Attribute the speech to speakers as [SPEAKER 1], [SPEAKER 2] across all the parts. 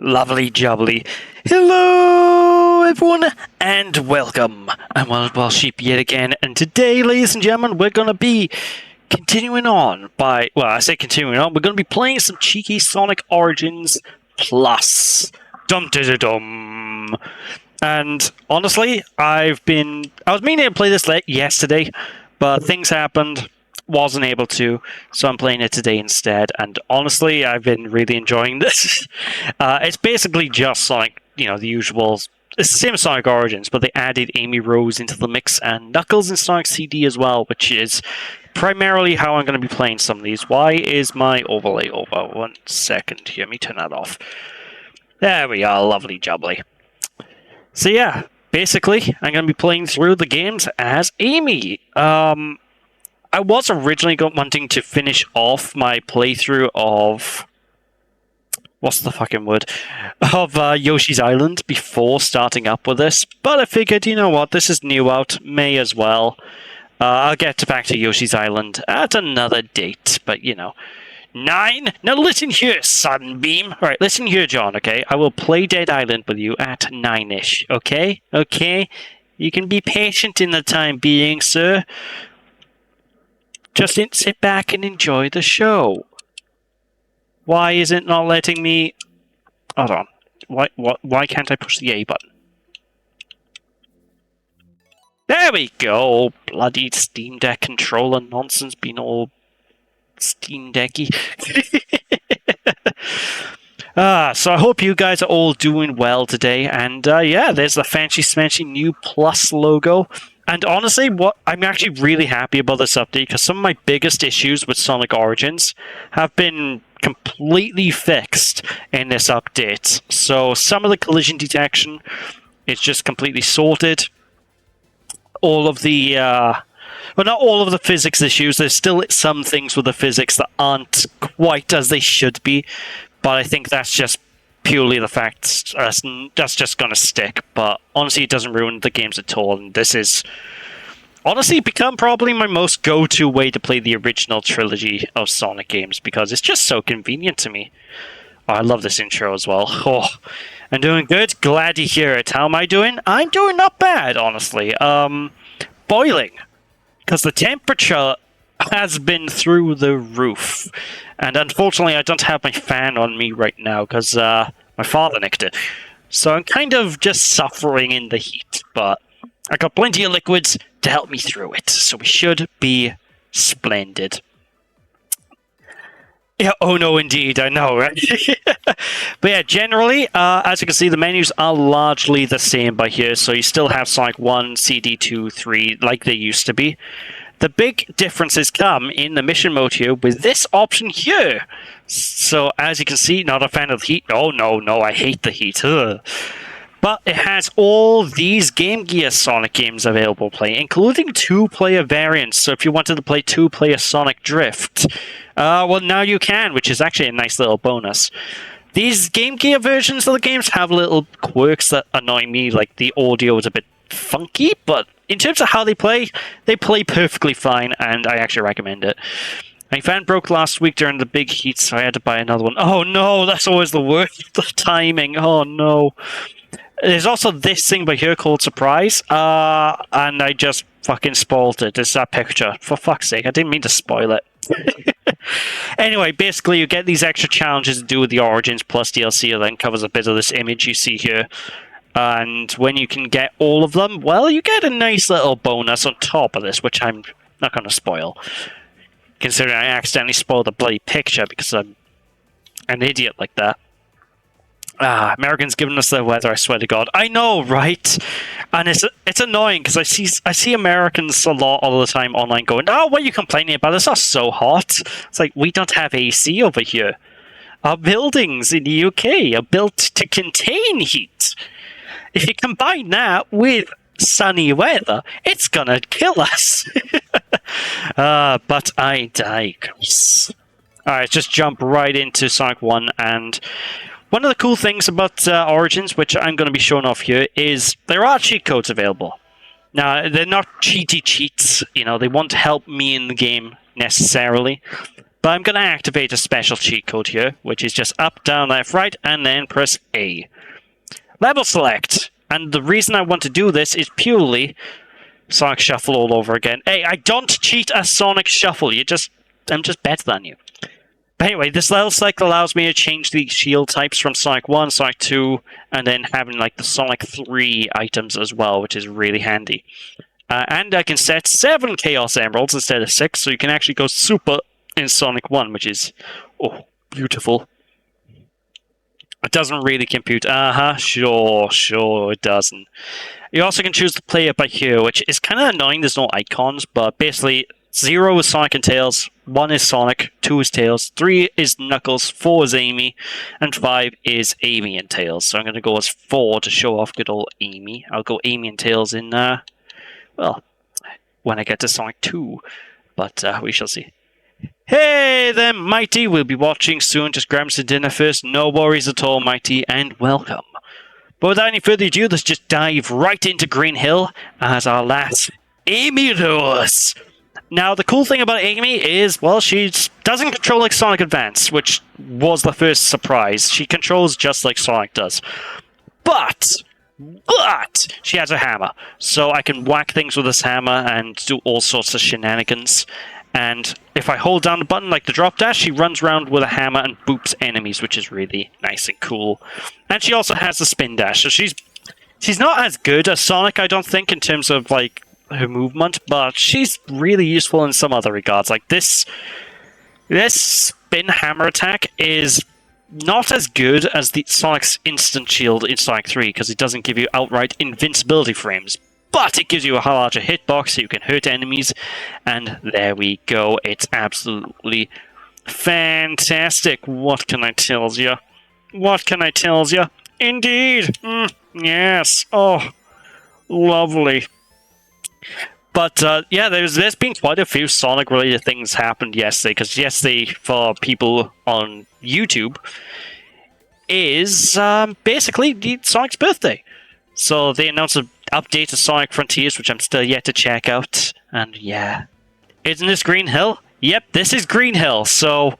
[SPEAKER 1] Lovely jubbly. Hello, everyone, and welcome. I'm Wild Sheep yet again, and today, ladies and gentlemen, we're going to be continuing on we're going to be playing some cheeky Sonic Origins Plus. Dum-dum-dum-dum. And honestly, I was meaning to play this yesterday, but things happened. Wasn't able to, so I'm playing it today instead. And honestly, I've been really enjoying this. It's basically just Sonic, the usual. It's the same Sonic Origins, but they added Amy Rose into the mix and Knuckles in Sonic CD as well, which is primarily how I'm going to be playing some of these. Why is my overlay over? 1 second here, let me turn that off. There we are, lovely jubbly. So yeah, basically, I'm going to be playing through the games as Amy. I was originally wanting to finish off my playthrough of... what's the fucking word? Of Yoshi's Island before starting up with this. But I figured, you know what, this is new out. May as well. I'll get back to Yoshi's Island at another date. But, 9? Now listen here, Sunbeam. Alright, listen here, John, okay? I will play Dead Island with you at 9-ish, okay? Okay? You can be patient in the time being, sir. Just sit back and enjoy the show. Why is it not letting me... Hold on. Why can't I push the A button? There we go! Bloody Steam Deck controller nonsense being all Steam Decky. So I hope you guys are all doing well today. And yeah, there's the fancy smancy new Plus logo. And honestly, I'm actually really happy about this update because some of my biggest issues with Sonic Origins have been completely fixed in this update. So some of the collision detection is just completely sorted. All of the, well, not all of the physics issues. There's still some things with the physics that aren't quite as they should be. But I think that's just purely the fact that's just going to stick. But honestly, it doesn't ruin the games at all. And this is honestly become probably my most go-to way to play the original trilogy of Sonic games because it's just so convenient to me. Oh, I love this intro as well. Oh, I'm doing good. Glad to hear it. How am I doing? I'm doing not bad, honestly. Boiling. Because the temperature has been through the roof. And unfortunately, I don't have my fan on me right now because my father nicked it. So I'm kind of just suffering in the heat. But I got plenty of liquids to help me through it. So we should be splendid. Yeah, oh no, indeed, I know, right? But yeah, generally, as you can see, the menus are largely the same by here. So you still have Sonic 1, CD 2, 3, like they used to be. The big differences come in the mission mode here with this option here. So, as you can see, not a fan of the heat. Oh, no, I hate the heat. Ugh. But it has all these Game Gear Sonic games available to play, including 2-player variants. So if you wanted to play 2-player Sonic Drift, well, now you can, which is actually a nice little bonus. These Game Gear versions of the games have little quirks that annoy me, like the audio is a bit funky, but in terms of how they play perfectly fine, and I actually recommend it. My fan broke last week during the big heat, so I had to buy another one. Oh no, that's always the worst. The timing, oh no. There's also this thing by here called Surprise, and I just fucking spoiled it. It's that picture. For fuck's sake, I didn't mean to spoil it. Anyway, basically you get these extra challenges to do with the Origins Plus DLC that then covers a bit of this image you see here. And when you can get all of them, well, you get a nice little bonus on top of this, which I'm not going to spoil. Considering I accidentally spoiled the bloody picture because I'm an idiot like that. Americans giving us their weather, I swear to God. I know, right? And it's annoying because I see Americans a lot all the time online going, oh, what are you complaining about? It's not so hot. It's like, we don't have AC over here. Our buildings in the UK are built to contain heat. If you combine that with sunny weather, it's gonna kill us. But I digress. Alright, just jump right into Sonic 1. And one of the cool things about Origins, which I'm going to be showing off here, is there are cheat codes available. Now, they're not cheaty cheats. They won't help me in the game necessarily. But I'm going to activate a special cheat code here, which is just up, down, left, right, and then press A. Level select. And the reason I want to do this is purely Sonic Shuffle all over again. Hey, I don't cheat a Sonic Shuffle. I'm just better than you. But anyway, this level select allows me to change the shield types from Sonic 1, Sonic 2, and then having like the Sonic 3 items as well, which is really handy. And I can set 7 Chaos Emeralds instead of 6, so you can actually go super in Sonic 1, which is, oh, beautiful. It doesn't really compute. Sure, it doesn't. You also can choose to play it by here, which is kind of annoying. There's no icons, but basically 0 is Sonic and Tails, 1 is Sonic, 2 is Tails, 3 is Knuckles, 4 is Amy, and 5 is Amy and Tails. So I'm going to go as 4 to show off good old Amy. I'll go Amy and Tails in, well, when I get to Sonic 2, but we shall see. Hey there, Mighty! We'll be watching soon. Just grab some dinner first. No worries at all, Mighty, and welcome. But without any further ado, let's just dive right into Green Hill as our last Amy Rose. Now, the cool thing about Amy is, well, she doesn't control like Sonic Advance, which was the first surprise. She controls just like Sonic does. But she has a hammer, so I can whack things with this hammer and do all sorts of shenanigans. And if I hold down the button like the drop dash, she runs around with a hammer and boops enemies, which is really nice and cool. And she also has the spin dash, so she's not as good as Sonic, I don't think, in terms of like her movement, but she's really useful in some other regards. Like this spin hammer attack is not as good as the Sonic's instant shield in Sonic 3 because it doesn't give you outright invincibility frames. But it gives you a larger hitbox so you can hurt enemies, and there we go. It's absolutely fantastic. What can I tell you? What can I tell you? Indeed! Yes. Oh, lovely. But, yeah, there's been quite a few Sonic-related things happened yesterday, because yesterday, for people on YouTube, is basically Sonic's birthday. So they announced an update to Sonic Frontiers, which I'm still yet to check out. And yeah. Isn't this Green Hill? Yep, this is Green Hill. So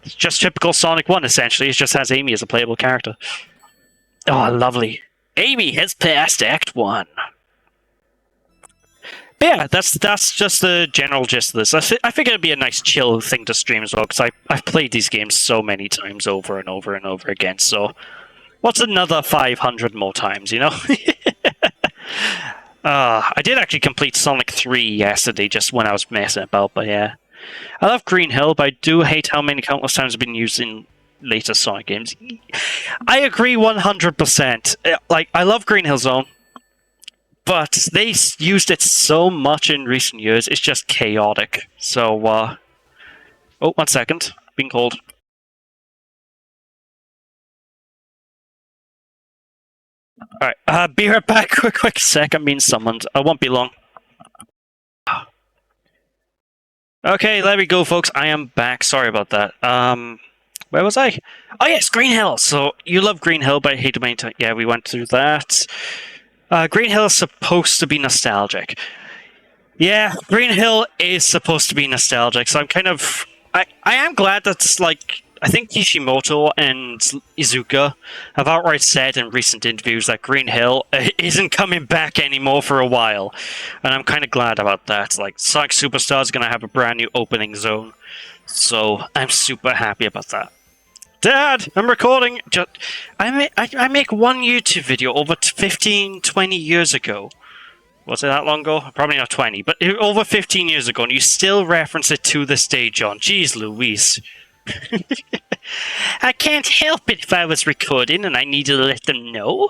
[SPEAKER 1] it's just typical Sonic 1, essentially. It just has Amy as a playable character. Oh, lovely. Amy has passed Act 1. But yeah, that's just the general gist of this. I think it'd be a nice chill thing to stream as well, because I've played these games so many times over and over and over again, so what's another 500 more times, you know? I did actually complete Sonic 3 yesterday, just when I was messing about, but yeah. I love Green Hill, but I do hate how many countless times it's been used in later Sonic games. I agree 100%. Like, I love Green Hill Zone, but they used it so much in recent years, it's just chaotic. So, oh, 1 second. Being called. Alright, be right back. Quick sec. I'm being summoned. I won't be long. Okay, there we go, folks. I am back. Sorry about that. Where was I? Oh, yes, Green Hill. So, you love Green Hill, but I hate to maintain. Yeah, we went through that. Green Hill is supposed to be nostalgic. Yeah, Green Hill is supposed to be nostalgic, so I'm kind of... I am glad that, like, I think Kishimoto and Iizuka have outright said in recent interviews that Green Hill isn't coming back anymore for a while. And I'm kind of glad about that. Like, Sonic Superstars is going to have a brand new opening zone. So, I'm super happy about that. Dad, I'm recording. I make one YouTube video over 15, 20 years ago. Was it that long ago? Probably not 20, but over 15 years ago, and you still reference it to this day, John. Jeez Louise. I can't help it if I was recording and I needed to let them know.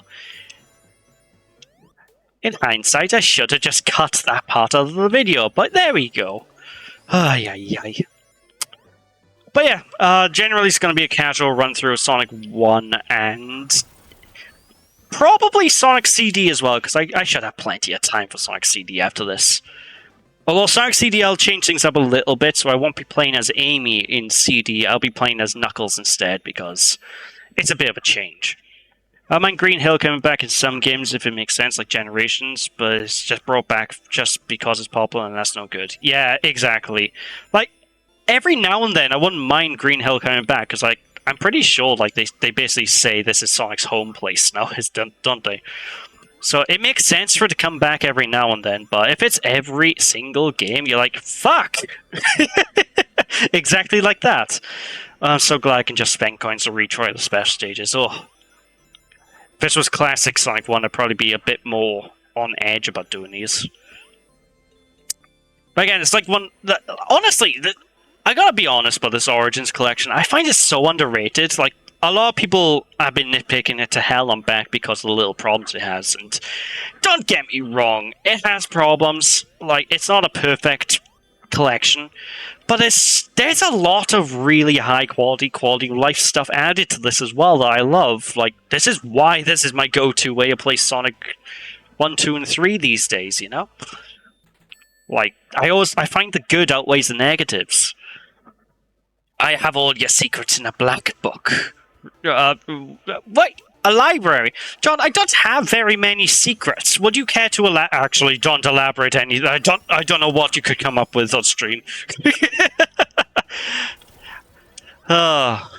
[SPEAKER 1] In hindsight, I should have just cut that part of the video, but there we go. Ay, ay, ay. But yeah, generally it's going to be a casual run-through of Sonic 1 and probably Sonic CD as well, because I should have plenty of time for Sonic CD after this. Although Sonic CD, I'll change things up a little bit, so I won't be playing as Amy in CD, I'll be playing as Knuckles instead, because it's a bit of a change. I mind Green Hill coming back in some games if it makes sense, like Generations, but it's just brought back just because it's popular, and that's no good. Yeah, exactly. Like, every now and then, I wouldn't mind Green Hill coming back, because like, I'm pretty sure like they basically say this is Sonic's home place now, don't they? So it makes sense for it to come back every now and then, but if it's every single game, you're like, fuck! Exactly like that. I'm so glad I can just spend coins to retry the special stages. Oh. If this was classic Sonic 1, I'd probably be a bit more on edge about doing these. But again, it's like one... honestly, I gotta be honest about this Origins collection. I find it so underrated. Like, a lot of people have been nitpicking it to hell on back because of the little problems it has. And don't get me wrong, it has problems. Like, it's not a perfect collection. But there's a lot of really high quality of life stuff added to this as well that I love. Like, this is why this is my go-to way to play Sonic 1, 2, and 3 these days, you know? Like, I find the good outweighs the negatives. I have all your secrets in a black book. What? A library? John, I don't have very many secrets. Would you care to actually, don't elaborate any... I don't know what you could come up with on stream. Oh.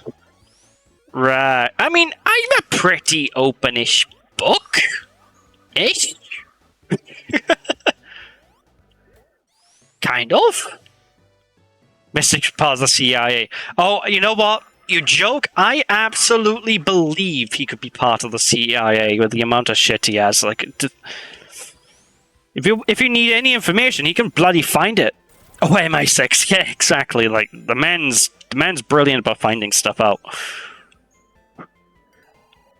[SPEAKER 1] Right. I mean, I'm a pretty openish book. Ish? Kind of. Mr. Paz, the CIA. Oh, you know what? You joke. I absolutely believe he could be part of the CIA with the amount of shit he has. Like, if you need any information, he can bloody find it. Oh, MI6. Yeah, exactly. Like, the man's brilliant about finding stuff out.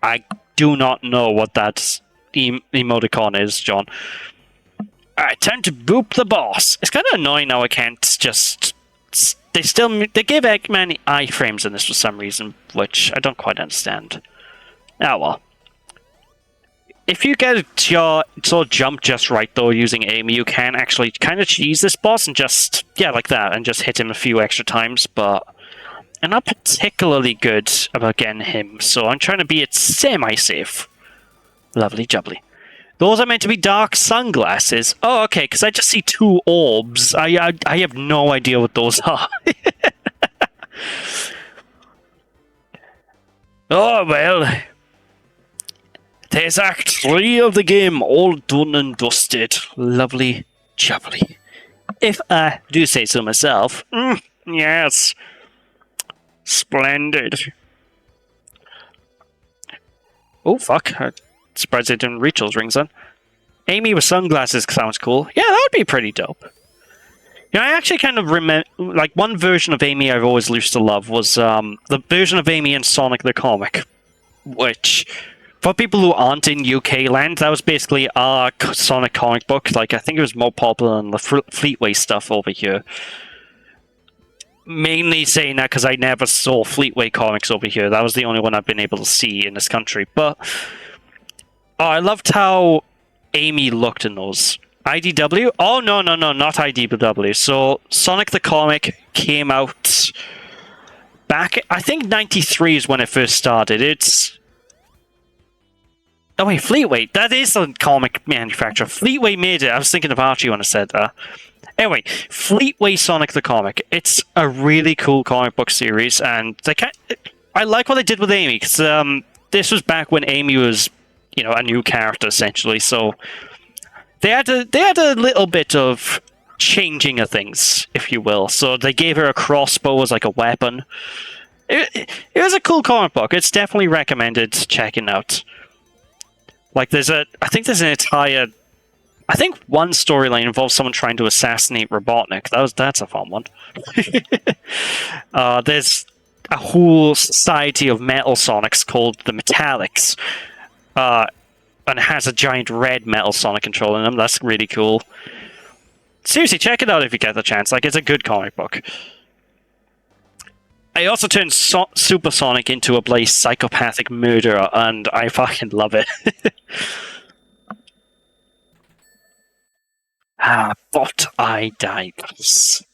[SPEAKER 1] I do not know what that emoticon is, John. Alright, time to boop the boss. It's kind of annoying now I can't just... They give Eggman iframes in this for some reason, which I don't quite understand. Ah, well. If you get your sort of jump just right, though, using Amy, you can actually kind of cheese this boss and just, yeah, like that, and just hit him a few extra times, but I'm not particularly good about getting him, so I'm trying to be it semi-safe. Lovely jubbly. Those are meant to be dark sunglasses. Oh, okay, because I just see two orbs. I have no idea what those are. Oh, well. There's Act 3 of the game, all done and dusted. Lovely jubbly. If I do say so myself. Yes. Splendid. Oh, fuck. Surprised they didn't reach those rings then. Amy with sunglasses sounds cool. Yeah, that would be pretty dope. You know, I actually kind of remember... Like, one version of Amy I've always used to love was the version of Amy in Sonic the Comic. Which, for people who aren't in UK land, that was basically our Sonic comic book. Like, I think it was more popular than the Fleetway stuff over here. Mainly saying that because I never saw Fleetway comics over here. That was the only one I've been able to see in this country. But... Oh, I loved how Amy looked in those. IDW? Oh, no, not IDW. So, Sonic the Comic came out back... I think 93 is when it first started. It's... Oh, wait, Fleetway. That is the comic manufacturer. Fleetway made it. I was thinking of Archie when I said that. Anyway, Fleetway Sonic the Comic. It's a really cool comic book series, and I like what they did with Amy, because this was back when Amy was... You know, a new character essentially. So they had a little bit of changing of things, if you will. So they gave her a crossbow as like a weapon. It was a cool comic book. It's definitely recommended checking out. Like I think there's an entire... I think one storyline involves someone trying to assassinate Robotnik. That's a fun one. There's a whole society of Metal Sonics called the Metallics. And it has a giant red Metal Sonic controlling them. That's really cool. Seriously, check it out if you get the chance. Like, it's a good comic book. I also turned Super Sonic into a bloody psychopathic murderer, and I fucking love it. But I digress.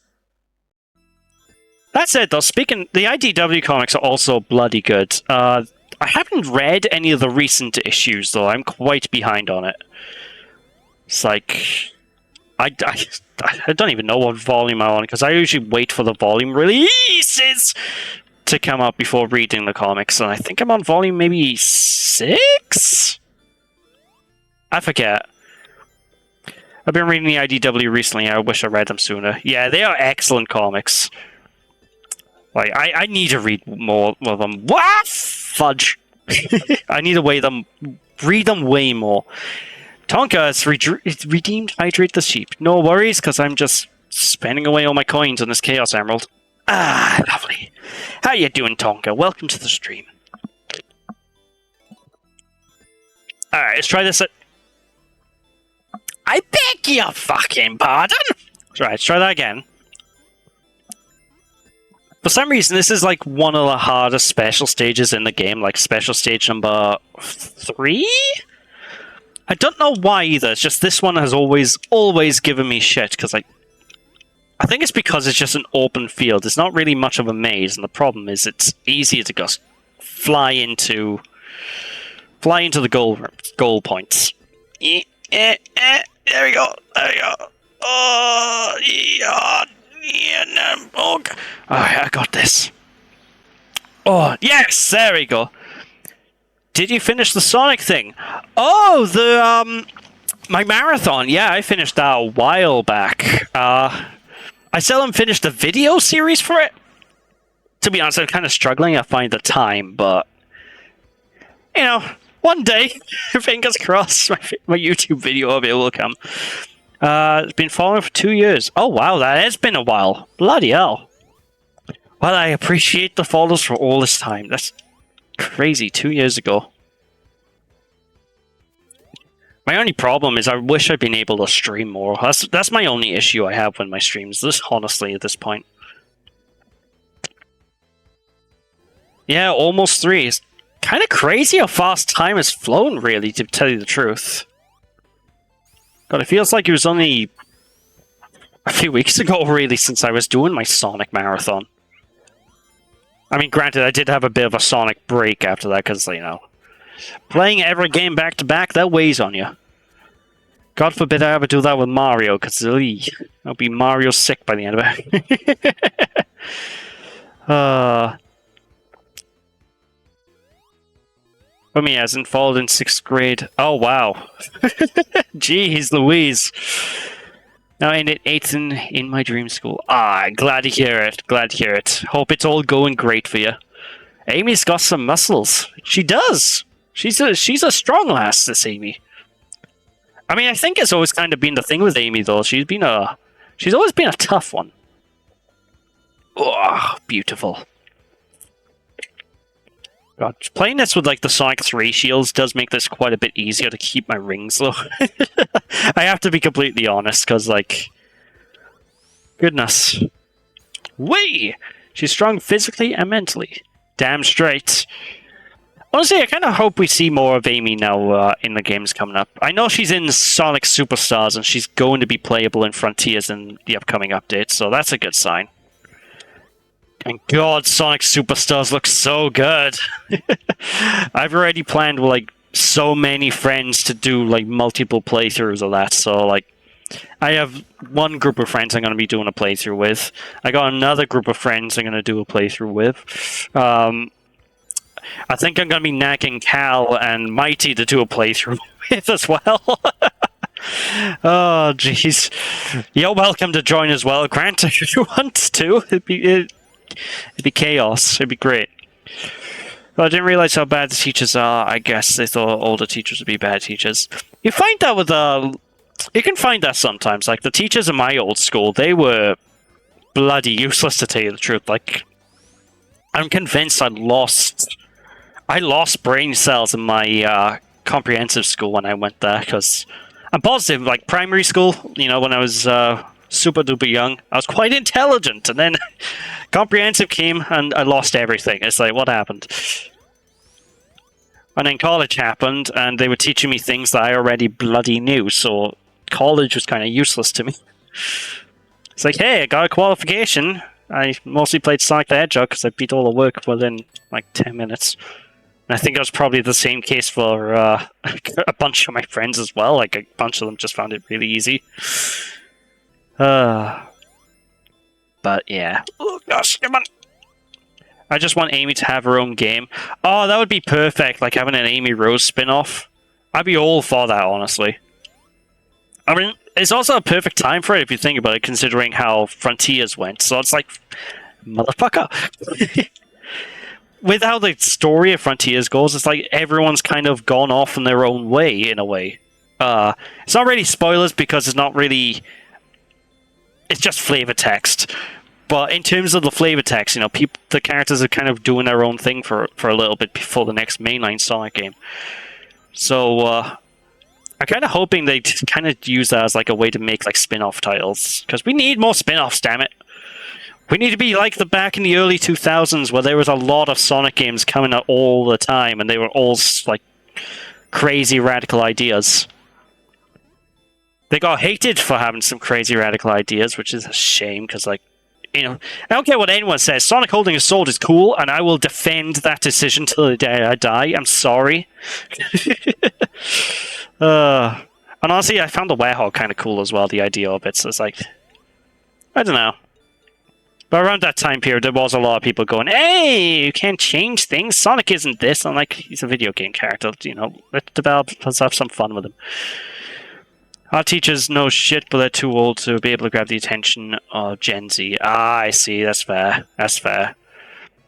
[SPEAKER 1] That said, though, the IDW comics are also bloody good. I haven't read any of the recent issues, though. I'm quite behind on it. It's like... I don't even know what volume I'm on, because I usually wait for the volume releases to come up before reading the comics, and I think I'm on volume maybe 6? I forget. I've been reading the IDW recently. I wish I read them sooner. Yeah, they are excellent comics. Like, I need to read more of them. What? Fudge. I need to read them way more. Tonka has redeemed Hydrate the Sheep. No worries, because I'm just spending away all my coins on this Chaos Emerald. Ah, lovely. How you doing, Tonka? Welcome to the stream. Alright, let's try this. I beg your fucking pardon! Right, let's try that again. For some reason, this is like one of the hardest special stages in the game, like special stage number 3? I don't know why either, it's just this one has always given me shit, because I think it's because it's just an open field. It's not really much of a maze, and the problem is it's easier to just fly into the goal points. There we go. Oh, yeah. I got this. Oh, yes! There we go. Did you finish the Sonic thing? Oh, my marathon. Yeah, I finished that a while back. I still haven't finished the video series for it. To be honest, I'm kind of struggling to find the time, but you know, one day, fingers crossed, my YouTube video of it will come. It's been following for 2 years. Oh wow, that has been a while. Bloody hell. Well, I appreciate the follows for all this time. That's crazy, 2 years ago. My only problem is I wish I'd been able to stream more. That's my only issue I have with my streams, honestly, at this point. Yeah, almost 3. It's kind of crazy how fast time has flown, really, to tell you the truth. God, it feels like it was only a few weeks ago, really, since I was doing my Sonic marathon. I mean, granted, I did have a bit of a Sonic break after that, because, you know, playing every game back-to-back, that weighs on you. God forbid I ever do that with Mario, because I'll be Mario sick by the end of it. Me hasn't followed in 6th grade. Oh, wow. Jeez Louise. Now in it, 8th in my dream school. Ah, glad to hear it. Glad to hear it. Hope it's all going great for you. Amy's got some muscles. She does. She's a strong lass, this Amy. I mean, I think it's always kind of been the thing with Amy, though. She's always been a tough one. Oh, beautiful. God, playing this with like the Sonic 3 shields does make this quite a bit easier to keep my rings, though. I have to be completely honest, because, like, goodness. Whee! She's strong physically and mentally. Damn straight. Honestly, I kind of hope we see more of Amy now in the games coming up. I know she's in Sonic Superstars, and she's going to be playable in Frontiers in the upcoming updates, so that's a good sign. And God, Sonic Superstars looks so good. I've already planned with, like, so many friends to do, like, multiple playthroughs of that. So, like, I have one group of friends I'm going to be doing a playthrough with. I got another group of friends I'm going to do a playthrough with. I think I'm going to be nagging Cal and Mighty to do a playthrough with as well. Oh, jeez. You're welcome to join as well, Grant, if you want to. It'd be chaos. It'd be great. But I didn't realize how bad the teachers are. I guess they thought older teachers would be bad teachers. You find that with you can find that sometimes. Like the teachers in my old school, they were bloody useless, to tell you the truth. Like, I'm convinced I lost brain cells in my comprehensive school when I went there, because I'm positive, like primary school, you know, when I was super duper young, I was quite intelligent, and then comprehensive came and I lost everything. It's like, what happened? And then college happened, and they were teaching me things that I already bloody knew, so college was kind of useless to me. It's like, hey, I got a qualification. I mostly played Sonic the Hedgehog because I beat all the work within like 10 minutes. And I think that was probably the same case for a bunch of my friends as well. Like, a bunch of them just found it really easy. But yeah. Oh gosh, come on. I just want Amy to have her own game. Oh, that would be perfect, like having an Amy Rose spin-off. I'd be all for that, honestly. I mean, it's also a perfect time for it if you think about it, considering how Frontiers went. So it's like, motherfucker. With how the story of Frontiers goes, it's like everyone's kind of gone off in their own way, in a way. It's not really spoilers because it's not really... It's just flavor text. But in terms of the flavor text, you know, the characters are kind of doing their own thing for a little bit before the next mainline Sonic game. So, I'm kind of hoping they kind of use that as like a way to make like spin-off titles. Because we need more spin-offs, damn it. We need to be like the back in the early 2000s where there was a lot of Sonic games coming out all the time and they were all like crazy radical ideas. They got hated for having some crazy radical ideas, which is a shame because, like, you know, I don't care what anyone says. Sonic holding a sword is cool, and I will defend that decision till the day I die. I'm sorry. And honestly, I found the Werehog kind of cool as well, the idea of it. So it's like, I don't know. But around that time period, there was a lot of people going, hey, you can't change things. Sonic isn't this. I'm like, he's a video game character. You know, let's have some fun with him. Our teachers know shit, but they're too old to be able to grab the attention of Gen Z. Ah, I see. That's fair. That's fair.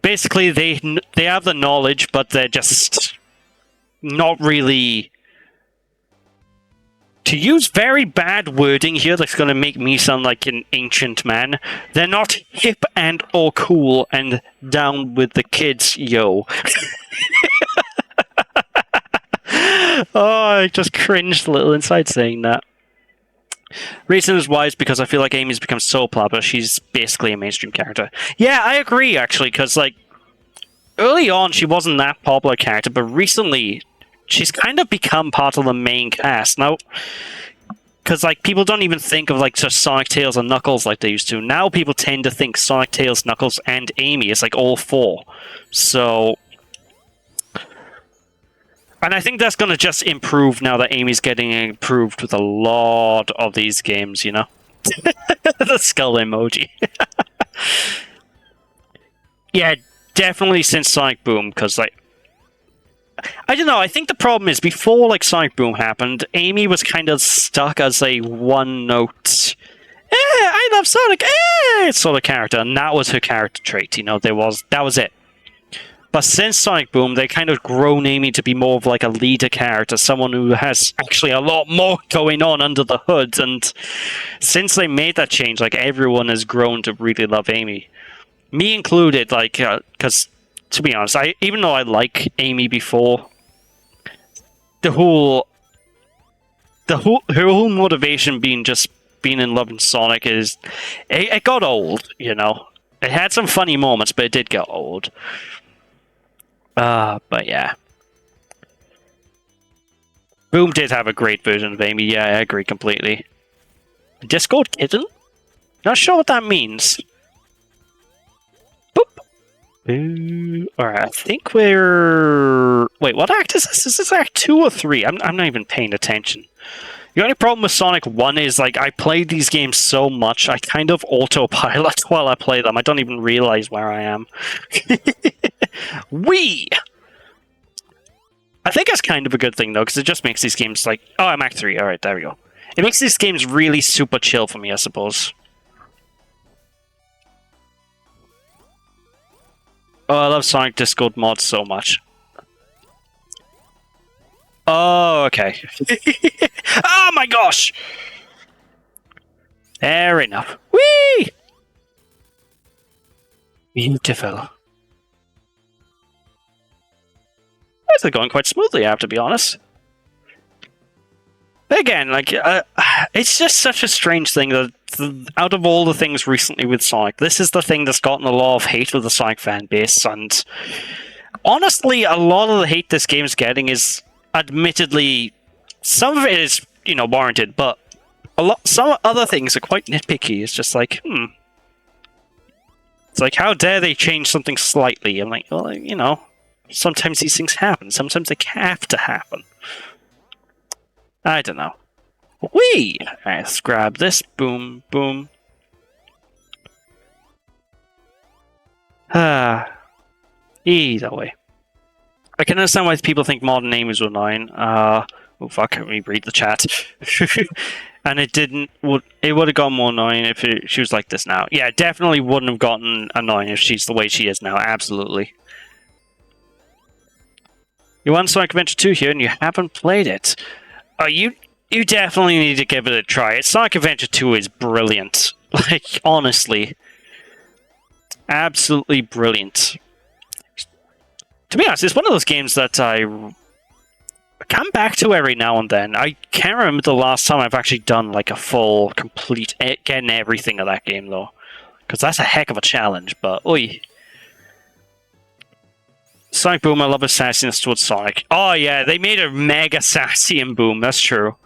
[SPEAKER 1] Basically, they have the knowledge, but they're just not really... To use very bad wording here that's going to make me sound like an ancient man, they're not hip and or cool and down with the kids, yo. Oh, I just cringed a little inside saying that. Reason is why is because I feel like Amy's become so popular, she's basically a mainstream character. Yeah, I agree, actually, because, like, early on she wasn't that popular character, but recently she's kind of become part of the main cast. Now, because, like, people don't even think of, like, just Sonic, Tails, and Knuckles like they used to. Now people tend to think Sonic, Tails, Knuckles, and Amy. It's, like, all four. So... And I think that's going to just improve now that Amy's getting improved with a lot of these games, you know? The skull emoji. Yeah, definitely since Sonic Boom, because, like... I don't know, I think the problem is, before, like, Sonic Boom happened, Amy was kind of stuck as a one-note... I love Sonic, sort of character, and that was her character trait, you know? That was it. But since Sonic Boom, they kind of grown Amy to be more of like a leader character, someone who has actually a lot more going on under the hood. And since they made that change, like, everyone has grown to really love Amy, me included. Like, because to be honest, even though I like Amy before, her whole motivation being in love with Sonic is it got old. You know, it had some funny moments, but it did get old. But yeah. Boom did have a great version of Amy, yeah, I agree completely. Discord Kitten? Not sure what that means. Boop. Alright, I think we're... Wait, what act is this? Is this act 2 or 3? I'm not even paying attention. The only problem with Sonic 1 is, like, I played these games so much, I kind of autopilot while I play them. I don't even realize where I am. Wee! I think that's kind of a good thing, though, because it just makes these games like... Oh, I'm Act 3. Alright, there we go. It makes these games really super chill for me, I suppose. Oh, I love Sonic Discord mods so much. Oh, okay. Oh my gosh! Fair enough. Whee! Beautiful. They're going quite smoothly, I have to be honest. But again, like, it's just such a strange thing that out of all the things recently with Sonic, this is the thing that's gotten a lot of hate with the Sonic fan base, and honestly, a lot of the hate this game's getting is admittedly, some of it is, you know, warranted, but some other things are quite nitpicky. It's just like, It's like, how dare they change something slightly? I'm like, well, you know, sometimes these things happen. Sometimes they have to happen. I don't know. Whee! Let's grab this. Boom, boom. Either way. I can understand why people think modern names were 9. Oh fuck, let me read the chat. And it didn't. It would have gone more 9 if she was like this now. Yeah, definitely wouldn't have gotten a 9 if she's the way she is now. Absolutely. You want Sonic Adventure 2 here and you haven't played it. Oh, you definitely need to give it a try. Sonic Adventure 2 is brilliant. Like, honestly. Absolutely brilliant. To be honest, it's one of those games that I come back to every now and then. I can't remember the last time I've actually done like a full, complete, getting everything of that game though. Because that's a heck of a challenge, but oi. Sonic Boom, I love his sassiness towards Sonic. Oh yeah, they made a mega sassy in Boom, that's true.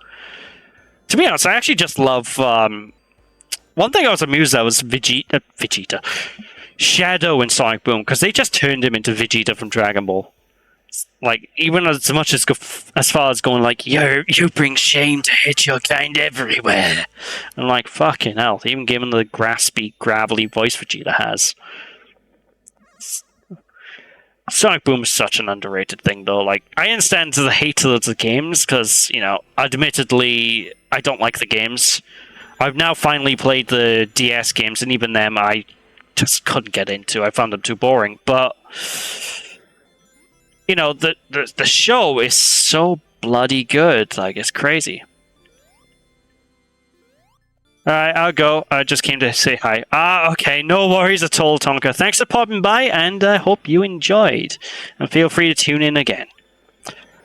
[SPEAKER 1] To be honest, I actually just love... one thing I was amused at was Vegeta. Shadow in Sonic Boom, because they just turned him into Vegeta from Dragon Ball. Like, even as much as far as going like, you bring shame to hit your kind everywhere. I'm like, fucking hell, even given the graspy, gravelly voice Vegeta has. Sonic Boom is such an underrated thing, though. Like, I understand the hate of the games, because, you know, admittedly, I don't like the games. I've now finally played the DS games, and even them, I just couldn't get into. I found them too boring. But, you know, the show is so bloody good. Like, it's crazy. Alright, I'll go. I just came to say hi. Okay. No worries at all, Tonka. Thanks for popping by, and I hope you enjoyed. And feel free to tune in again.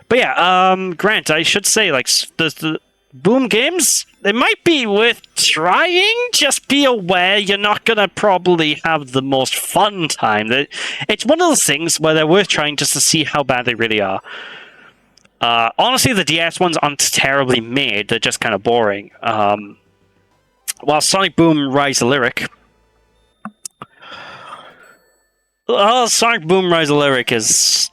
[SPEAKER 1] But yeah, Grant, I should say, like, the Boom games, they might be worth trying. Just be aware you're not going to probably have the most fun time. It's one of those things where they're worth trying just to see how bad they really are. Honestly, the DS ones aren't terribly made. They're just kind of boring. While Sonic Boom Rise of Lyric... Well, Sonic Boom Rise of Lyric is...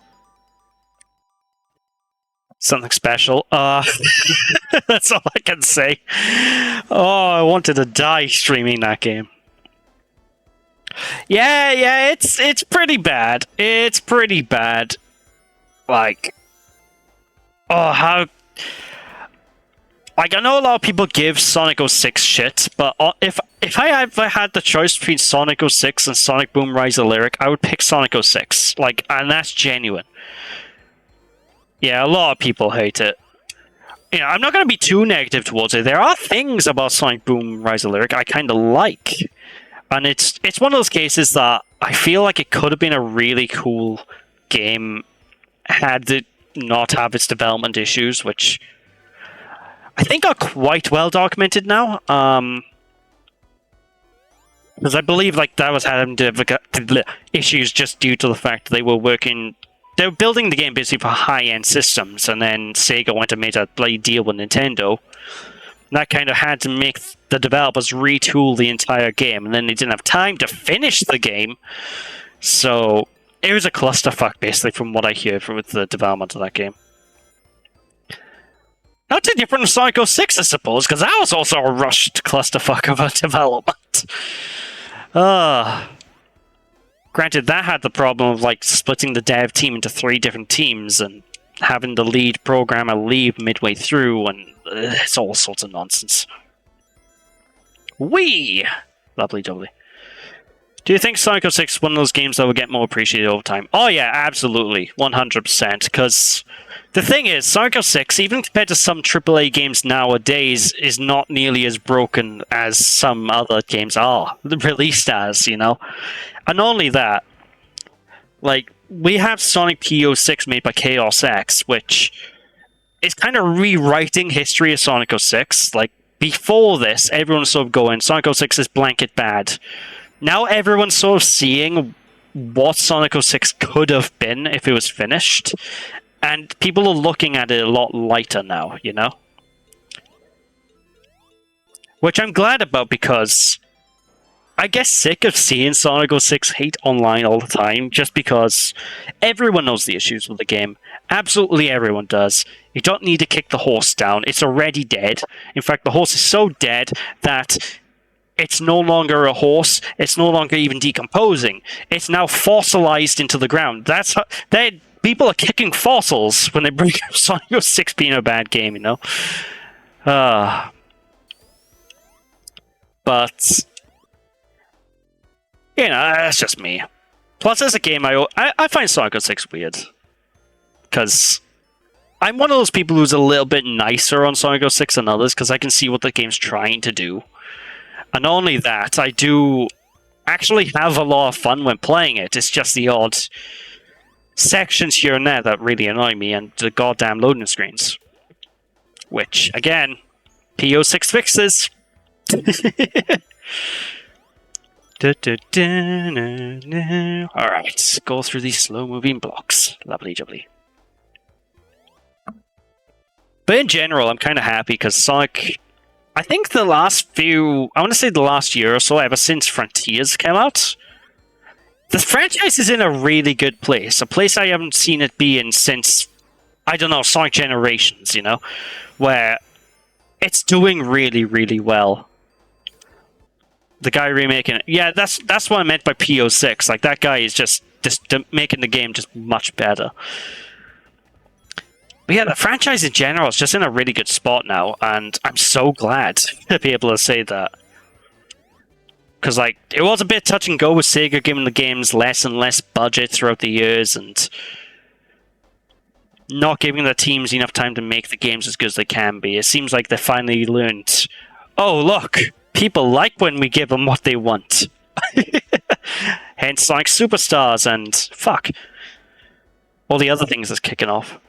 [SPEAKER 1] something special. That's all I can say. Oh, I wanted to die streaming that game. Yeah, it's pretty bad. It's pretty bad. Like... Oh, how... Like, I know a lot of people give Sonic 06 shit, but if I ever had the choice between Sonic 06 and Sonic Boom Rise of Lyric, I would pick Sonic 06. Like, and that's genuine. Yeah, a lot of people hate it. You know, I'm not going to be too negative towards it. There are things about Sonic Boom Rise of Lyric I kind of like. And it's one of those cases that I feel like it could have been a really cool game had it not have its development issues, which... I think are quite well documented now, because I believe like that was having issues just due to the fact they were building the game basically for high-end systems, and then Sega went and made a bloody deal with Nintendo. And that kind of had to make the developers retool the entire game, and then they didn't have time to finish the game, so it was a clusterfuck basically from what I hear with the development of that game. Not too different from Sonic 06, I suppose, because that was also a rushed clusterfuck of a development. Granted, that had the problem of like splitting the dev team into 3 different teams and having the lead programmer leave midway through, and it's all sorts of nonsense. Whee! Lovely jubbly. Do you think Sonic 06 is one of those games that will get more appreciated over time? Oh yeah, absolutely. 100%. Because the thing is, Sonic 06, even compared to some AAA games nowadays, is not nearly as broken as some other games are released as, you know? And not only that, like, we have Sonic P06 made by Chaos X, which is kind of rewriting history of Sonic 06. Like, before this, everyone was sort of going, Sonic 06 is blanket bad. Now everyone's sort of seeing what Sonic 06 could have been if it was finished, and people are looking at it a lot lighter now, you know? Which I'm glad about, because I get sick of seeing Sonic 06 hate online all the time, just because everyone knows the issues with the game, Absolutely everyone does. You don't need to kick the horse down. It's already dead. In fact, the horse is so dead that it's no longer a horse. It's no longer even decomposing. It's now fossilized into the ground. That's how people are kicking fossils when they bring up Sonic 06 being a bad game, you know? But, you know, that's just me. Plus, as a game, I find Sonic 06 weird. Because I'm one of those people who's a little bit nicer on Sonic 06 than others, because I can see what the game's trying to do. And not only that, I do actually have a lot of fun when playing it. It's just the odd sections here and there that really annoy me, and the goddamn loading screens. Which, again, P06 fixes. Alright, go through these slow-moving blocks. Lovely jubbly. But in general, I'm kind of happy because Sonic... I think the last few... I want to say the last year or so, ever since Frontiers came out, the franchise is in a really good place. A place I haven't seen it be in since, I don't know, Sonic Generations, you know? Where it's doing really, really well. The guy remaking it... Yeah, that's what I meant by P06. Like, that guy is just making the game just much better. But yeah, the franchise in general is just in a really good spot now, and I'm so glad to be able to say that. Because, like, it was a bit touch and go with Sega giving the games less and less budget throughout the years, and not giving the teams enough time to make the games as good as they can be. It seems like they finally learned, oh, look, people like when we give them what they want. Hence, Sonic Superstars and, fuck, all the other things that's kicking off.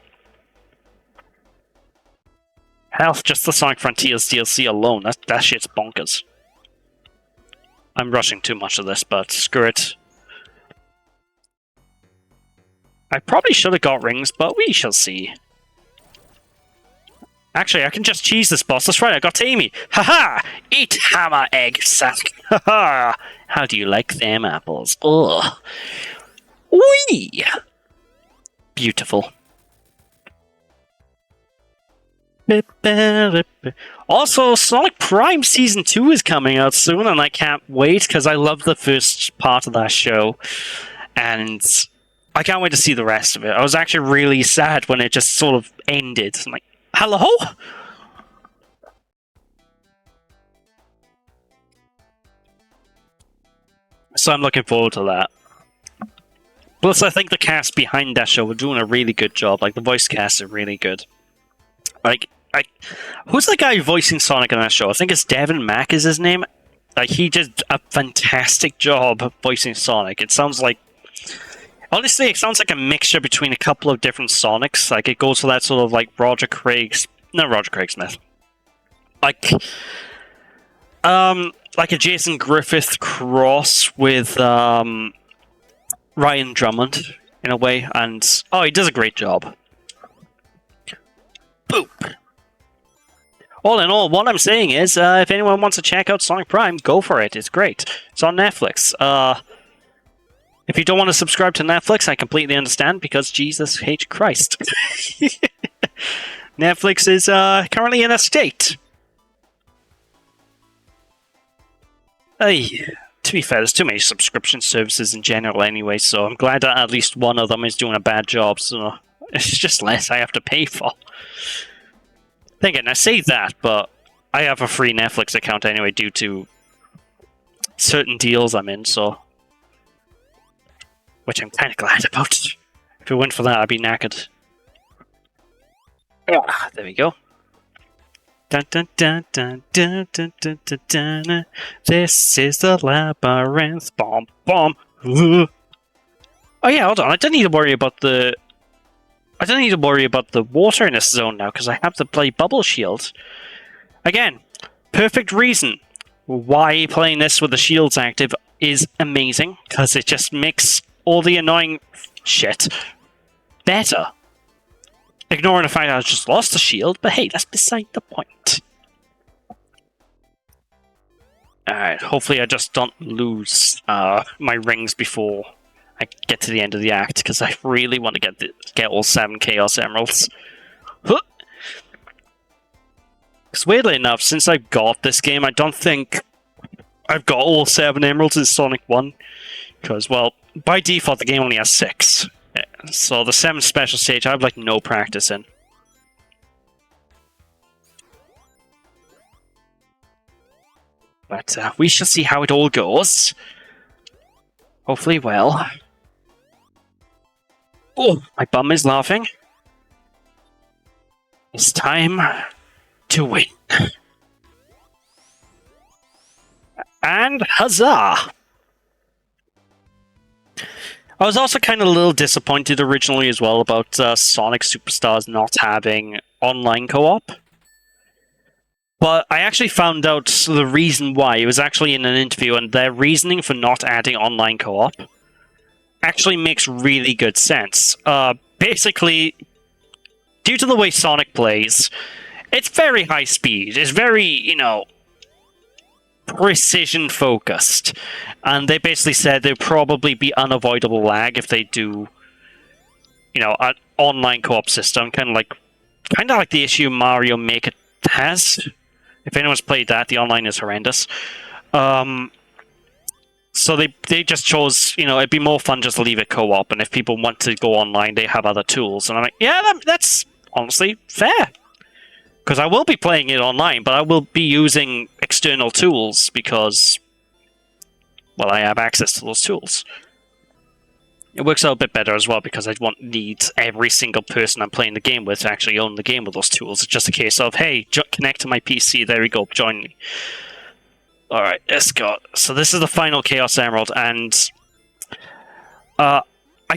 [SPEAKER 1] Hell, just the Sonic Frontiers DLC alone, that shit's bonkers. I'm rushing too much of this, but screw it. I probably should have got rings, but we shall see. Actually, I can just cheese this boss. That's right, I got Amy. Haha! Eat hammer egg sack. Haha! How do you like them apples? Ugh. Whee! Beautiful. Also, Sonic Prime Season 2 is coming out soon, and I can't wait, because I love the first part of that show. And I can't wait to see the rest of it. I was actually really sad when it just sort of ended. I'm like, hello? So I'm looking forward to that. Plus, I think the cast behind that show were doing a really good job. Like, the voice cast are really good. Like, who's the guy voicing Sonic in that show? I think it's Devin Mack is his name. Like, he did a fantastic job voicing Sonic. It sounds like... Honestly, it sounds like a mixture between a couple of different Sonics. Like, it goes for that sort of, like, Roger Craig Smith. Like a Jason Griffith cross with, Ryan Drummond, in a way. And, oh, he does a great job. Boop! All in all, what I'm saying is, if anyone wants to check out Sonic Prime, go for it. It's great. It's on Netflix. If you don't want to subscribe to Netflix, I completely understand, because Jesus H. Christ. Netflix is currently in a state. Hey, to be fair, there's too many subscription services in general anyway, so I'm glad that at least one of them is doing a bad job, so it's just less I have to pay for. Thinking, I say that, but I have a free Netflix account anyway due to certain deals I'm in, so... Which I'm kind of glad about. If it weren't for that, I'd be knackered. Ah, there we go. Dun, dun, dun, dun, dun, dun, dun, dun, dun. This is the labyrinth. Bomb, bomb. Oh yeah, hold on. I don't need to worry about the water in this zone now, because I have the bloody bubble shield. Again, perfect reason why playing this with the shields active is amazing, because it just makes all the annoying shit better. Ignoring the fact I just lost the shield, but hey, that's beside the point. Alright, hopefully I just don't lose my rings before I get to the end of the act, because I really want to get all 7 Chaos Emeralds. Because weirdly enough, since I got this game, I don't think I've got all 7 Emeralds in Sonic 1. Because, well, by default, the game only has 6. So the 7th special stage, I have, like, no practice in. But we shall see how it all goes. Hopefully well. Oh, my bum is laughing. It's time to win. And huzzah! I was also kind of a little disappointed originally as well about Sonic Superstars not having online co-op. But I actually found out the reason why. It was actually in an interview, and their reasoning for not adding online co-op actually makes really good sense. Basically, due to the way Sonic plays, it's very high speed. It's very, you know, precision-focused. And they basically said there'd probably be unavoidable lag if they do, you know, an online co-op system. Kind of like the issue Mario Maker has. If anyone's played that, the online is horrendous. So they just chose, you know, it'd be more fun just to leave it co-op, and if people want to go online, they have other tools. And I'm like, yeah, that's honestly fair. Because I will be playing it online, but I will be using external tools because, well, I have access to those tools. It works out a bit better as well because I won't need every single person I'm playing the game with to actually own the game with those tools. It's just a case of, hey, connect to my PC, there we go, join me. Alright, let's go. So this is the final Chaos Emerald, and I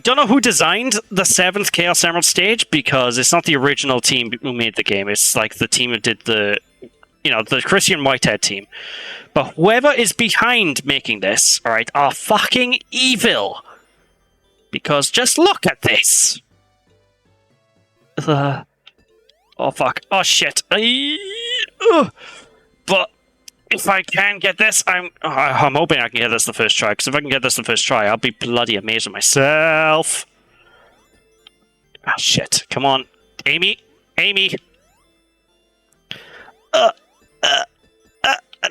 [SPEAKER 1] don't know who designed the 7th Chaos Emerald stage, because it's not the original team who made the game. It's like the team who did the, you know, the Christian Whitehead team. But whoever is behind making this, alright, are fucking evil. Because just look at this. Oh fuck. Oh shit. But if I can get this, I'm hoping I can get this the first try. Because if I can get this the first try, I'll be bloody amazed with myself. Oh shit. Come on. Amy. Amy.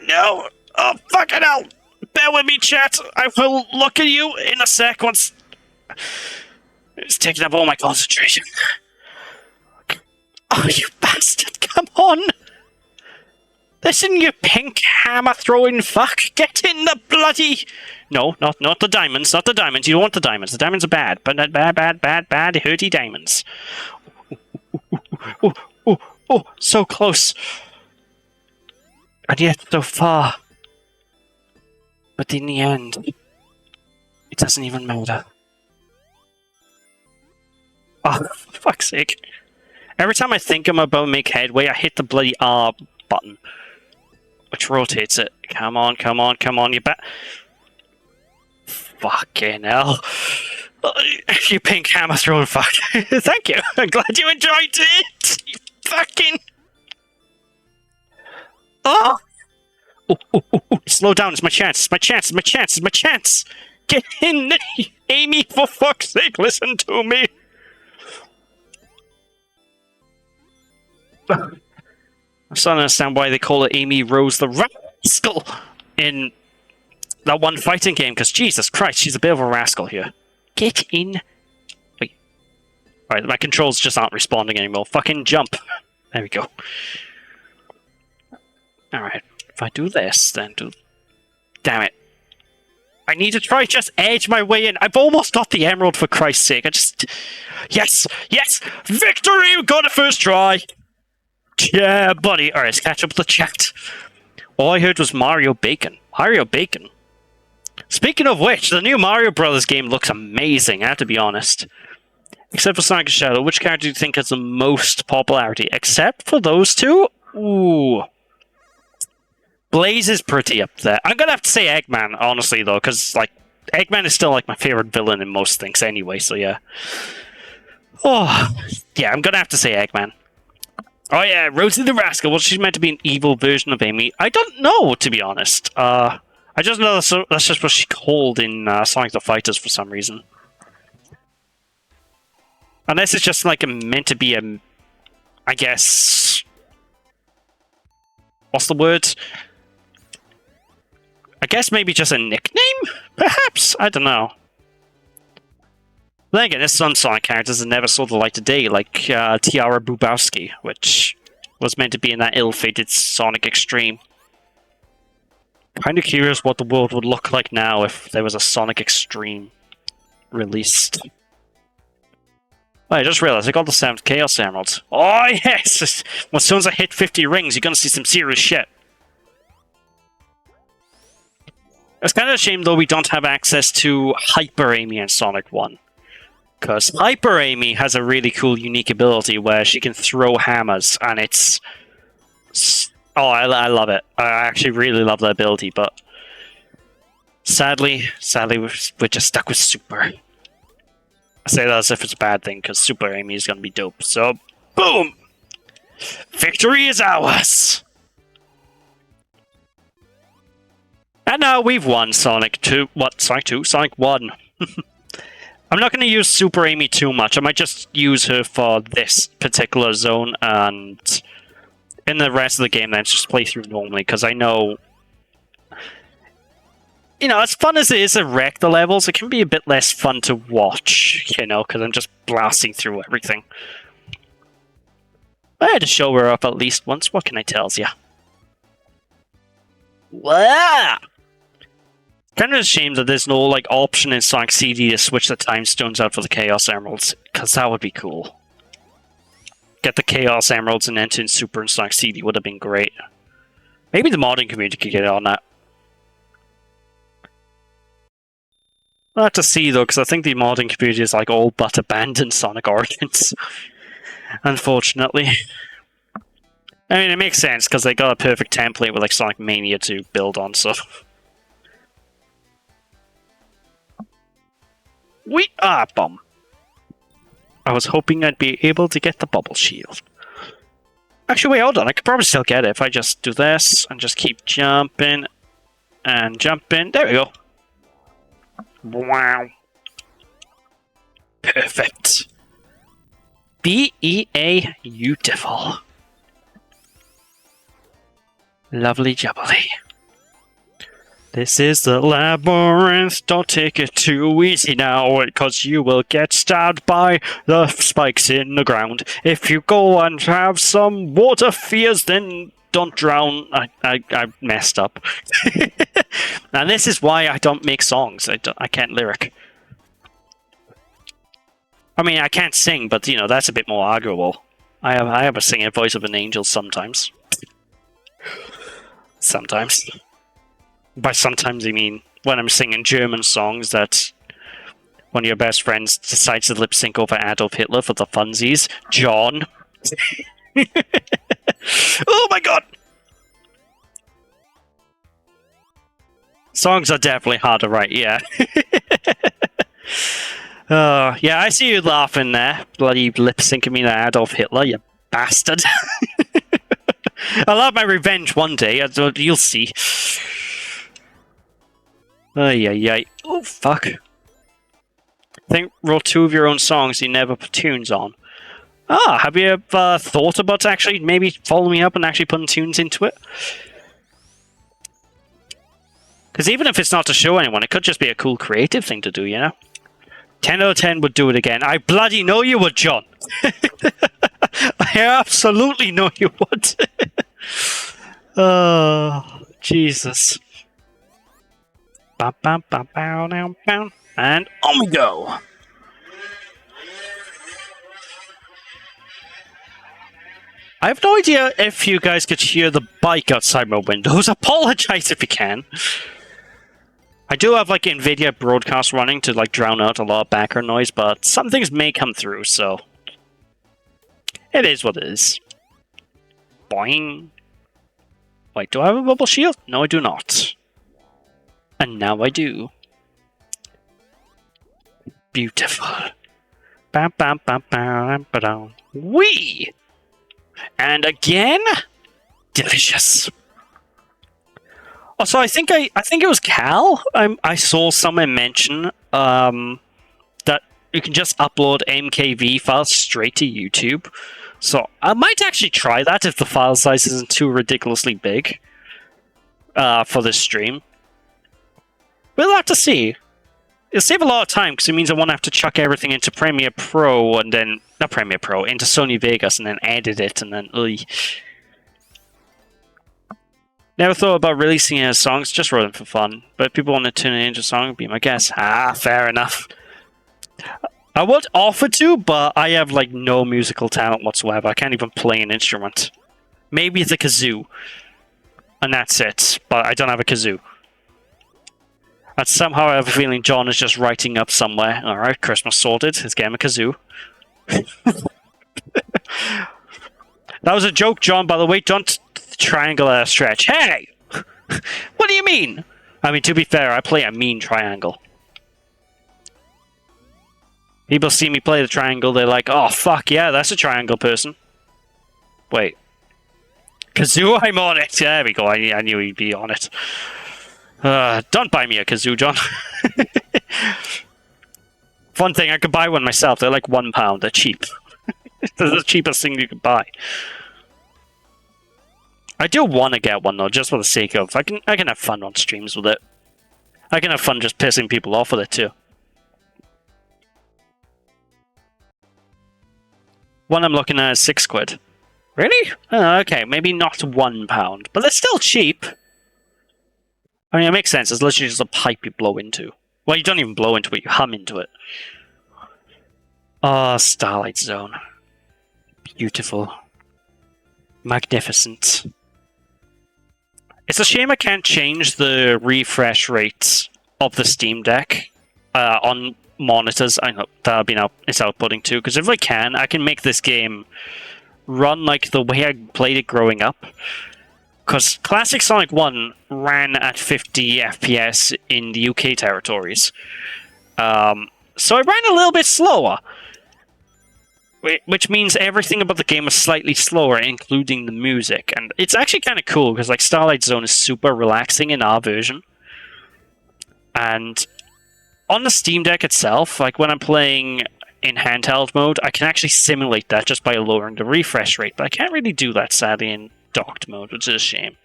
[SPEAKER 1] No. Oh fucking hell. Bear with me, chat. I will look at you in a sec once... It's taking up all my concentration. Oh, you bastard! Come on! Listen, you pink hammer-throwing fuck! Get in the bloody... No, not the diamonds, not the diamonds. You don't want the diamonds. The diamonds are bad. But bad, hurty diamonds. Oh, so close. And yet so far. But in the end, it doesn't even matter. Oh, for fuck's sake. Every time I think I'm about to make headway, I hit the bloody R button. Which rotates it. Come on, you fucking hell. You pink hammer throwing fuck. Thank you. I'm glad you enjoyed it. You fucking... Oh! Slow down, it's my chance. It's my chance. Get in, Amy, for fuck's sake, listen to me. I'm starting to understand why they call it Amy Rose the Rascal in that one fighting game, because Jesus Christ, she's a bit of a rascal here. Get in. Wait. Alright, my controls just aren't responding anymore. Fucking jump. There we go. Alright, if I do this, then do... Damn it. I need to try just edge my way in. I've almost got the emerald, for Christ's sake. Yes! Victory! We got it first try! Yeah, buddy. Alright, let's catch up with the chat. All I heard was Mario Bacon. Mario Bacon? Speaking of which, the new Mario Brothers game looks amazing, I have to be honest. Except for Sonic and Shadow, which character do you think has the most popularity? Except for those two? Ooh. Blaze is pretty up there. I'm gonna have to say Eggman, honestly, though, because, like, Eggman is still, like, my favorite villain in most things anyway, so yeah. Oh, yeah, I'm gonna have to say Eggman. Oh yeah, Rosie the Rascal. Well, she's meant to be an evil version of Amy. I don't know, to be honest. I just know that's just what she called in Sonic the Fighters for some reason. Unless it's just like meant to be a, I guess, what's the word? I guess maybe just a nickname, perhaps? I don't know. Then again, there's some Sonic characters that never saw the light of day, like Tiara Bubowski, which was meant to be in that ill-fated Sonic Extreme. Kind of curious what the world would look like now if there was a Sonic Extreme released. Oh, I just realized I got the 7th Chaos Emerald. Oh, yes! Well, as soon as I hit 50 rings, you're gonna see some serious shit. It's kind of a shame, though, we don't have access to Hyper Amy in Sonic 1. Because Hyper Amy has a really cool, unique ability where she can throw hammers, and it's... Oh, I love it. I actually really love that ability, but... Sadly, we're just stuck with Super. I say that as if it's a bad thing, because Super Amy is going to be dope. So, boom! Victory is ours! And now we've won Sonic 2. What? Sonic 2? Sonic 1. I'm not going to use Super Amy too much. I might just use her for this particular zone, and in the rest of the game, then just play through normally, because I know... You know, as fun as it is to wreck the levels, it can be a bit less fun to watch, you know, because I'm just blasting through everything. I had to show her up at least once, what can I tell you? Wow! Kind of a shame that there's no, like, option in Sonic CD to switch the time stones out for the Chaos Emeralds, because that would be cool. Get the Chaos Emeralds and enter in Super and Sonic CD would have been great. Maybe the modding community could get on that. I'll have to see, though, because I think the modding community is, like, all but abandoned Sonic Origins. Unfortunately. I mean, it makes sense, because they got a perfect template with, like, Sonic Mania to build on, so... Bomb. I was hoping I'd be able to get the bubble shield. Actually, wait, hold on. I could probably still get it if I just do this and just keep jumping and jumping. There we go. Wow. Perfect. BEA beautiful. Lovely jubbly. This is the labyrinth, don't take it too easy now, because you will get stabbed by the spikes in the ground. If you go and have some water fears, then don't drown. I messed up. And this is why I don't make songs. I can't lyric. I mean, I can't sing, but, you know, that's a bit more arguable. I have a singing voice of an angel sometimes. Sometimes. By sometimes, I mean when I'm singing German songs that one of your best friends decides to lip sync over Adolf Hitler for the funsies. John. Oh my god! Songs are definitely hard to write, yeah. Yeah, I see you laughing there. Bloody lip syncing me to Adolf Hitler, you bastard. I'll have my revenge one day, you'll see. Ay. Oh, fuck. I think wrote 2 of your own songs you never put tunes on. Have you ever thought about actually maybe following up and actually putting tunes into it? Because even if it's not to show anyone, it could just be a cool creative thing to do, you know? 10 out of 10 would do it again. I bloody know you would, John! I absolutely know you would! Oh, Jesus. And on we go! I have no idea if you guys could hear the bike outside my windows. Apologize if you can. I do have like NVIDIA broadcast running to like drown out a lot of background noise, but some things may come through, so it is what it is. Boing. Wait, do I have a bubble shield? No, I do not. And now I do. Beautiful. Bam, bam, bam, bam, bam. Wee! And again, delicious. Also, I think it was Cal. I saw someone mention that you can just upload MKV files straight to YouTube. So I might actually try that if the file size isn't too ridiculously big for this stream. We'll have to see. It'll save a lot of time because it means I won't have to chuck everything into Premiere Pro and then not Premiere Pro into Sony Vegas and then edit it and then. Ugh. Never thought about releasing it as songs, just wrote them for fun. But if people want to tune it into a song, be my guest. Ah, fair enough. I would offer to, but I have like no musical talent whatsoever. I can't even play an instrument. Maybe the kazoo. And that's it. But I don't have a kazoo. And somehow I have a feeling John is just writing up somewhere. Alright, Christmas sorted. His game a kazoo. That was a joke, John, by the way. Don't triangular stretch. Hey! What do you mean? I mean, to be fair, I play a mean triangle. People see me play the triangle, they're like, oh, fuck yeah, that's a triangle person. Wait. Kazoo, I'm on it. There we go, I knew he'd be on it. Don't buy me a kazoo, John. Fun thing, I could buy one myself. They're like £1. They're cheap. They're the cheapest thing you can buy. I do want to get one though, just for the sake of I can have fun on streams with it. I can have fun just pissing people off with it too. One I'm looking at is £6. Really? Oh, okay, maybe not £1, but they're still cheap. I mean, it makes sense. It's literally just a pipe you blow into. Well, you don't even blow into it; you hum into it. Oh, Starlight Zone. Beautiful. Magnificent. It's a shame I can't change the refresh rates of the Steam Deck on monitors. I know that it's outputting too, because if I can make this game run like the way I played it growing up. Because Classic Sonic 1 ran at 50 FPS in the UK territories. So it ran a little bit slower. Which means everything about the game is slightly slower, including the music. And it's actually kind of cool, because like Starlight Zone is super relaxing in our version. And on the Steam Deck itself, like when I'm playing in handheld mode, I can actually simulate that just by lowering the refresh rate. But I can't really do that, sadly, in docked mode, which is a shame.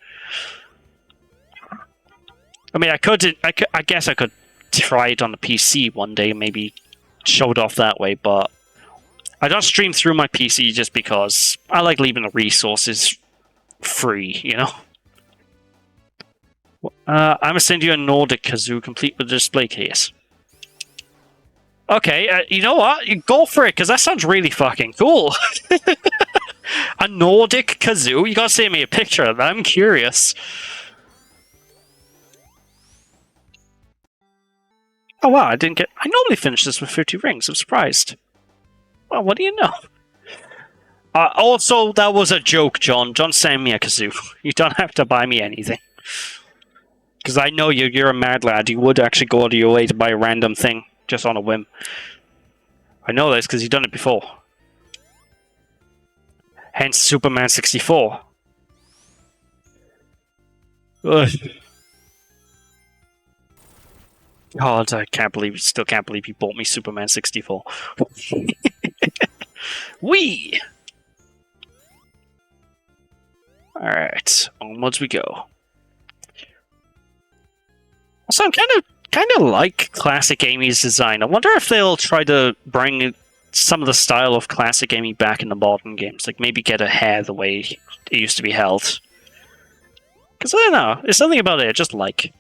[SPEAKER 1] I mean, I guess I could try it on the PC one day, maybe show it off that way, but I don't stream through my PC just because I like leaving the resources free, you know? I'm gonna send you a Nordic kazoo complete with the display case. Okay, you know what? You go for it, because that sounds really fucking cool. A Nordic kazoo? You gotta send me a picture of that. I'm curious. Oh wow, I normally finish this with 50 rings. I'm surprised. Well, what do you know? Also, that was a joke, John. John sent me a kazoo. You don't have to buy me anything. Because I know you're a mad lad. You would actually go out of your way to buy a random thing, just on a whim. I know this because you've done it before. Hence Superman 64. Ugh. God, still can't believe you bought me Superman 64. Whee! Alright, onwards we go. So I'm kind of like Classic Amy's design. I wonder if they'll try to bring some of the style of Classic Amy back in the modern games. Like maybe get her hair the way it used to be held. Because I don't know, there's something about it I just like.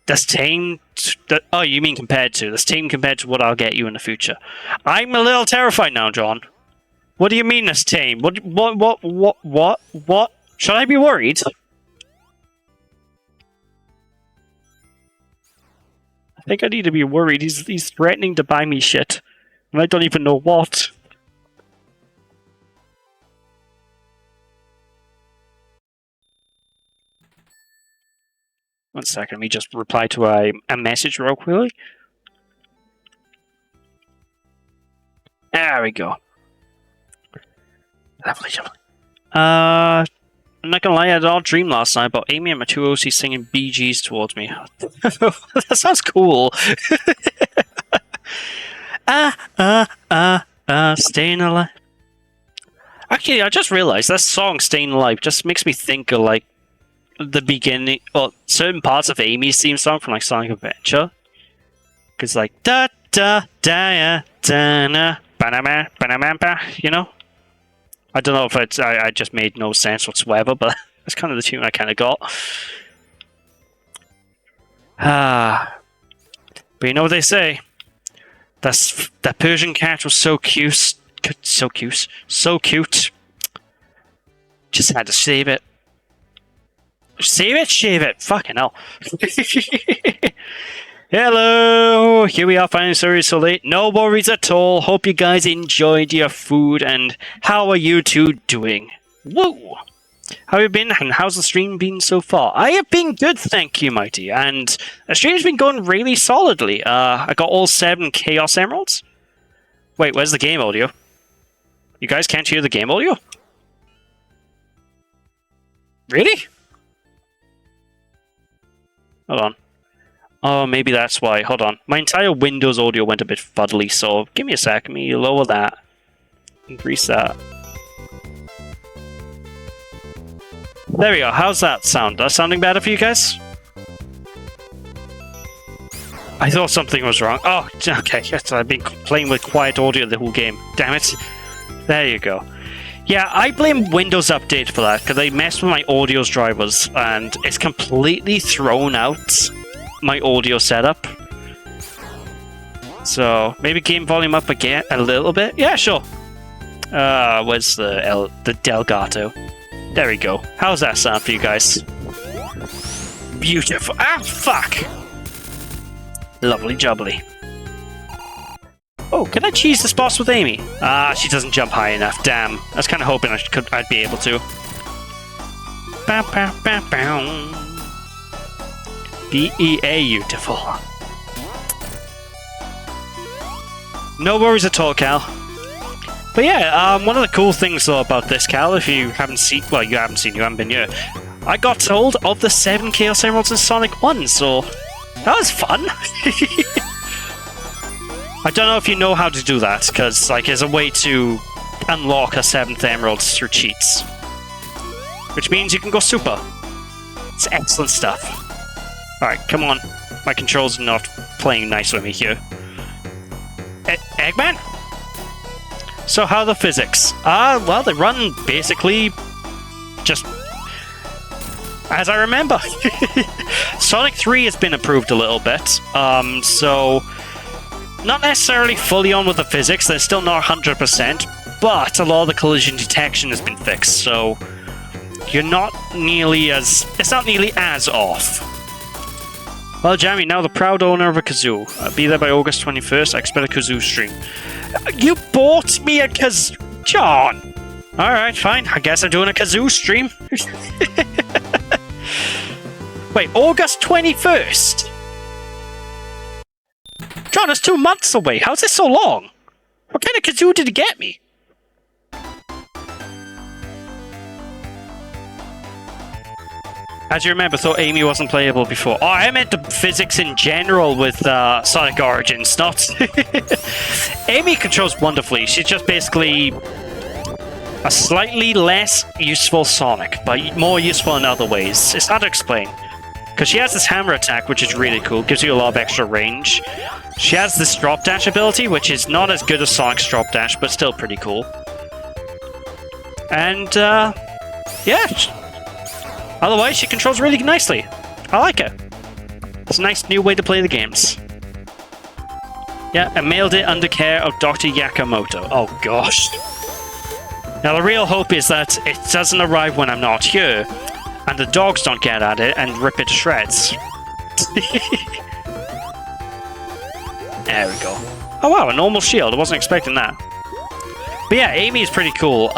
[SPEAKER 1] That's tame. Oh, you mean compared to? That's tame compared to what I'll get you in the future. I'm a little terrified now, John. What do you mean that's tame? What? Should I be worried? I think I need to be worried. He's threatening to buy me shit, and I don't even know what. One second, let me just reply to a message real quickly. There we go. Lovely, lovely. I'm not gonna lie, I had an odd dream last night about Amy and my two OCs singing Bee Gees towards me. That sounds cool. Staying alive. Actually, I just realized that song "Staying Alive" just makes me think of like the beginning, well, certain parts of Amy's theme song from like Sonic Adventure. Because like da da da da na banama banama, you know. I don't know if I just made no sense whatsoever, but that's kind of the tune I kind of got. But you know what they say? That Persian cat was so cute, so cute. Just had to save it. Save it, shave it. Fucking hell. Hello! Here we are, finally. Sorry so late. No worries at all. Hope you guys enjoyed your food, and how are you two doing? Woo! How have you been, and how's the stream been so far? I have been good, thank you, Mighty, and the stream's been going really solidly. I got all 7 Chaos Emeralds. Wait, where's the game audio? You guys can't hear the game audio? Really? Hold on. Oh, maybe that's why. Hold on. My entire Windows audio went a bit fuddly, so give me a sec. Let me lower that. Increase that. There we go. How's that sound? That sounding better for you guys? I thought something was wrong. Oh, okay. Yes, I've been playing with quiet audio the whole game. Damn it. There you go. Yeah, I blame Windows Update for that, because they messed with my audio's drivers, and it's completely thrown out my audio setup. So maybe game volume up again a little bit. Yeah, sure. Where's the Delgato? There we go. How's that sound for you guys? Beautiful. Ah, fuck. Lovely jubbly. Oh, can I cheese the spots with Amy? Ah, she doesn't jump high enough. Damn. I was kind of hoping I'd be able to. Bow, bow, bow, bow. Beautiful. No worries at all, Cal. But yeah, one of the cool things though about this, Cal, if you haven't seen, well, you haven't been here. I got told of the 7 Chaos Emeralds in Sonic 1, so that was fun. I don't know if you know how to do that, because like there's a way to unlock a 7th Emerald through cheats, which means you can go super. It's excellent stuff. Alright, come on. My controls are not playing nice with me here. Eggman? So how are the physics? Well, they run basically just as I remember. Sonic 3 has been improved a little bit, so not necessarily fully on with the physics, they're still not 100%, but a lot of the collision detection has been fixed, so you're not nearly as... it's not nearly as off. Well, Jamie, now the proud owner of a kazoo. Be there by August 21st. I expect a kazoo stream. You bought me a kazoo... John! Alright, fine. I guess I'm doing a kazoo stream. Wait, August 21st? John, it's 2 months away. How's this so long? What kind of kazoo did you get me? As you remember, thought Amy wasn't playable before. Oh, I meant the physics in general with Sonic Origins, not... Amy controls wonderfully. She's just basically a slightly less useful Sonic, but more useful in other ways. It's hard to explain. Because she has this hammer attack, which is really cool. Gives you a lot of extra range. She has this drop dash ability, which is not as good as Sonic's drop dash, but still pretty cool. And, yeah... otherwise, she controls really nicely. I like it. It's a nice new way to play the games. Yeah, I mailed it under care of Dr. Yakamoto. Oh, gosh. Now, the real hope is that it doesn't arrive when I'm not here, and the dogs don't get at it and rip it to shreds. There we go. Oh, wow, a normal shield. I wasn't expecting that. But yeah, Amy is pretty cool.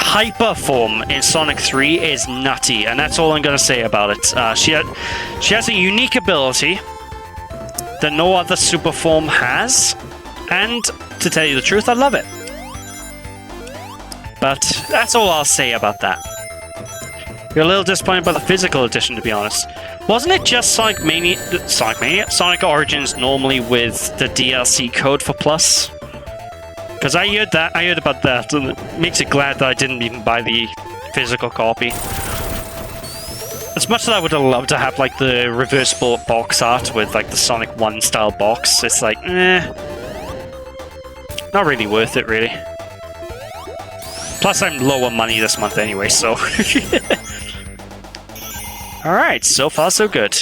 [SPEAKER 1] Hyper form in Sonic 3 is nutty, and that's all I'm going to say about it. She has a unique ability that no other super form has, and to tell you the truth, I love it. But that's all I'll say about that. We're a little disappointed by the physical edition, to be honest. Wasn't it just Sonic Origins normally with the DLC code for Plus? Because I heard about that, and it makes it glad that I didn't even buy the physical copy. As much as I would have loved to have like the reversible box art with like the Sonic 1 style box, it's like, not really worth it, really. Plus, I'm low on money this month anyway, so. Alright, so far so good.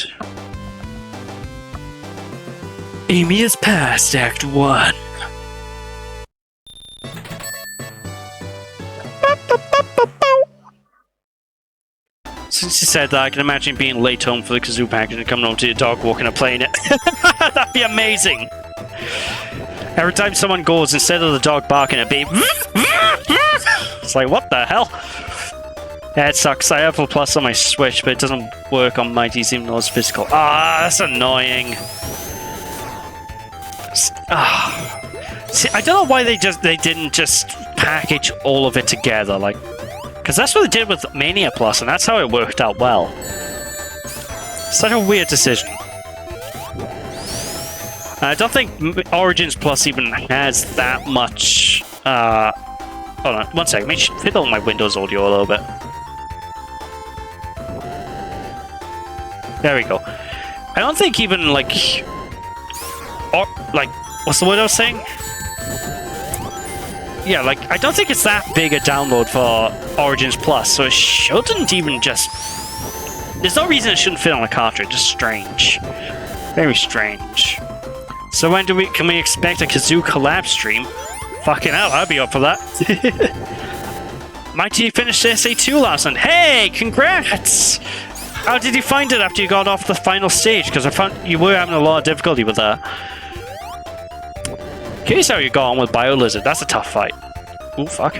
[SPEAKER 1] Amy has passed Act 1. Since you said that, I can imagine being late home for the kazoo package and coming home to your dog walking and playing it. That'd be amazing! Every time someone goes, instead of the dog barking at me, it's like, what the hell? Yeah, it sucks. I have a Plus on my Switch, but it doesn't work on Mighty's even though it's physical. Ah, that's annoying. See, I don't know why they didn't just package all of it together, like, because that's what they did with Mania Plus, and that's how it worked out well. Such a weird decision. I don't think Origins Plus even has that much. Hold on, one second. Let me fiddle my Windows audio a little bit. There we go. I don't think even like, what's the word I was saying? Yeah, like, I don't think it's that big a download for Origins Plus, so it shouldn't even just... There's no reason it shouldn't fit on a cartridge. It's strange. Very strange. So when can we expect a Kazoo collab stream? Fucking hell, I'd be up for that. Mighty finished SA2 last night. Hey, congrats! How did you find it after you got off the final stage? Because I found you were having a lot of difficulty with that. Curious how you got on with BioLizard. That's a tough fight. Ooh, fuck.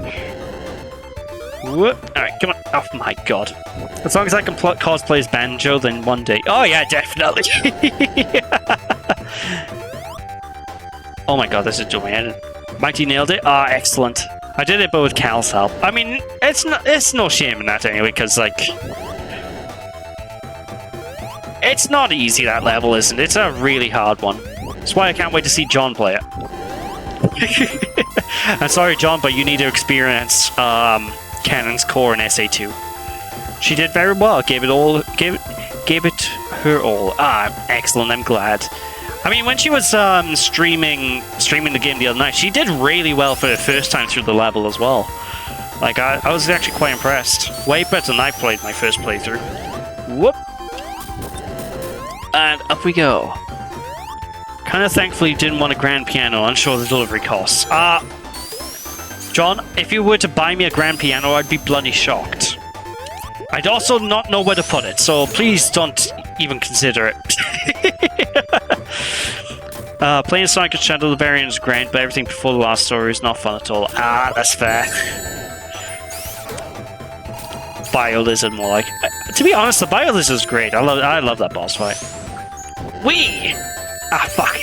[SPEAKER 1] Whoop. Alright, come on. Oh my god. As long as I can cosplay as Banjo, then one day. Oh yeah, definitely. Oh my god, this is doing it. Mighty nailed it. Ah, excellent. I did it, but with Cal's help. I mean, it's no shame in that anyway, because like, it's not easy, that level, isn't it? It's a really hard one. That's why I can't wait to see John play it. I'm sorry, John, but you need to experience Cannon's core in SA2. She did very well. Gave it her all. Ah, excellent. I'm glad. I mean, when she was streaming the game the other night, she did really well for the first time through the level as well. Like, I was actually quite impressed. Way better than I played my first playthrough. Whoop. And up we go. Kind of thankfully didn't want a grand piano, unsure the delivery costs. John, if you were to buy me a grand piano, I'd be bloody shocked. I'd also not know where to put it, so please don't even consider it. Playing Sonic and Shadow of the Variant is great, but everything before the last story is not fun at all. Ah, that's fair. BioLizard more like. To be honest, the BioLizard is great. I love that boss fight. Whee! Ah, fuck.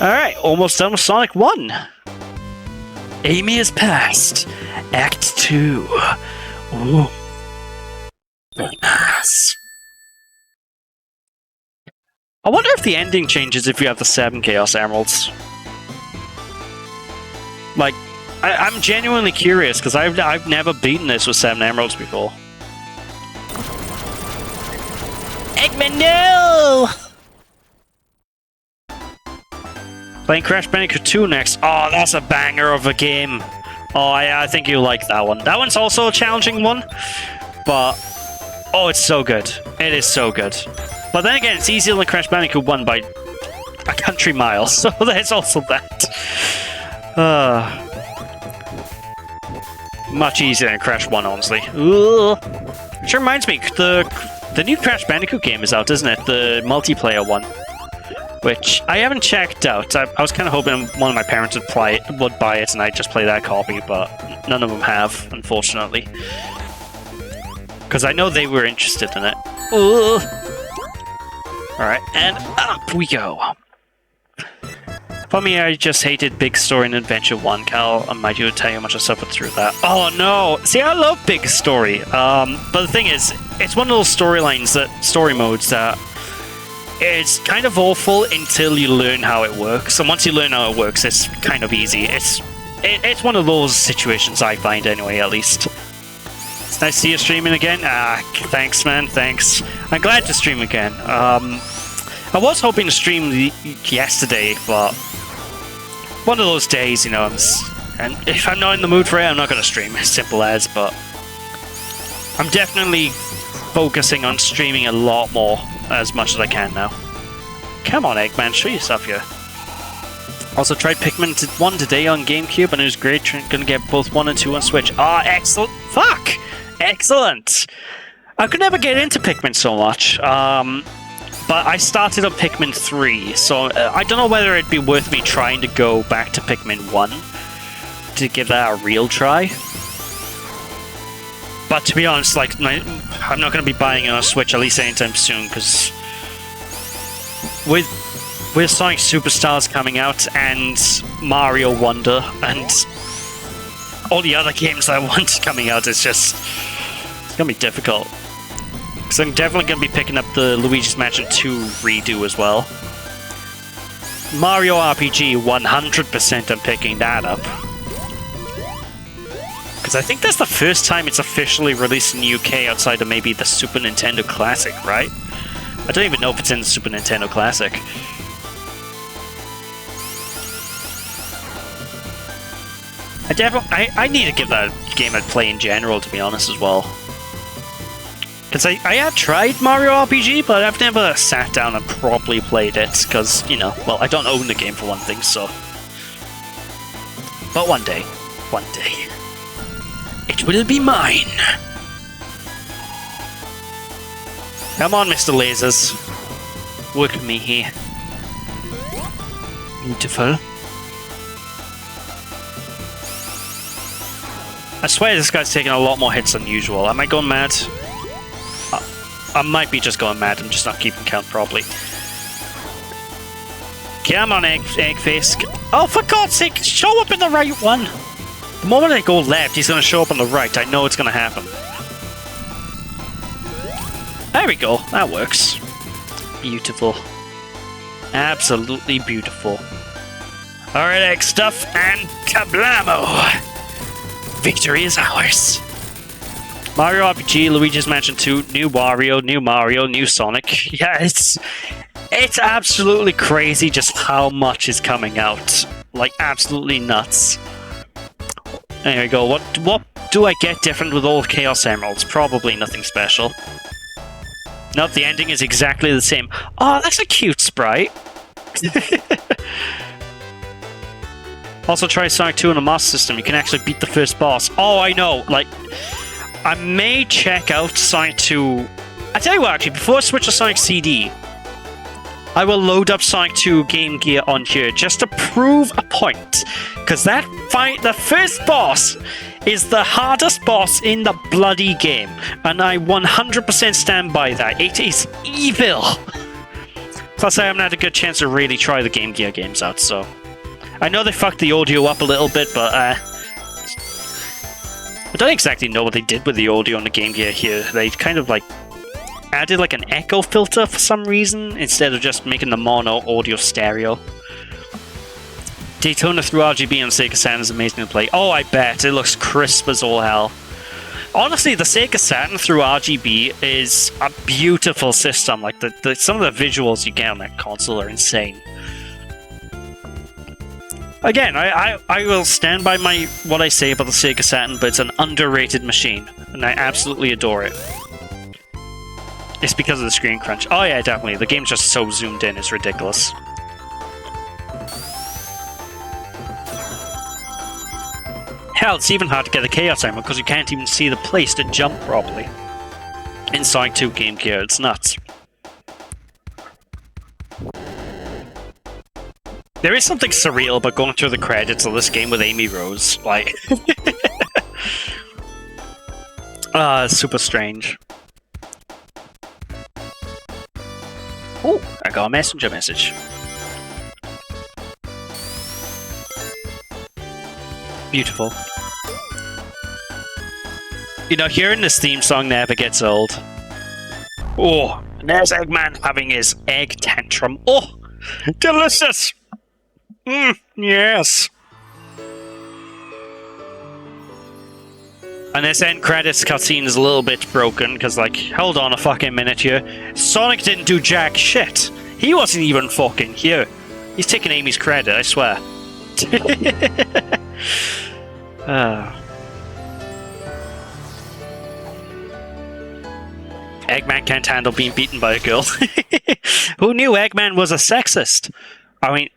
[SPEAKER 1] Alright, almost done with Sonic 1. Amy has passed Act 2. Ooh. Very nice. I wonder if the ending changes if you have the 7 Chaos Emeralds. Like, I'm genuinely curious, because I've never beaten this with 7 Emeralds before. Eggman, no! Playing Crash Bandicoot 2 next. Oh, that's a banger of a game. Oh, I think you'll like that one. That one's also a challenging one, but oh, it's so good. It is so good. But then again, it's easier than Crash Bandicoot 1 by a country mile, so there's also that. Much easier than Crash 1, honestly. Ugh. Which reminds me, the new Crash Bandicoot game is out, isn't it? The multiplayer one. Which I haven't checked out. I was kind of hoping one of my parents would buy it and I'd just play that copy, but none of them have, unfortunately. Because I know they were interested in it. Alright, and up we go. For me, I just hated Big Story and Adventure 1, Cal. I might you tell you how much I suffered through that. Oh no! See, I love Big Story. But the thing is, it's one of those story modes that it's kind of awful until you learn how it works. And once you learn how it works, it's kind of easy. It's one of those situations I find anyway, at least. It's nice to see you streaming again. Thanks, man. Thanks. I'm glad to stream again. I was hoping to stream yesterday, but one of those days, you know, and if I'm not in the mood for it, I'm not going to stream. Simple as, but I'm definitely focusing on streaming a lot more, as much as I can now. Come on, Eggman, show yourself here. Also tried Pikmin 1 today on GameCube, and it was great. Gonna get both 1 and 2 on Switch. Ah, excellent. Fuck! Excellent! I could never get into Pikmin so much. But I started on Pikmin 3, so I don't know whether it'd be worth me trying to go back to Pikmin 1 to give that a real try. But to be honest, like, I'm not going to be buying it on Switch, at least anytime soon, because with Sonic Superstars coming out and Mario Wonder and all the other games I want coming out, it's going to be difficult. So I'm definitely going to be picking up the Luigi's Mansion 2 redo as well. Mario RPG, 100% I'm picking that up. Because I think that's the first time it's officially released in the UK outside of maybe the Super Nintendo Classic, right? I don't even know if it's in the Super Nintendo Classic. I need to give that game a play in general, to be honest, as well. Because I have tried Mario RPG, but I've never sat down and properly played it, because, you know, well, I don't own the game for one thing, so... But one day, it will be mine! Come on, Mr. Lasers. Work with me here. Beautiful. I swear this guy's taking a lot more hits than usual. Am I going mad? I might be just going mad, I'm just not keeping count properly. Come on, Eggface. Oh, for God's sake, show up in the right one! The moment I go left, he's going to show up on the right. I know it's going to happen. There we go, that works. Beautiful. Absolutely beautiful. Alright, Egg Stuff, and kablamo! Victory is ours. Mario RPG, Luigi's Mansion 2, new Wario, new Mario, new Sonic. Yeah, it's absolutely crazy just how much is coming out. Like, absolutely nuts. There we go. What do I get different with all Chaos Emeralds? Probably nothing special. Nope, the ending is exactly the same. Oh, that's a cute sprite. Also, try Sonic 2 on the Master System. You can actually beat the first boss. Oh, I know. Like, I may check out Sonic 2... I tell you what, actually, before I switch to Sonic CD, I will load up Sonic 2 Game Gear on here just to prove a point. Because the first boss is the hardest boss in the bloody game. And I 100% stand by that. It is evil. Plus, I haven't had a good chance to really try the Game Gear games out, so... I know they fucked the audio up a little bit, but I don't exactly know what they did with the audio on the Game Gear here. They kind of like added like an echo filter for some reason instead of just making the mono audio stereo. Daytona through RGB on Sega Saturn is amazing to play. Oh, I bet. It looks crisp as all hell. Honestly, the Sega Saturn through RGB is a beautiful system. Like some of the visuals you get on that console are insane. Again, I will stand by what I say about the Sega Saturn, but it's an underrated machine, and I absolutely adore it. It's because of the screen crunch. Oh yeah, definitely. The game's just so zoomed in, it's ridiculous. Hell, it's even hard to get the Chaos Emerald because you can't even see the place to jump properly. In Sonic 2 Game Gear, it's nuts. There is something surreal about going through the credits of this game with Amy Rose. Like... it's super strange. Oh, I got a messenger message. Beautiful. You know, hearing this theme song never gets old. Oh, and there's Eggman having his egg tantrum. Oh, delicious! Yes. And this end credits cutscene is a little bit broken, because, like, hold on a fucking minute here. Sonic didn't do jack shit. He wasn't even fucking here. He's taking Amy's credit, I swear. Eggman can't handle being beaten by a girl. Who knew Eggman was a sexist? I mean,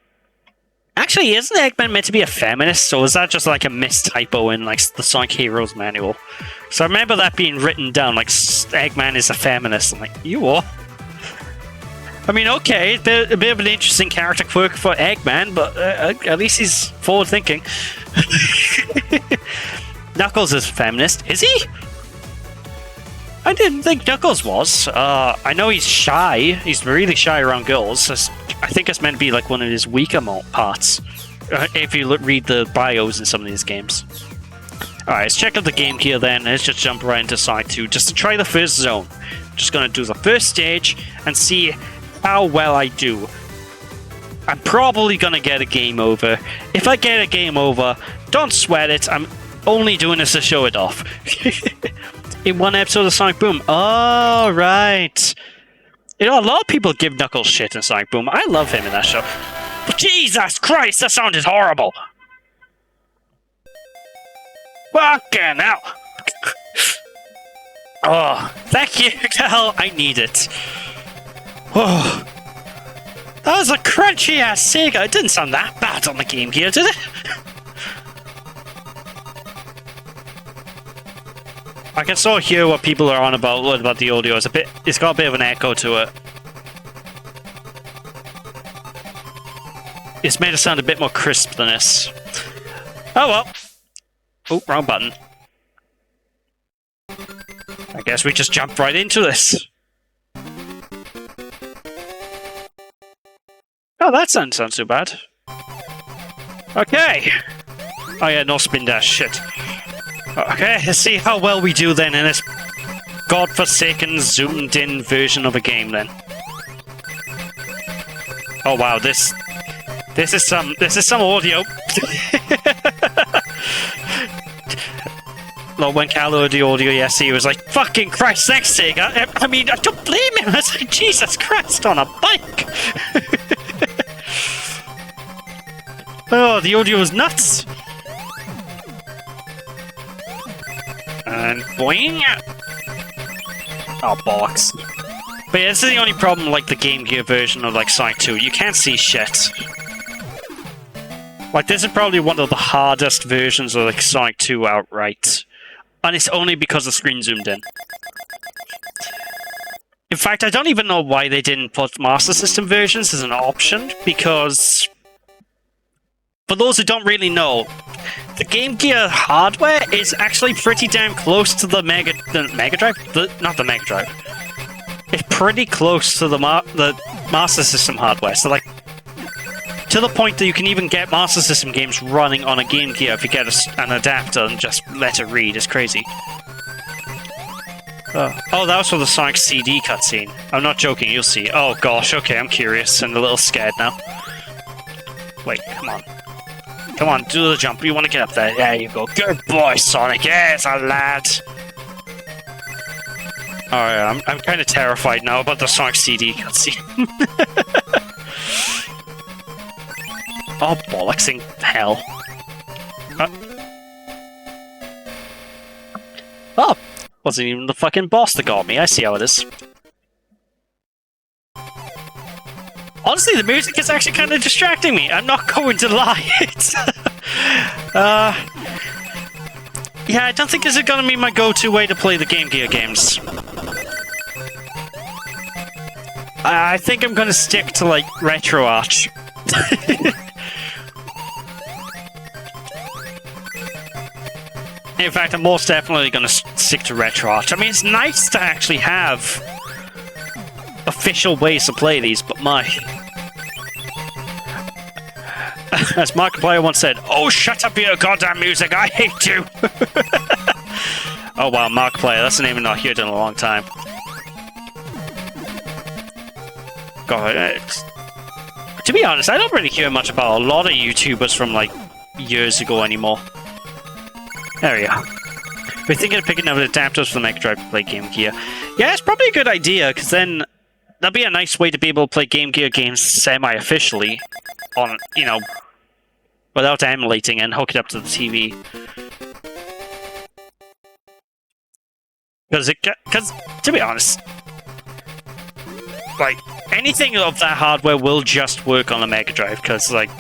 [SPEAKER 1] actually, isn't Eggman meant to be a feminist, or is that just like a mistypo in like the Sonic Heroes manual? So I remember that being written down, like Eggman is a feminist. I'm like, you are? I mean, okay, a bit of an interesting character quirk for Eggman, but at least he's forward-thinking. Knuckles is a feminist, is he? I didn't think Knuckles was. I know he's shy. He's really shy around girls. I think it's meant to be like one of his weaker parts. If you read the bios in some of these games. Alright, let's check out the game here then. Let's just jump right into Sonic 2 just to try the first zone. Just gonna do the first stage and see how well I do. I'm probably gonna get a game over. If I get a game over, don't sweat it. I'm only doing this to show it off. In one episode of Sonic Boom. Oh, right. You know, a lot of people give Knuckles shit in Sonic Boom. I love him in that show. But Jesus Christ, that sounded horrible. Fucking hell. Oh, thank you, Cal. I need it. Oh. That was a crunchy-ass Sega. It didn't sound that bad on the Game Gear, did it? I can sort of hear what people are on about. What about the audio? It's got a bit of an echo to it. It's made it sound a bit more crisp than this. Oh well. Oh, wrong button. I guess we just jumped right into this. Oh, that doesn't sound too bad. Okay. Oh yeah, no spin dash, shit. Okay, let's see how well we do then in this godforsaken zoomed-in version of a game then. Oh wow, this is some audio. Like when Cal heard the audio yesterday, he was like, "Fucking Christ, thanks, Sega." I mean, I don't blame him. I was like, Jesus Christ, on a bike. Oh, the audio was nuts. And boing! Oh, bollocks. But yeah, this is the only problem, like, the Game Gear version of, like, Sonic 2. You can't see shit. Like, this is probably one of the hardest versions of, like, Sonic 2 outright. And it's only because the screen zoomed in. In fact, I don't even know why they didn't put Master System versions as an option, because... For those who don't really know, the Game Gear hardware is actually pretty damn close to the Mega Drive? Not the Mega Drive. It's pretty close to the Master System hardware. So, like, to the point that you can even get Master System games running on a Game Gear if you get an adapter and just let it read. It's crazy. Oh, that was for the Sonic CD cutscene. I'm not joking, you'll see. Oh gosh, okay, I'm curious and a little scared now. Wait, come on. Come on, do the jump. You want to get up there. There you go. Good boy, Sonic. Yes, a lad. Alright, I'm kind of terrified now about the Sonic CD cutscene. Oh, bollocksing hell. Oh, wasn't even the fucking boss that got me. I see how it is. Honestly, the music is actually kind of distracting me. I'm not going to lie. Yeah, I don't think this is going to be my go-to way to play the Game Gear games. I think I'm going to stick to, like, Retro Arch. In fact, I'm most definitely going to stick to Retro Arch. I mean, it's nice to actually have official ways to play these, but my... As Markiplier once said, "Oh, shut up your goddamn music, I hate you!" Oh wow, Markiplier, that's a name I've not heard in a long time. God, to be honest, I don't really hear much about a lot of YouTubers from like years ago anymore. There we go. We're thinking of picking up adapters for the Mega Drive to play Game Gear. Yeah, it's probably a good idea, because then that'd be a nice way to be able to play Game Gear games semi-officially on, you know, without emulating and hook it up to the TV. Because, to be honest, like, anything of that hardware will just work on a Mega Drive, because, like,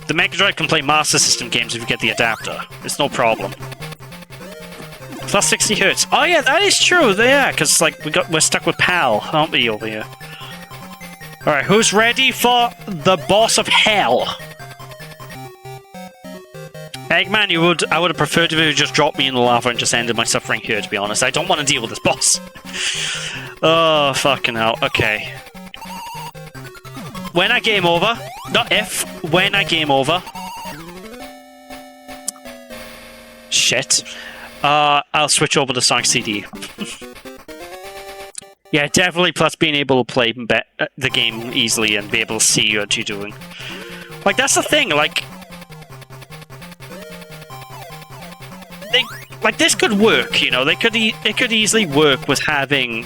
[SPEAKER 1] the Mega Drive can play Master System games if you get the adapter. It's no problem. Plus 60 hertz. Oh yeah, that is true. Yeah, because like we're stuck with PAL, aren't we, over here? All right, who's ready for the boss of hell? Eggman, I would have preferred if you just dropped me in the lava and just ended my suffering here. To be honest, I don't want to deal with this boss. Oh fucking hell. Okay. When I game over, not if. When I game over. Shit. I'll switch over to Sonic CD. Yeah, definitely, plus being able to play the game easily and be able to see what you're doing. Like, that's the thing, like... this could work, you know? It could easily work with having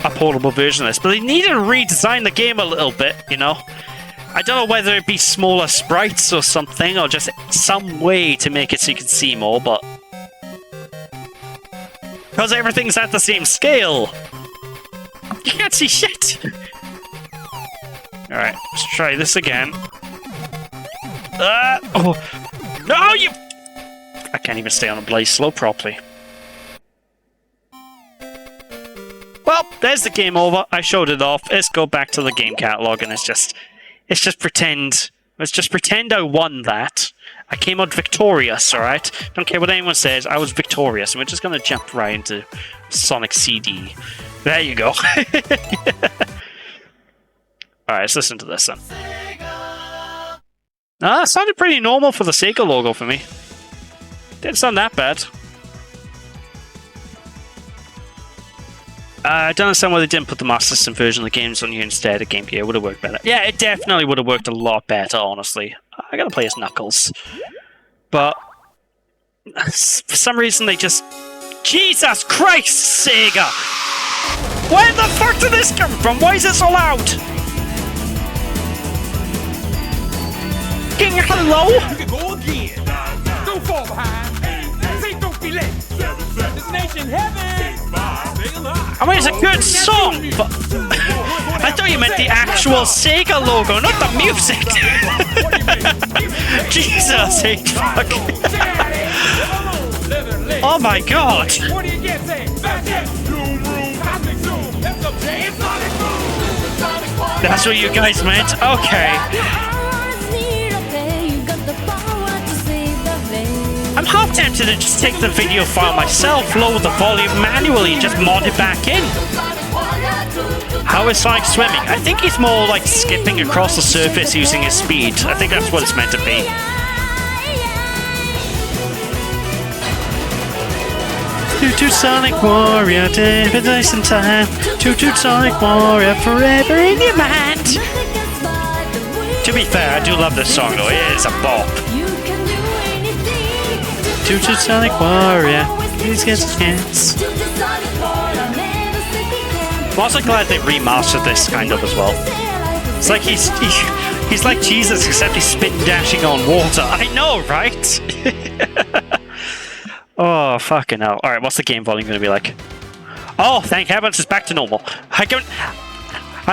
[SPEAKER 1] a portable version of this, but they need to redesign the game a little bit, you know? I don't know whether it be smaller sprites or something, or just some way to make it so you can see more, but... Because everything's at the same scale! You can't see shit! Alright, let's try this again. Oh! No, you... I can't even stay on a blaze slow properly. Well, there's the game over. I showed it off. Let's go back to the game catalog and let's just pretend... Let's just pretend I won that. I came out victorious, alright? Don't care what anyone says, I was victorious. And we're just gonna jump right into Sonic CD. There you go. Alright, let's listen to this then. It sounded pretty normal for the Sega logo for me. Didn't sound that bad. I don't understand why they didn't put the Master System version of the games on here instead of Game Gear. It would have worked better. Yeah, it definitely would have worked a lot better, honestly. I gotta play as Knuckles. But... for some reason they just... Jesus Christ, Sega! Where the fuck did this come from? Why is it so loud? King, hello?
[SPEAKER 2] You can go again. Don't fall behind. Say don't be late. Destination heaven.
[SPEAKER 1] I mean, it's a good song, but I thought you meant the actual Sega logo, not the music. Jesus, fuck. Oh my god. That's what you guys meant? Okay. I'm half tempted to just take the video file myself, lower the volume manually, and just mod it back in. How is Sonic swimming? I think he's more like skipping across the surface using his speed. I think that's what it's meant to be. Toot Sonic Warrior, David Dice in time. Toot Sonic Warrior, forever in your mind. To be fair, I do love this song though, it is a bop. Toot Sonic Warrior, please get a chance. I'm also glad they remastered this kind of as well. It's like he's like Jesus, except he's spin dashing on water. I know, right? Oh, fucking hell. Alright, what's the game volume going to be like? Oh, thank heavens, it's back to normal. I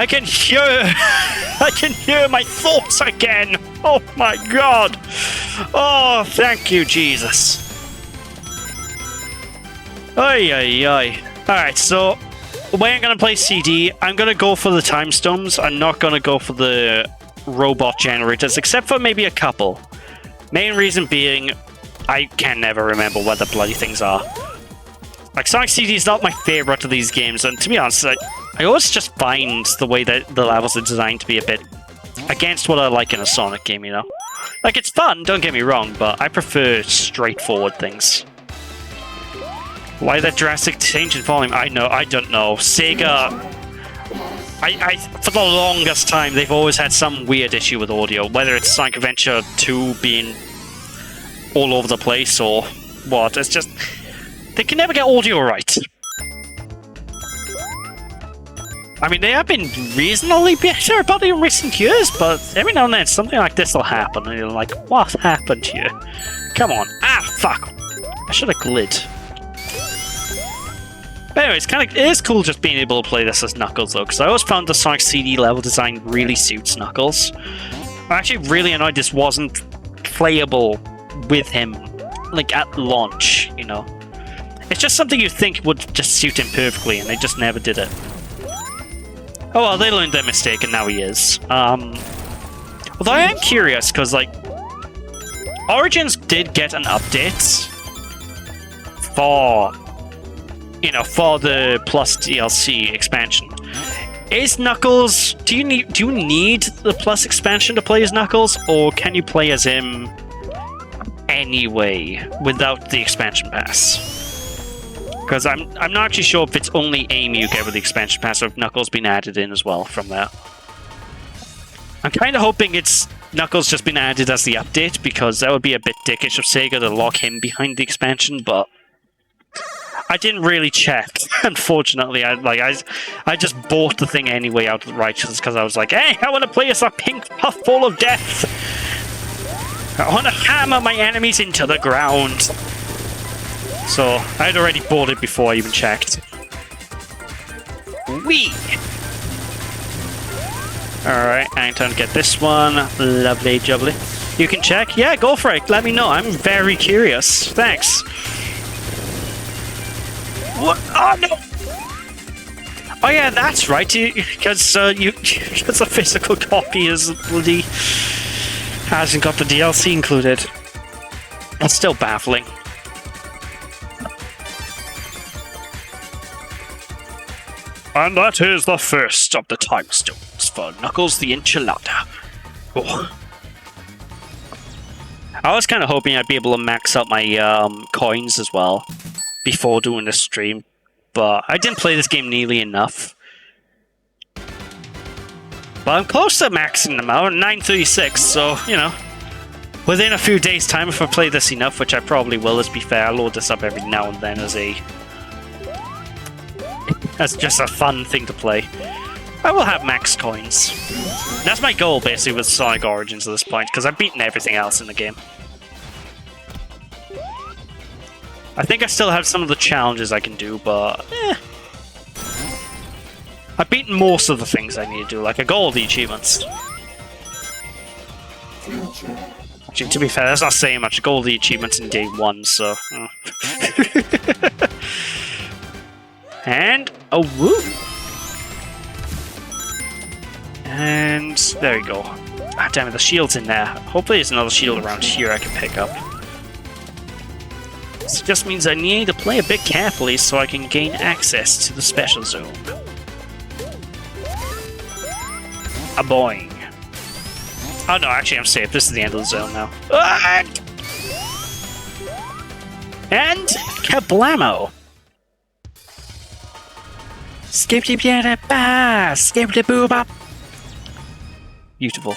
[SPEAKER 1] can hear my thoughts again. Oh my god. Oh, thank you, Jesus. Ay, ay, ay. Alright, so we ain't gonna play CD. I'm gonna go for the time stones. I'm not gonna go for the robot generators, except for maybe a couple. Main reason being, I can never remember what the bloody things are. Like, Sonic CD is not my favorite of these games, and to be honest, I always just find the way that the levels are designed to be a bit against what I like in a Sonic game, you know? Like, it's fun, don't get me wrong, but I prefer straightforward things. Why that drastic change in volume? I don't know. Sega... for the longest time, they've always had some weird issue with audio, whether it's Sonic Adventure 2 being all over the place or what. It's just... they can never get audio right. I mean, they have been reasonably better about it in recent years, but every now and then something like this will happen, and you're like, what happened here? Come on. Ah, fuck. I should have glid. But anyways, it is cool just being able to play this as Knuckles, though, because I always found the Sonic CD level design really suits Knuckles. I'm actually really annoyed this wasn't playable with him, like, at launch, you know? It's just something you think would just suit him perfectly, and they just never did it. Oh well, they learned their mistake, and now he is. Although I am curious, because, like, Origins did get an update for, you know, for the Plus DLC expansion. Is Knuckles... do you need the Plus expansion to play as Knuckles, or can you play as him anyway, without the expansion pass? Because I'm not actually sure if it's only Amy you get with the expansion pass, or if Knuckles been added in as well from that. I'm kind of hoping it's Knuckles just been added as the update, because that would be a bit dickish of Sega to lock him behind the expansion, but I didn't really check, unfortunately. I just bought the thing anyway out of the righteousness, because I was like, hey, I want to play as a pink puffball of death! I want to hammer my enemies into the ground! So, I had already bought it before I even checked. Whee! Alright, I'm trying to get this one. Lovely jubbly. You can check? Yeah, go for it. Let me know. I'm very curious. Thanks. What? Oh, no! Oh, yeah, that's right. Because a physical copy hasn't got the DLC included. That's still baffling. And that is the first of the time stones for Knuckles the Enchilada. Oh. I was kind of hoping I'd be able to max out my coins as well before doing the stream, but I didn't play this game nearly enough. But I'm close to maxing them out, 936, so, you know, within a few days' time, if I play this enough, which I probably will, let's be fair, I'll load this up every now and then as just a fun thing to play. I will have max coins. That's my goal, basically, with Sonic Origins at this point, because I've beaten everything else in the game. I think I still have some of the challenges I can do, but I've beaten most of the things I need to do, like I got all the achievements. Actually, to be fair, that's not saying much. I got all the achievements in day one, so... And a woo! And there we go. Ah, damn it, the shield's in there. Hopefully there's another shield around here I can pick up. This just means I need to play a bit carefully so I can gain access to the special zone. A boing. Oh no, actually I'm safe. This is the end of the zone now. And kablamo! Skip-de-bee-da-ba! Beautiful.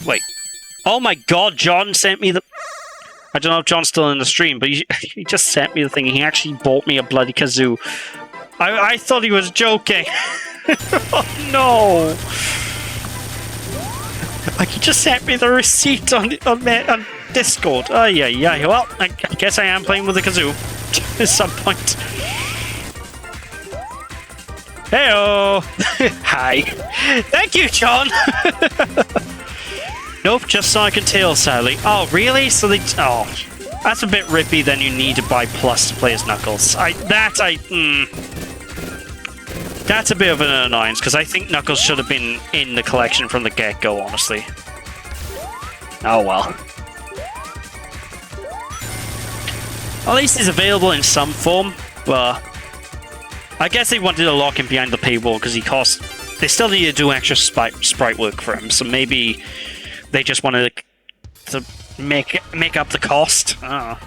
[SPEAKER 1] Wait. Oh my god, John sent me the... I don't know if John's still in the stream, but he just sent me the thing. He actually bought me a bloody kazoo. I thought he was joking. Oh no! Like, he just sent me the receipt on Discord. Oh yeah. Well, I guess I am playing with the kazoo at some point. Heyo! Hi. Thank you, John! Nope, just Sonic and Tails, sadly. Oh, really? So they... Oh. That's a bit rippy, then you need to buy Plus to play as Knuckles. That's a bit of an annoyance, because I think Knuckles should have been in the collection from the get-go, honestly. Oh, well. At least he's available in some form, but... I guess they wanted to lock him behind the paywall because he cost... They still need to do extra sprite work for him, so maybe they just wanted to to make up the cost. I don't know.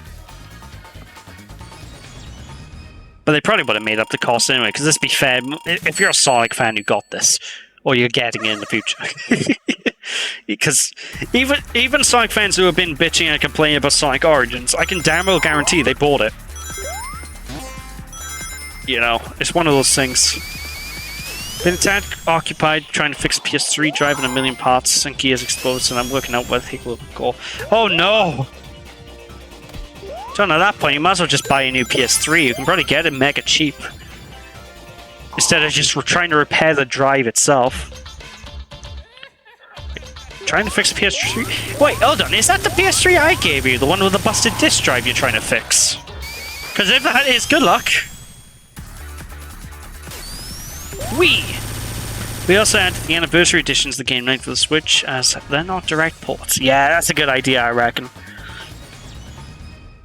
[SPEAKER 1] But they probably would have made up the cost anyway, because let's be fair, if you're a Sonic fan, you got this. Or you're getting it in the future. Because even Sonic fans who have been bitching and complaining about Sonic Origins, I can damn well guarantee they bought it. You know, it's one of those things. Been tad occupied trying to fix PS3, driving a million parts, and gears exploded, and I'm working out where the heck will go. Oh no! John, at that point, you might as well just buy a new PS3. You can probably get it mega cheap. Instead of just trying to repair the drive itself. Trying to fix the PS3? Wait, hold on. Is that the PS3 I gave you? The one with the busted disk drive you're trying to fix? Because if that is, good luck. We also added the anniversary editions of the game night for the Switch, as they're not direct ports. Yeah, that's a good idea, I reckon.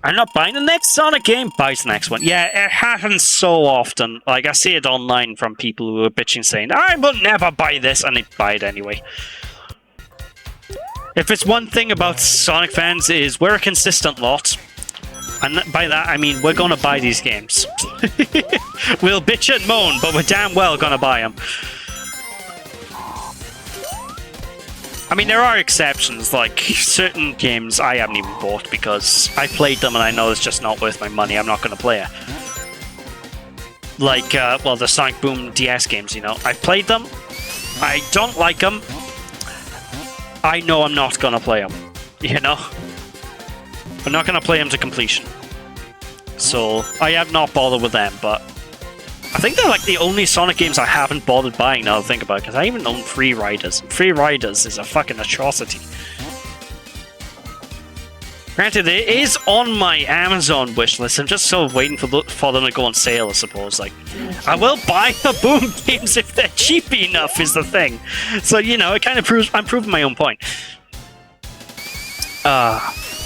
[SPEAKER 1] I'm not buying the next Sonic game. Buys the next one. Yeah, it happens so often. Like, I see it online from people who are bitching saying, I will never buy this, and they buy it anyway. If it's one thing about Sonic fans is we're a consistent lot. And by that, I mean we're gonna buy these games. We'll bitch and moan, but we're damn well gonna buy them. I mean, there are exceptions, like certain games I haven't even bought because I played them and I know it's just not worth my money, I'm not going to play it. Like, well, the Sonic Boom DS games, you know. I played them, I don't like them, I know I'm not going to play them, you know? I'm not going to play them to completion. So, I have not bothered with them, but I think they're like the only Sonic games I haven't bothered buying now that I think about it, because I even own Free Riders. Free Riders is a fucking atrocity. Granted, it is on my Amazon wishlist. I'm just sort of waiting for them to go on sale, I suppose. Like, I will buy the Boom games if they're cheap enough, is the thing. So, you know, it kind of proves I'm proving my own point.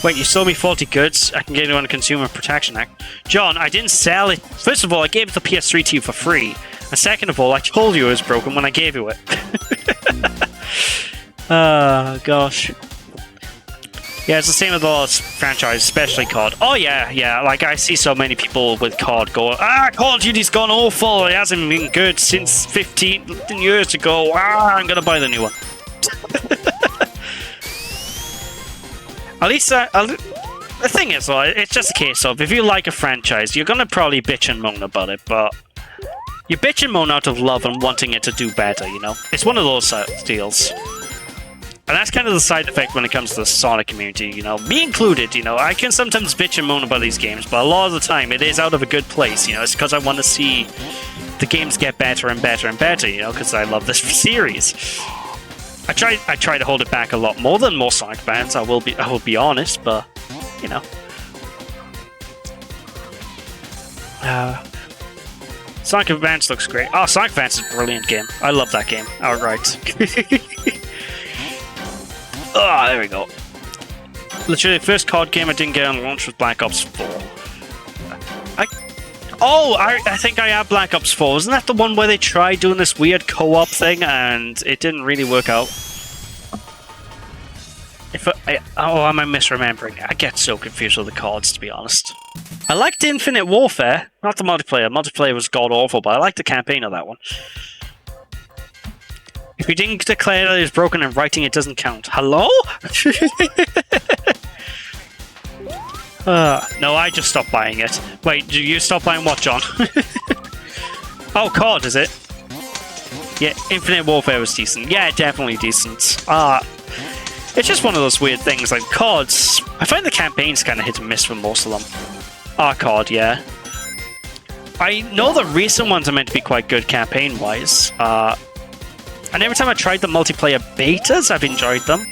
[SPEAKER 1] Wait, you sold me faulty goods? I can get it on the Consumer Protection Act. John, I didn't sell it. First of all, I gave the PS3 to you for free. And second of all, I told you it was broken when I gave you it. Gosh. Yeah, it's the same with all franchises, especially COD. Oh yeah, like I see so many people with COD go, Call of Duty's gone awful, it hasn't been good since 15 years ago, I'm gonna buy the new one. At least, the thing is, though, it's just a case of, if you like a franchise, you're gonna probably bitch and moan about it, but you bitch and moan out of love and wanting it to do better, you know? It's one of those deals. And that's kind of the side effect when it comes to the Sonic community, you know? Me included, you know? I can sometimes bitch and moan about these games, but a lot of the time, it is out of a good place, you know? It's because I want to see the games get better and better and better, you know? Because I love this series. I try to hold it back a lot more than most Sonic fans. I will be honest, but you know. Sonic Advance looks great. Oh, Sonic Advance is a brilliant game. I love that game outright. Oh, there we go. Literally, the first COD game I didn't get on launch was Black Ops 4. I think I have Black Ops 4. Wasn't that the one where they tried doing this weird co-op thing and it didn't really work out? Am I misremembering? I get so confused with the CODs, to be honest. I liked Infinite Warfare, not the multiplayer. Multiplayer was god-awful, but I liked the campaign of that one. If you didn't declare that it was broken in writing, it doesn't count. Hello? No, I just stopped buying it. Wait, do you stop buying what, John? Oh, COD, is it? Yeah, Infinite Warfare was decent. Yeah, definitely decent. It's just one of those weird things, like CODs. I find the campaigns kind of hit and miss for most of them. COD, yeah. I know the recent ones are meant to be quite good campaign-wise. And every time I tried the multiplayer betas, I've enjoyed them.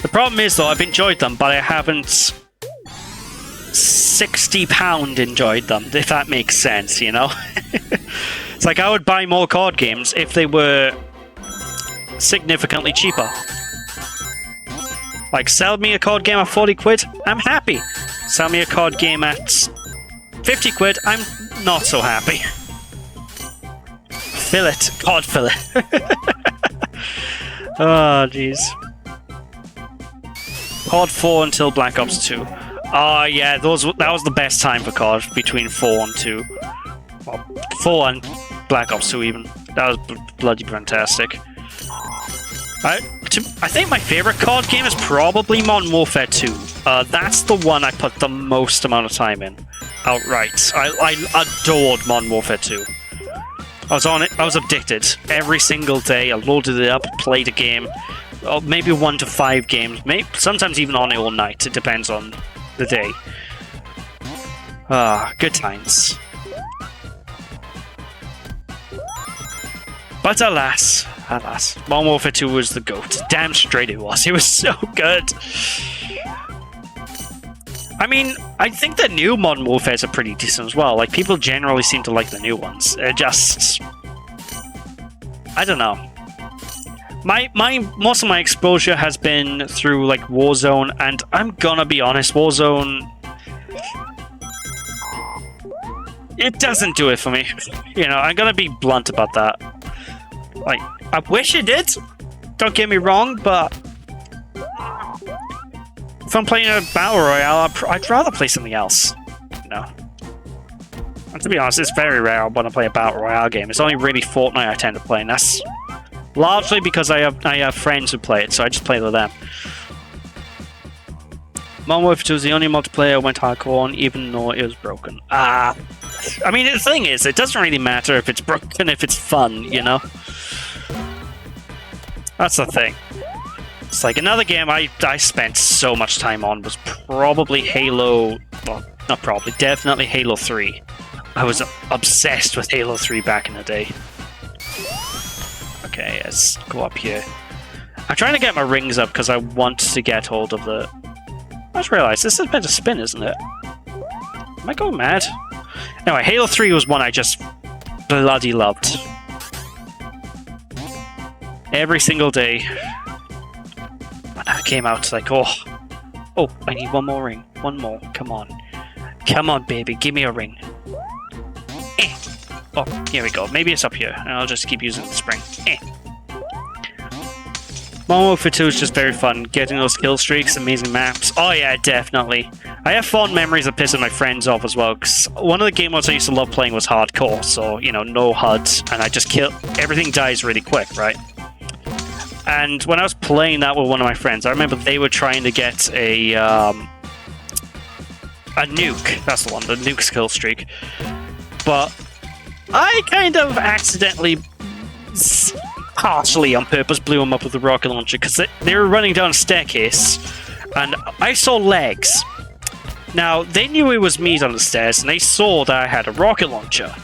[SPEAKER 1] The problem is, though, I've enjoyed them, but I haven't £60 enjoyed them, if that makes sense, you know? It's like I would buy more COD games if they were significantly cheaper. Like, sell me a COD game at 40 quid, I'm happy. Sell me a COD game at 50 quid, I'm not so happy. Fillet. COD fillet. Oh, jeez. COD 4 until Black Ops 2. Oh yeah, that was the best time for COD, between 4 and 2. Well, 4 and Black Ops 2 even. That was bloody fantastic. I think my favorite COD game is probably Modern Warfare 2. That's the one I put the most amount of time in. Outright. I adored Modern Warfare 2. I was on it. I was addicted. Every single day, I loaded it up, played a game. Maybe 1 to 5 games. Sometimes even on it all night. It depends on the day. Good times. But alas, Modern Warfare 2 was the GOAT. Damn straight it was. It was so good. I mean, I think the new Modern Warfares are pretty decent as well. Like, people generally seem to like the new ones. They're just... I don't know. Most of my exposure has been through, like, Warzone, and I'm gonna be honest, Warzone... It doesn't do it for me. You know, I'm gonna be blunt about that. Like, I wish it did. Don't get me wrong, but... If I'm playing a Battle Royale, I'd rather play something else. You know? And to be honest, it's very rare I want to play a Battle Royale game. It's only really Fortnite I tend to play, and that's largely because I have friends who play it, so I just play with them. Modern Warfare 2 is the only multiplayer I went hardcore on, even though it was broken. I mean, the thing is, it doesn't really matter if it's broken, if it's fun, you know? That's the thing. It's like another game I spent so much time on was probably Halo... Well, not probably, definitely Halo 3. I was obsessed with Halo 3 back in the day. Okay, let's go up here. I'm trying to get my rings up because I want to get hold of the... I just realized this is meant to spin, isn't it? Am I going mad? Anyway, Halo 3 was one I just bloody loved. Every single day. When I came out, like, oh, I need one more ring. One more. Come on. Come on, baby. Give me a ring. Eh. Oh, here we go. Maybe it's up here. And I'll just keep using the spring. Eh. Modern Warfare 2 is just very fun. Getting those kill streaks, amazing maps. Oh yeah, definitely. I have fond memories of pissing my friends off as well, because one of the game modes I used to love playing was hardcore, so, you know, no HUD, and I just kill... Everything dies really quick, right? And when I was playing that with one of my friends, I remember they were trying to get a nuke. That's the one, the nuke's kill streak. But I kind of accidentally... partially on purpose blew him up with a rocket launcher because they were running down a staircase and I saw legs. Now, they knew it was me on the stairs and they saw that I had a rocket launcher.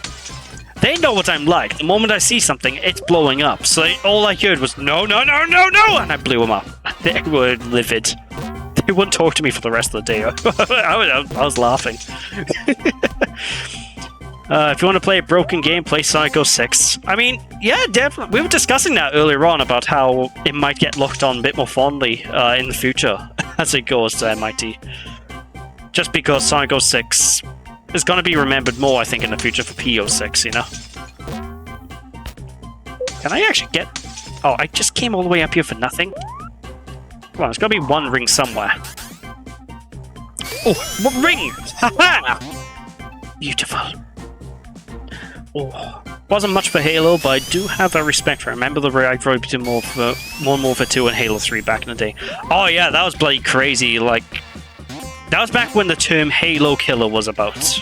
[SPEAKER 1] They know what I'm like. The moment I see something, it's blowing up. So all I heard was, no, no, no, no, no! And I blew them up. They were livid. They wouldn't talk to me for the rest of the day. I was laughing. If you want to play a broken game, play Sonic 06. I mean, yeah, definitely. We were discussing that earlier on about how it might get looked on a bit more fondly in the future as it goes to MIT. Just because Sonic 06 is going to be remembered more, I think, in the future for P06, you know? Can I actually get... Oh, I just came all the way up here for nothing? Come on, there's got to be one ring somewhere. Oh, what ring? Ha-ha! Beautiful. Oh, wasn't much for Halo, but I do have a respect for it. I remember the rivalry between Modern Warfare 2 and Halo 3 back in the day. Oh yeah, that was bloody crazy. Like, that was back when the term Halo Killer was about.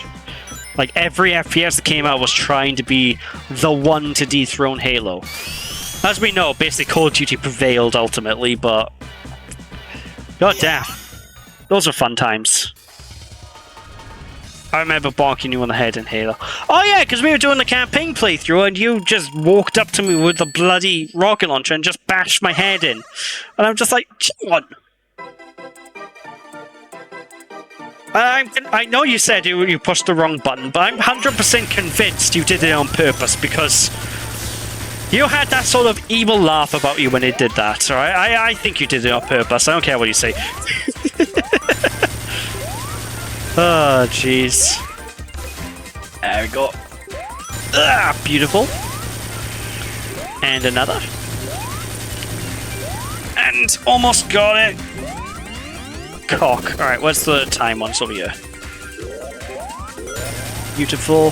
[SPEAKER 1] Like, every FPS that came out was trying to be the one to dethrone Halo. As we know, basically Call of Duty prevailed ultimately, but... God damn. Those are fun times. I remember barking you on the head in Halo. Oh yeah, because we were doing the campaign playthrough and you just walked up to me with the bloody rocket launcher and just bashed my head in. And I'm just like, what? I know you said you pushed the wrong button, but I'm 100% convinced you did it on purpose because you had that sort of evil laugh about you when it did that. So I think you did it on purpose. I don't care what you say. Oh, jeez. There we go. Ah, beautiful. And another. And almost got it. cock. Alright, what's the time ones over here? Beautiful.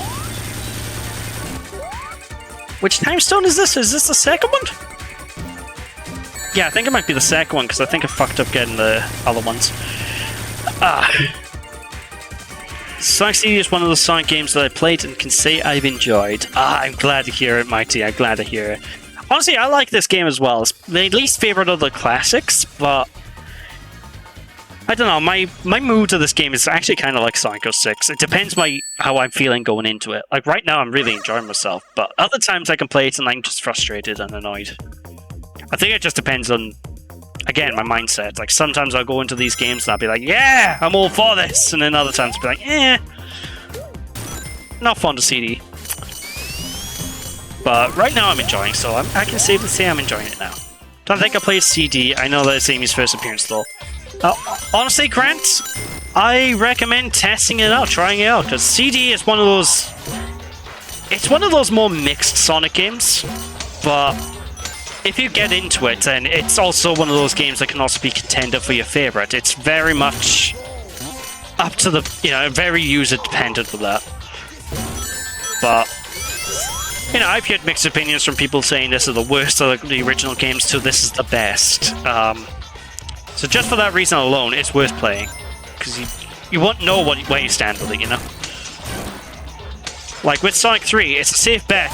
[SPEAKER 1] Which time stone is this? Is this the second one? Yeah, I think it might be the second one, because I think I fucked up getting the other ones. Sonic CD is one of the Sonic games that I played and can say I've enjoyed. I'm glad to hear it, Mighty. I'm glad to hear it. Honestly, I like this game as well. It's my least favorite of the classics, but I don't know. My mood to this game is actually kind of like Sonic 06. It depends how I'm feeling going into it. Like right now, I'm really enjoying myself, but other times I can play it and I'm just frustrated and annoyed. I think it just depends on, again, my mindset. Like sometimes I'll go into these games and I'll be like, yeah, I'm all for this, and then other times I'll be like, eh, not fun to CD. But right now I'm enjoying, so I can safely say I'm enjoying it now. Don't think I played CD. I know that it's Amy's first appearance though. Honestly, Grant, I recommend testing it out, trying it out, because CD is one of those... It's one of those more mixed Sonic games, but if you get into it, then it's also one of those games that can also be contender for your favorite. It's very much up to the, very user dependent with that. But, I've heard mixed opinions from people saying this is the worst of the original games to this is the best. So just for that reason alone, it's worth playing. Because you won't know where you stand with it, Like with Sonic 3, it's a safe bet,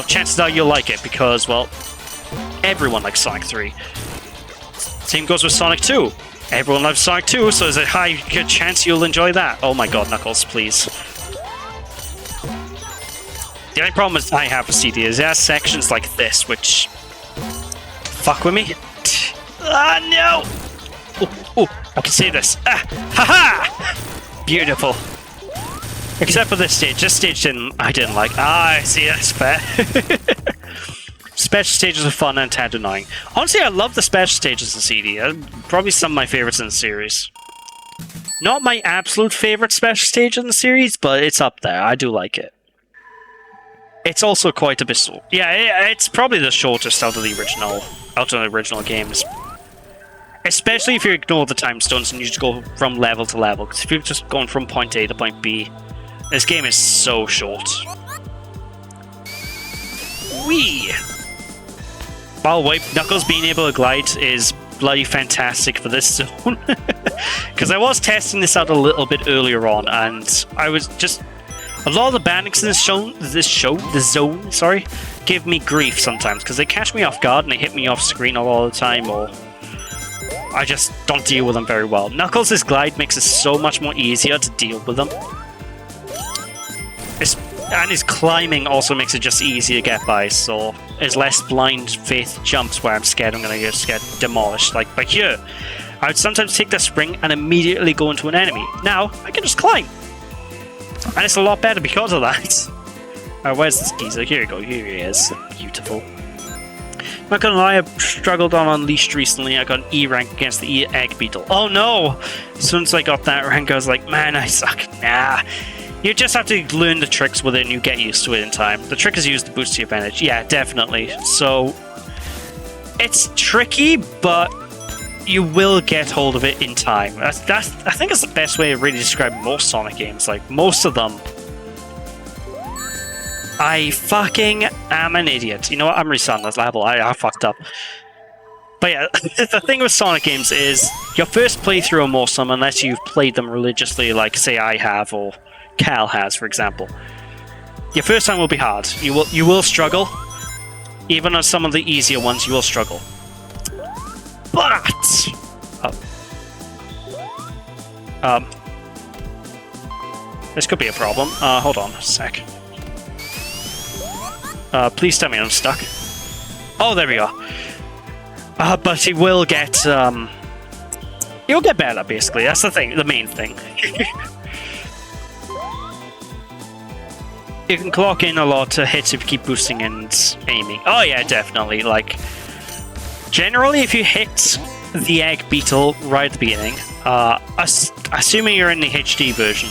[SPEAKER 1] chances are you'll like it because, well, everyone likes Sonic 3. Same goes with Sonic 2. Everyone loves Sonic 2, so there's a high good chance you'll enjoy that. Oh my god, Knuckles, please. The only problem I have with CD is there are sections like this, which... fuck with me. No! Oh, I can see this. Haha! Beautiful. Except for this stage. This stage I didn't like. I see, that's fair. Special stages are fun and tad annoying. Honestly, I love the special stages in CD. Probably some of my favorites in the series. Not my absolute favorite special stage in the series, but it's up there. I do like it. It's also quite a bit... Yeah, it's probably the shortest out of the original games. Especially if you ignore the time stones and you just go from level to level. Because if you're just going from point A to point B, this game is so short. Whee! By the way, Knuckles being able to glide is bloody fantastic for this zone. Because I was testing this out a little bit earlier on, and I was just... A lot of the bandits in the zone, give me grief sometimes, because they catch me off guard and they hit me off screen a lot of the time, or... I just don't deal with them very well. Knuckles' glide makes it so much more easier to deal with them. And his climbing also makes it just easier to get by, so there's less blind faith jumps where I'm scared I'm going to just get demolished. Like by here, I would sometimes take the spring and immediately go into an enemy. Now, I can just climb. And it's a lot better because of that. Alright, where's this geezer? Here we go, here he is. Beautiful. Not gonna lie, I've struggled on Unleashed recently. I got an E rank against the Egg Beetle. Oh no! As soon as I got that rank, I was like, man, I suck. Nah. You just have to learn the tricks with it and you get used to it in time. The trick is used to boost your advantage. Yeah, definitely. So, it's tricky, but you will get hold of it in time. I think it's the best way to really describe most Sonic games. Like, most of them... I fucking am an idiot. You know what? I'm restarting this level. I fucked up. But yeah, the thing with Sonic games is your first playthrough are most of them, unless you've played them religiously, like say I have or Cal has, for example. Your first time will be hard. You will struggle. Even on some of the easier ones, you will struggle. But this could be a problem. Hold on a sec. Please tell me I'm stuck. Oh, there we go. But he will get, he'll get better, basically. That's the thing, the main thing. You can clock in a lot to hits if you keep boosting and aiming. Oh yeah, definitely. Like, generally, if you hit the Egg Beetle right at the beginning, assuming you're in the HD version,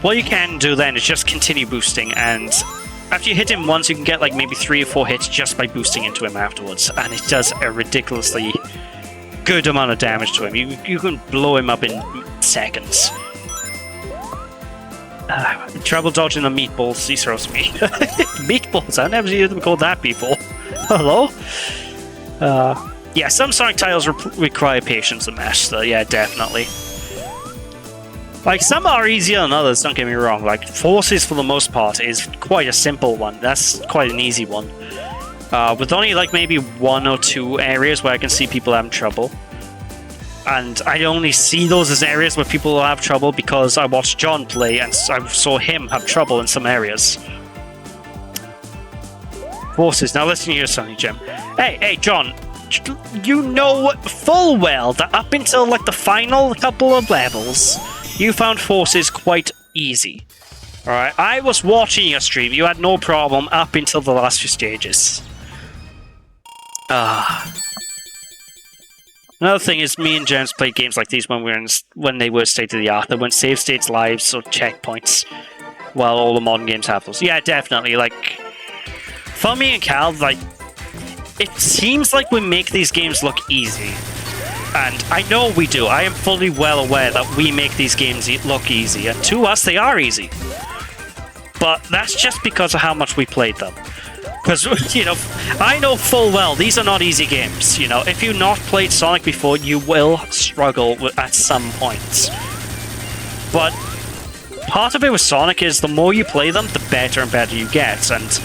[SPEAKER 1] what you can do then is just continue boosting, and after you hit him once, you can get like maybe 3 or 4 hits just by boosting into him afterwards, and it does a ridiculously good amount of damage to him. You can blow him up in seconds. Trouble dodging the meatballs he throws me. Meatballs? I've never seen them called that before. Hello? Yeah, some Sonic titles require patience and master. Yeah, definitely. Like, some are easier than others, don't get me wrong. Like, Forces, for the most part, is quite a simple one. That's quite an easy one. With only, like, maybe 1 or 2 areas where I can see people having trouble. And I only see those as areas where people will have trouble because I watched John play and I saw him have trouble in some areas. Forces. Now listen here, Sonny Jim. Hey, John. You know full well that up until, like, the final couple of levels, you found Forces quite easy. Alright, I was watching your stream. You had no problem up until the last few stages. Another thing is, me and James played games like these when they were state of the art. They weren't save states, lives, or checkpoints. While all the modern games have those. Yeah, definitely. Like, for me and Cal, like, it seems like we make these games look easy. And I know we do. I am fully well aware that we make these games look easy. And to us, they are easy. But that's just because of how much we played them. Because, you know, I know full well these are not easy games. You know, if you've not played Sonic before, you will struggle at some points. But part of it with Sonic is the more you play them, the better and better you get. And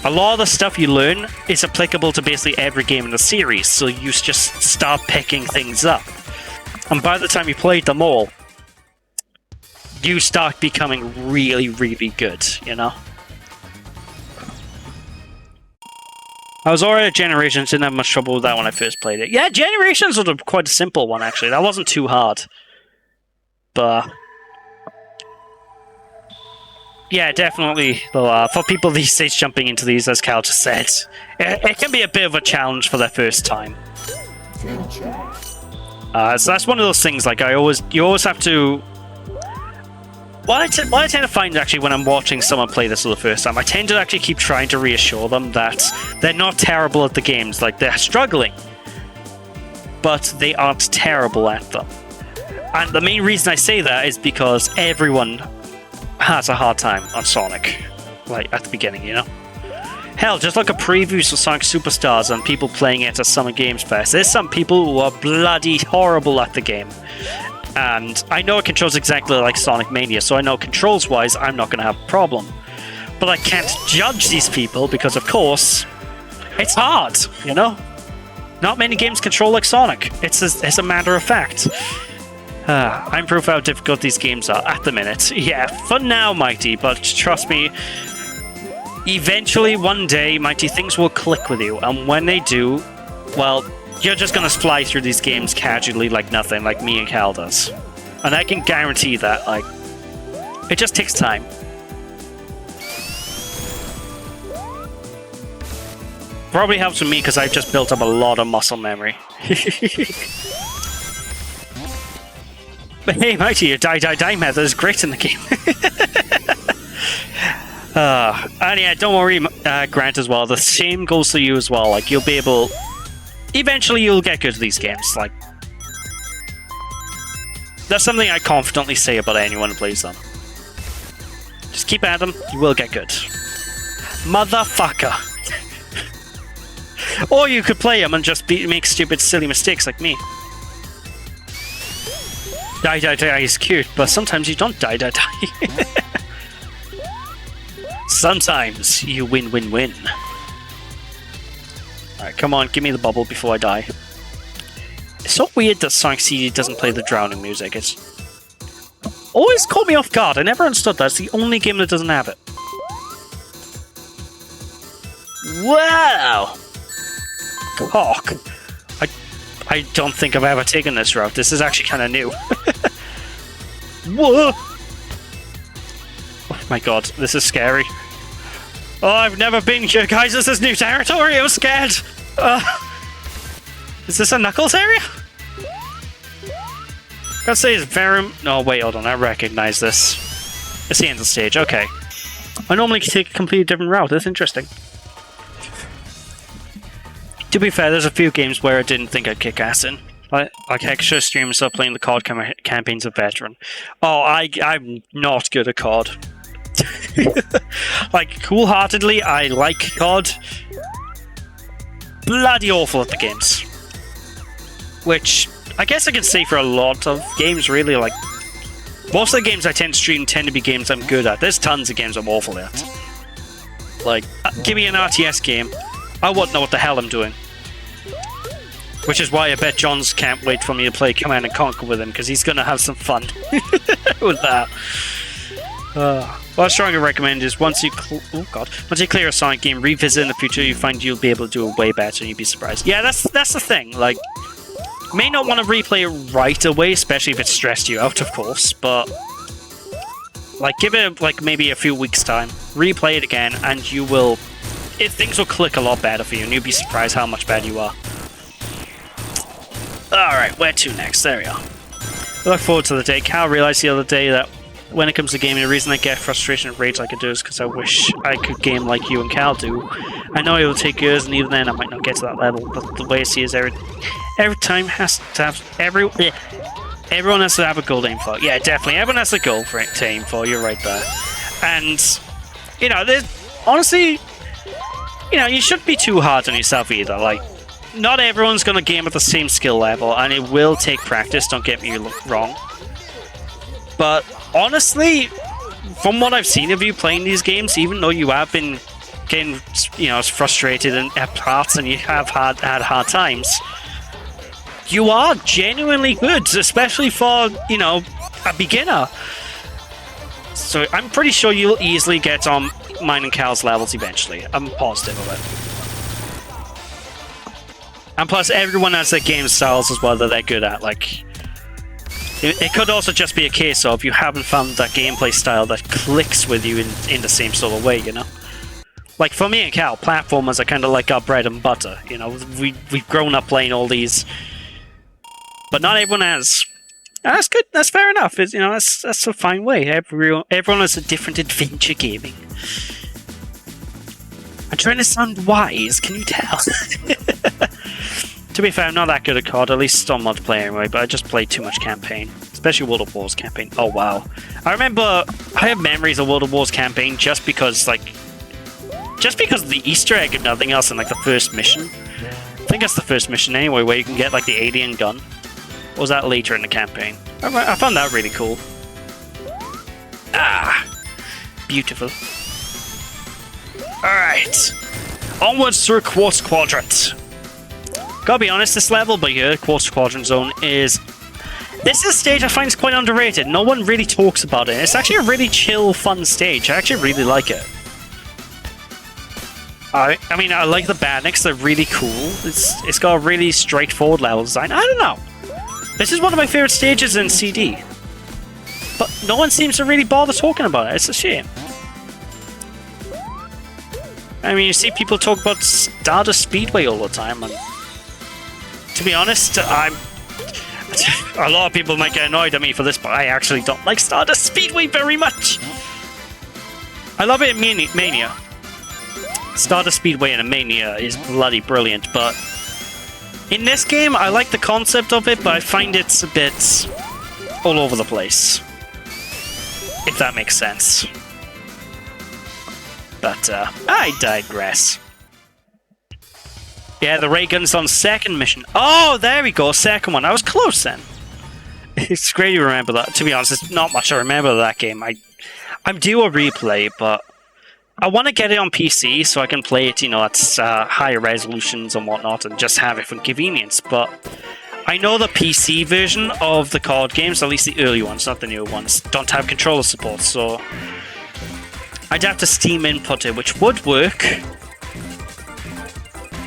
[SPEAKER 1] a lot of the stuff you learn is applicable to basically every game in the series. So you just start picking things up. And by the time you played them all, you start becoming really, really good, you know? I was already at Generations, didn't have much trouble with that when I first played it. Yeah, Generations was quite a simple one, actually. That wasn't too hard. But yeah, definitely. For people these days jumping into these, as Cal just said, it can be a bit of a challenge for their first time. So that's one of those things, like, you always have to... What I tend to find, actually, when I'm watching someone play this for the first time, I tend to actually keep trying to reassure them that they're not terrible at the games. Like, they're struggling, but they aren't terrible at them. And the main reason I say that is because everyone has a hard time on Sonic, like, at the beginning, you know? Hell, just look at previews for Sonic Superstars and people playing it at Summer Games Fest. There's some people who are bloody horrible at the game. And I know it controls exactly like Sonic Mania, so I know controls-wise I'm not going to have a problem. But I can't judge these people because, of course, it's hard, you know? Not many games control like Sonic. It's a matter of fact. I'm proof how difficult these games are at the minute. Yeah, for now, Mighty, but trust me, eventually, one day, Mighty, things will click with you. And when they do, well... You're just gonna fly through these games casually like nothing, like me and Cal does. And I can guarantee that, like, it just takes time. Probably helps with me because I've just built up a lot of muscle memory. But hey, Mighty, your die method is great in the game. And yeah, don't worry, Grant, as well. The same goes to you as well. Like, you'll be able... Eventually, you'll get good at these games. Like, that's something I confidently say about anyone who plays them. Just keep at them, you will get good. Motherfucker. Or you could play them and just make stupid, silly mistakes like me. Die is cute, but sometimes you don't die. Sometimes you win. Alright, come on, give me the bubble before I die. It's so weird that Sonic CD doesn't play the drowning music. It's always caught me off guard. I never understood that. It's the only game that doesn't have it. Wow! Cock. I don't think I've ever taken this route. This is actually kind of new. Whoa! Oh my god, this is scary. Oh, I've never been here, guys. This is new territory. I'm scared. Is this a Knuckles area? I'd say it's very... No, wait, hold on. I recognize this. It's the end of the stage. Okay. I normally take a completely different route. That's interesting. To be fair, there's a few games where I didn't think I'd kick ass in. Like extra streamers up playing the COD campaigns of Veteran. Oh, I'm not good at COD. Like, cool-heartedly, I like COD. Bloody awful at the games. Which, I guess I can say for a lot of games, really. Like, most of the games I tend to stream tend to be games I'm good at. There's tons of games I'm awful at. Like, give me an RTS game, I wouldn't know what the hell I'm doing. Which is why I bet Johns can't wait for me to play Command & Conquer with him, because he's going to have some fun with that. What I strongly recommend is once you clear a Sonic game, revisit in the future, you find you'll be able to do it way better and you'd be surprised. Yeah, that's the thing. Like, may not want to replay it right away, especially if it stressed you out, of course, but like, give it like maybe a few weeks time, replay it again, and you will, things will click a lot better for you, and you'll be surprised how much better you are. Alright, where to next? There we are. I look forward to the day. Cal realized the other day that when it comes to gaming, the reason I get frustration and rage like I do is because I wish I could game like you and Cal do. I know it will take years, and even then I might not get to that level, but the way I see it is every time has to have everyone has to have a goal to aim for. Yeah, definitely. Everyone has a goal to aim for. You're right there. And, you know, there's honestly, you know, you shouldn't be too hard on yourself either. Like, not everyone's going to game at the same skill level, and it will take practice, don't get me wrong. But honestly, from what I've seen of you playing these games, even though you have been getting, you know, frustrated at parts and you have had hard times, you are genuinely good, especially for, you know, a beginner. So I'm pretty sure you'll easily get on mine and Cal's levels eventually. I'm positive of it. And plus, everyone has their game styles as well that they're good at. Like, it could also just be a case of you haven't found that gameplay style that clicks with you in the same sort of way, you know? Like, for me and Cal, platformers are kind of like our bread and butter, you know? We've grown up playing all these, but not everyone has. And that's good, that's fair enough. You know, that's a fine way. Everyone has a different adventure gaming. I'm trying to sound wise, can you tell? To be fair, I'm not that good at COD, at least on multiplayer anyway, but I just play too much campaign. Especially World of Wars campaign. Oh, wow. I have memories of World of Wars campaign just because of the Easter egg and nothing else in, like, the first mission. I think that's the first mission anyway, where you can get, like, the alien gun. Or was that later in the campaign? I found that really cool. Ah! Beautiful. Alright. Onwards through Quartz Quadrant. Gotta be honest, this level by here, Quartz Quadrant Zone, this is a stage I find is quite underrated. No one really talks about it. It's actually a really chill, fun stage. I actually really like it. I mean, I like the Badniks. They're really cool. It's got a really straightforward level design. I don't know. This is one of my favorite stages in CD. But no one seems to really bother talking about it. It's a shame. I mean, you see people talk about Stardust Speedway all the time, and to be honest, a lot of people might get annoyed at me for this, but I actually don't like Stardust Speedway very much. I love it in Mania. Stardust Speedway in Mania is bloody brilliant, but in this game, I like the concept of it, but I find it's a bit all over the place. If that makes sense. But, I digress. Yeah, the ray gun's on second mission. Oh, there we go, second one. I was close then. It's great you remember that. To be honest, it's not much I remember of that game. I'm due a replay, but I want to get it on PC so I can play it, you know, at higher resolutions and whatnot, and just have it for convenience. But I know the PC version of the COD games, at least the early ones, not the newer ones, don't have controller support, so I'd have to Steam input it, which would work.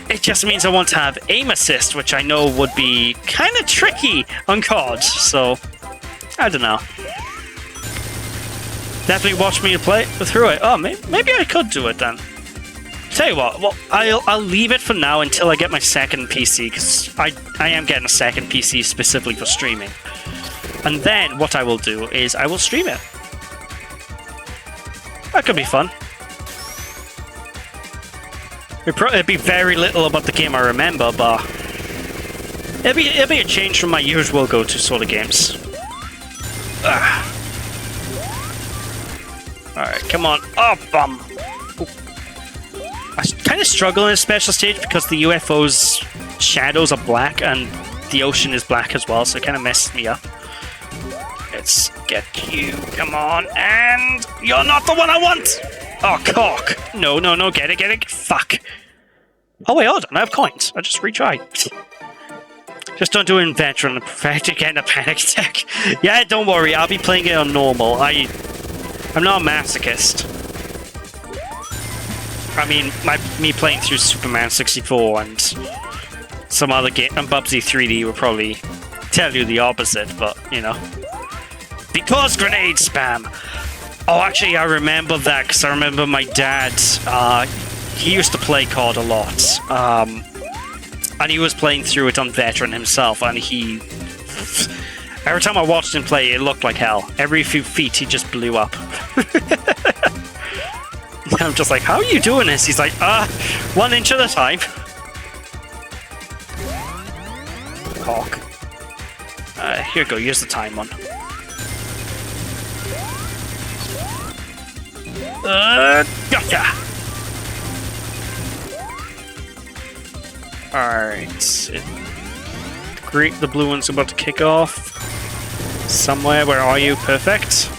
[SPEAKER 1] It just means I want to have aim assist, which I know would be kind of tricky on COD, so I don't know. Definitely watch me play through it. Oh, maybe I could do it then. Tell you what, well, I'll leave it for now until I get my second PC, because I am getting a second PC specifically for streaming. And then what I will do is I will stream it. That could be fun. It'd be very little about the game I remember, but it'd be a change from my usual go-to sort of games. Alright, come on. Oh, bum! I kind of struggle in a special stage because the UFO's shadows are black and the ocean is black as well, so it kind of messes me up. Let's get you. Come on, and you're not the one I want! Oh, cock! No, no, no, get it, fuck! Oh wait, hold on, I have coins. I just retried. Just don't do it in veteran and perfect again a panic attack. Yeah, don't worry, I'll be playing it on normal. I'm not a masochist. I mean, me playing through Superman 64 and some other game, and Bubsy 3D would probably tell you the opposite, but, you know. Because grenade spam! Oh, actually, I remember that, because I remember my dad, he used to play COD a lot. And he was playing through it on Veteran himself, and he... Every time I watched him play, it looked like hell. Every few feet, he just blew up. I'm just like, how are you doing this? He's like, 1 inch at a time. Cock. Here you go, use the time one. Gotcha! Alright. The blue one's about to kick off. Somewhere, where are you? Perfect.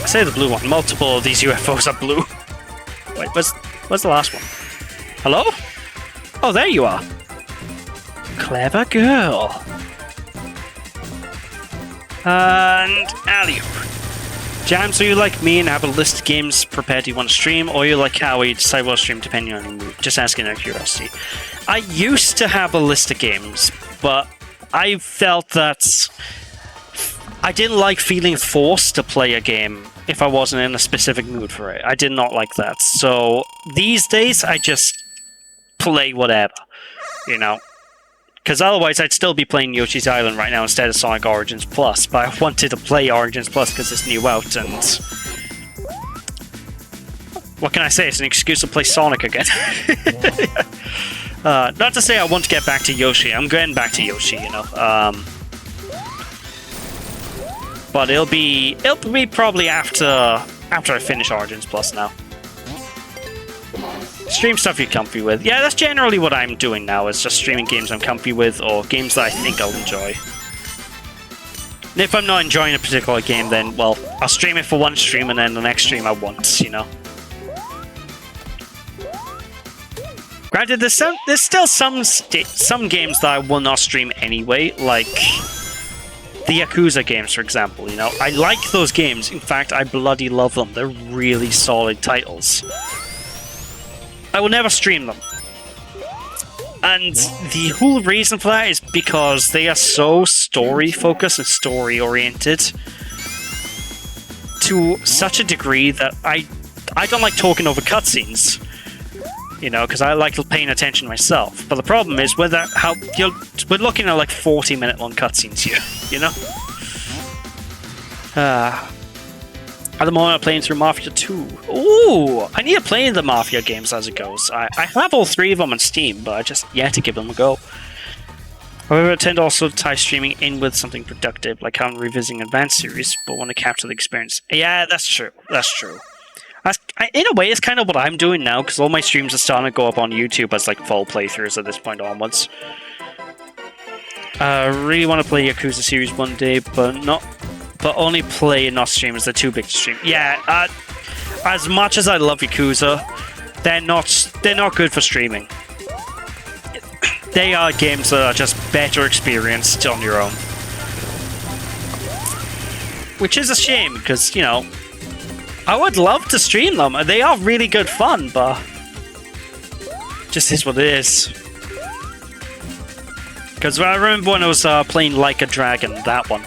[SPEAKER 1] I say the blue one. Multiple of these UFOs are blue. Wait, where's the last one? Hello? Oh, there you are. Clever girl. And alley-oop. Jams, are you like me and have a list of games prepared you want to stream, or you like how you decide what to stream depending on your mood? Just asking out of curiosity. I used to have a list of games, but I felt that I didn't like feeling forced to play a game if I wasn't in a specific mood for it. I did not like that. So these days, I just play whatever, you know. Because otherwise, I'd still be playing Yoshi's Island right now instead of Sonic Origins Plus. But I wanted to play Origins Plus because it's new out, and what can I say? It's an excuse to play Sonic again. Not to say I want to get back to Yoshi. I'm getting back to Yoshi, you know. But it'll be probably after I finish Origins Plus now. Stream stuff you're comfy with. Yeah, that's generally what I'm doing now, is just streaming games I'm comfy with, or games that I think I'll enjoy. And if I'm not enjoying a particular game, then, well, I'll stream it for one stream, and then the next stream I won't, you know. Granted, there's still some games that I will not stream anyway, like the Yakuza games, for example, you know. I like those games. In fact, I bloody love them. They're really solid titles. I will never stream them. And the whole reason for that is because they are so story-focused and story-oriented to such a degree that I don't like talking over cutscenes. You know, because I like paying attention myself. But the problem is, we're looking at like 40-minute long cutscenes here, you know? At the moment, I'm playing through Mafia 2. Ooh! I need to play the Mafia games as it goes. I have all 3 of them on Steam, but I just yet to give them a go. However, I tend to also tie streaming in with something productive, like how I'm revisiting advanced series, but want to capture the experience. Yeah, that's true. That's true. In a way, it's kind of what I'm doing now, because all my streams are starting to go up on YouTube as like full playthroughs at this point onwards. I really want to play Yakuza series one day, but only play and not stream, as they're too big to stream. Yeah, as much as I love Yakuza, they're not good for streaming. They are games that are just better experienced on your own. Which is a shame, because, you know, I would love to stream them. They are really good fun, but just is what it is. Because I remember when I was playing Like a Dragon, that one.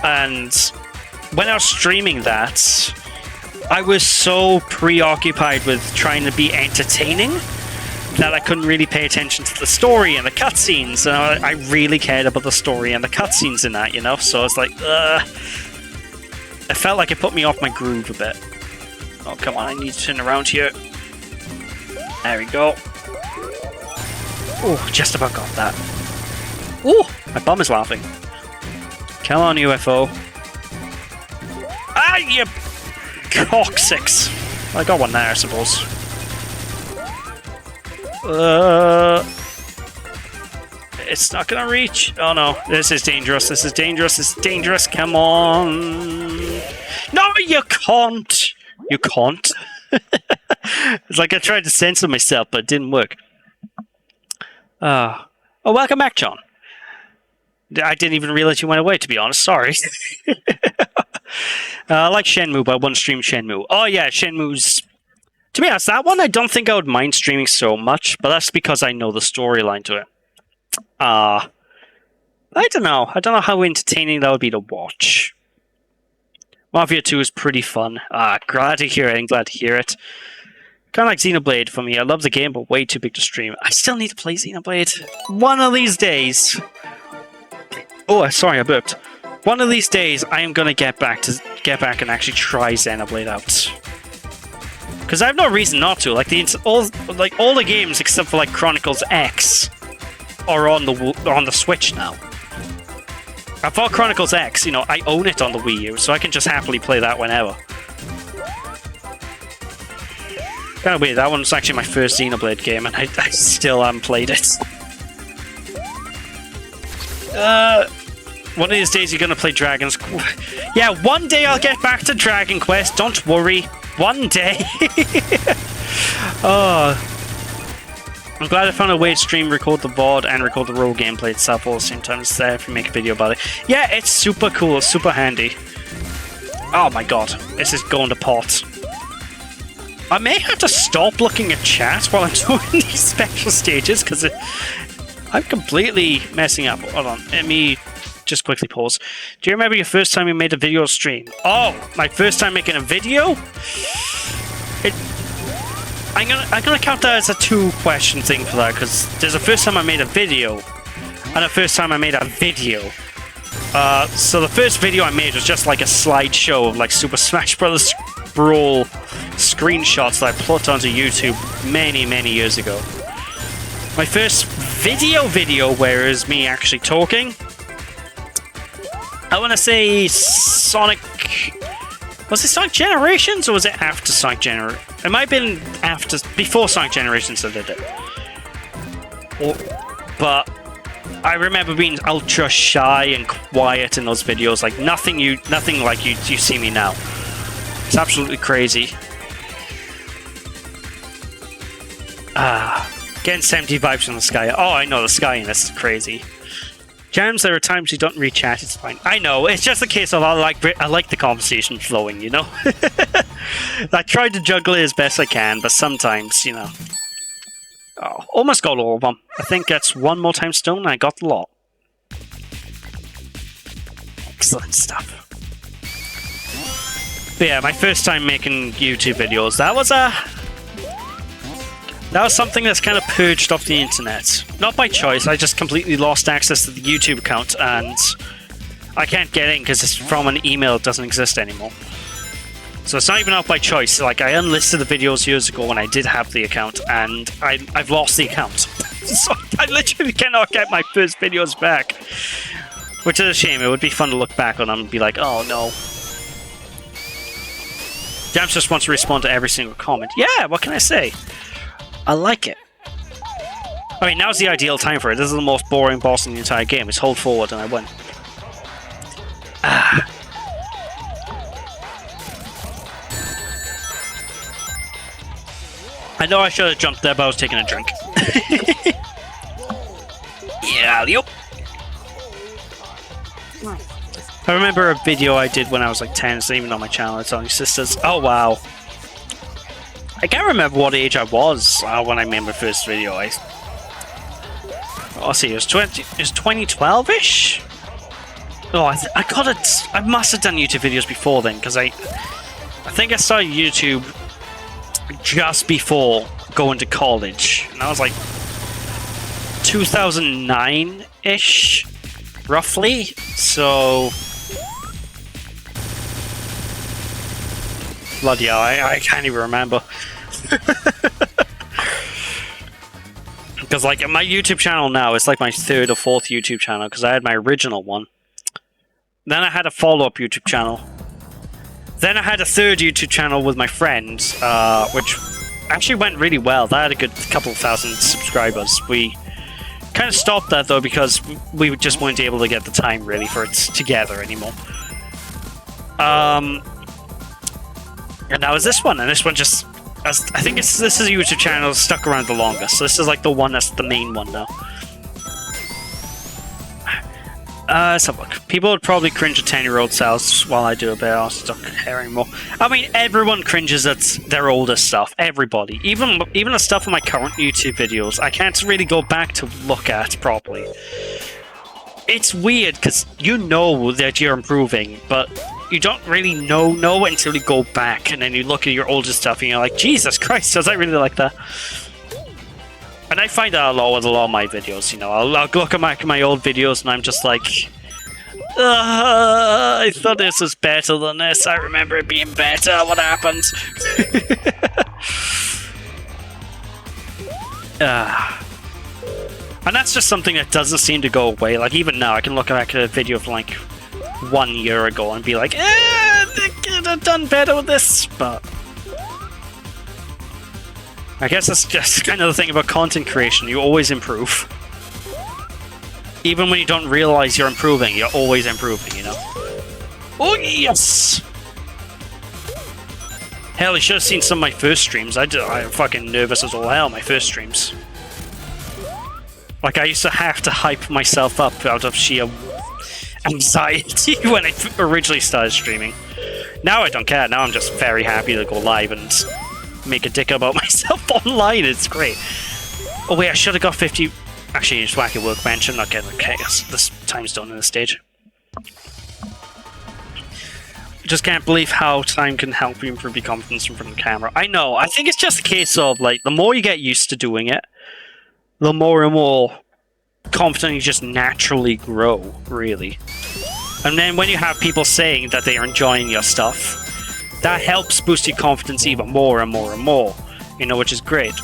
[SPEAKER 1] And when I was streaming that, I was so preoccupied with trying to be entertaining that I couldn't really pay attention to the story and the cutscenes. And I really cared about the story and the cutscenes in that, you know? So I was like, I felt like it put me off my groove a bit. Oh, come on, I need to turn around here. There we go. Oh, just about got that. Oh, my bum is laughing. Come on, UFO. Ah, you coccyx. I got one there, I suppose. It's not gonna reach. Oh no, this is dangerous. This is dangerous. This is dangerous. Come on. No, you can't. You can't. It's like I tried to censor myself, but it didn't work. Oh, welcome back, John. I didn't even realize you went away, to be honest. Sorry. I like Shenmue, but I wouldn't stream Shenmue. Oh yeah, Shenmue's... To be honest, that one I don't think I would mind streaming so much, but that's because I know the storyline to it. I don't know. I don't know how entertaining that would be to watch. Mafia 2 is pretty fun. Glad to hear it. I'm glad to hear it. Kind of like Xenoblade for me. I love the game, but way too big to stream. I still need to play Xenoblade. One of these days. Oh, sorry, I burped. One of these days, I am gonna get back and actually try Xenoblade out. Because I have no reason not to. Like all the games except for like Chronicles X are on the Switch now. I thought Chronicles X, you know, I own it on the Wii U, so I can just happily play that whenever. Kind of weird. That one's actually my first Xenoblade game, and I still haven't played it. One of these days you're gonna play Dragon's Quest. Yeah, one day I'll get back to Dragon Quest. Don't worry. One day. Oh. I'm glad I found a way to stream, record the VOD, and record the role gameplay itself all at the same time. It's there if you make a video about it. Yeah, it's super cool. Super handy. Oh my god. This is going to pot. I may have to stop looking at chat while I'm doing these special stages, because I'm completely messing up. Hold on. Let me just quickly pause. Do you remember your first time you made a video stream? Oh, my first time making a video? I'm gonna count that as a two-question thing for that, because there's a first time I made a video, and a first time I made a video. So the first video I made was just like a slideshow of like Super Smash Bros. Brawl screenshots that I put onto YouTube many, many years ago. My first video where it was me actually talking, I want to say Sonic... Was it Sonic Generations or was it after Sonic Generations? It might have been before Sonic Generations I did it. But I remember being ultra shy and quiet in those videos, like nothing like you see me now. It's absolutely crazy. Getting 70 vibes from the sky. Oh, I know, the sky in this is crazy. Jams, there are times you don't read chat, it's fine. I know, it's just a case of I like the conversation flowing, you know? I try to juggle it as best I can, but sometimes, you know... Oh, almost got all of them. I think that's one more time stone and I got the lot. Excellent stuff. But yeah, my first time making YouTube videos, that was something that's kind of purged off the internet. Not by choice, I just completely lost access to the YouTube account and I can't get in because it's from an email that doesn't exist anymore. So it's not even out by choice. Like, I unlisted the videos years ago when I did have the account and I've lost the account. So I literally cannot get my first videos back. Which is a shame. It would be fun to look back on them and be like, oh no. Jams just wants to respond to every single comment. Yeah, what can I say? I like it. I mean, now's the ideal time for it. This is the most boring boss in the entire game. It's hold forward and I win. I know I should have jumped there, but I was taking a drink. Yeah, yep. I remember a video I did when I was like 10, it's not even on my channel, it's on your sisters. Oh wow. I can't remember what age I was when I made my first video. I'll see, it was 2012-ish? Oh, I must have done YouTube videos before then, because I think I started YouTube just before going to college. And that was like 2009-ish, roughly. So... Bloody hell, I can't even remember. Because, like, my YouTube channel now is like my 3rd or 4th YouTube channel, because I had my original one. Then I had a follow-up YouTube channel. Then I had a 3rd YouTube channel with my friends, which actually went really well. That had a good couple thousand subscribers. We kind of stopped that, though, because we just weren't able to get the time, really, for it together anymore. And now is this one, and this one just... I think this is a YouTube channel that's stuck around the longest, so this is like the one that's the main one now. Let's have a look. People would probably cringe at 10-year-old selves while I do a bit. I'll stop caring more. I mean, everyone cringes at their older stuff. Everybody. Even the stuff in my current YouTube videos, I can't really go back to look at properly. It's weird, because you know that you're improving, but you don't really know until you go back, and then you look at your older stuff, and you're like, Jesus Christ, was I really like that? And I find that a lot with a lot of my videos, you know. I'll look at my old videos, and I'm just like, I thought this was better than this. I remember it being better. What happened? And that's just something that doesn't seem to go away. Like, even now, I can look back at a video from, like, 1 year ago and be like, they could have done better with this, but... I guess that's just kind of the thing about content creation. You always improve. Even when you don't realize you're improving, you're always improving, you know? Oh, yes! Hell, you should have seen some of my first streams. I'm fucking nervous as all hell, my first streams. Like, I used to have to hype myself up out of sheer anxiety when I originally started streaming. Now I don't care. Now I'm just very happy to go live and make a dick about myself online. It's great. Oh wait, I should have got 50... Actually, just whack a workbench. I'm not getting... Okay, this time's done in this stage. I just can't believe how time can help you improve your confidence in front of the camera. I know. I think it's just a case of, like, the more you get used to doing it, the more and more confident you just naturally grow, really. And then when you have people saying that they are enjoying your stuff, that helps boost your confidence even more and more and more, you know, which is great.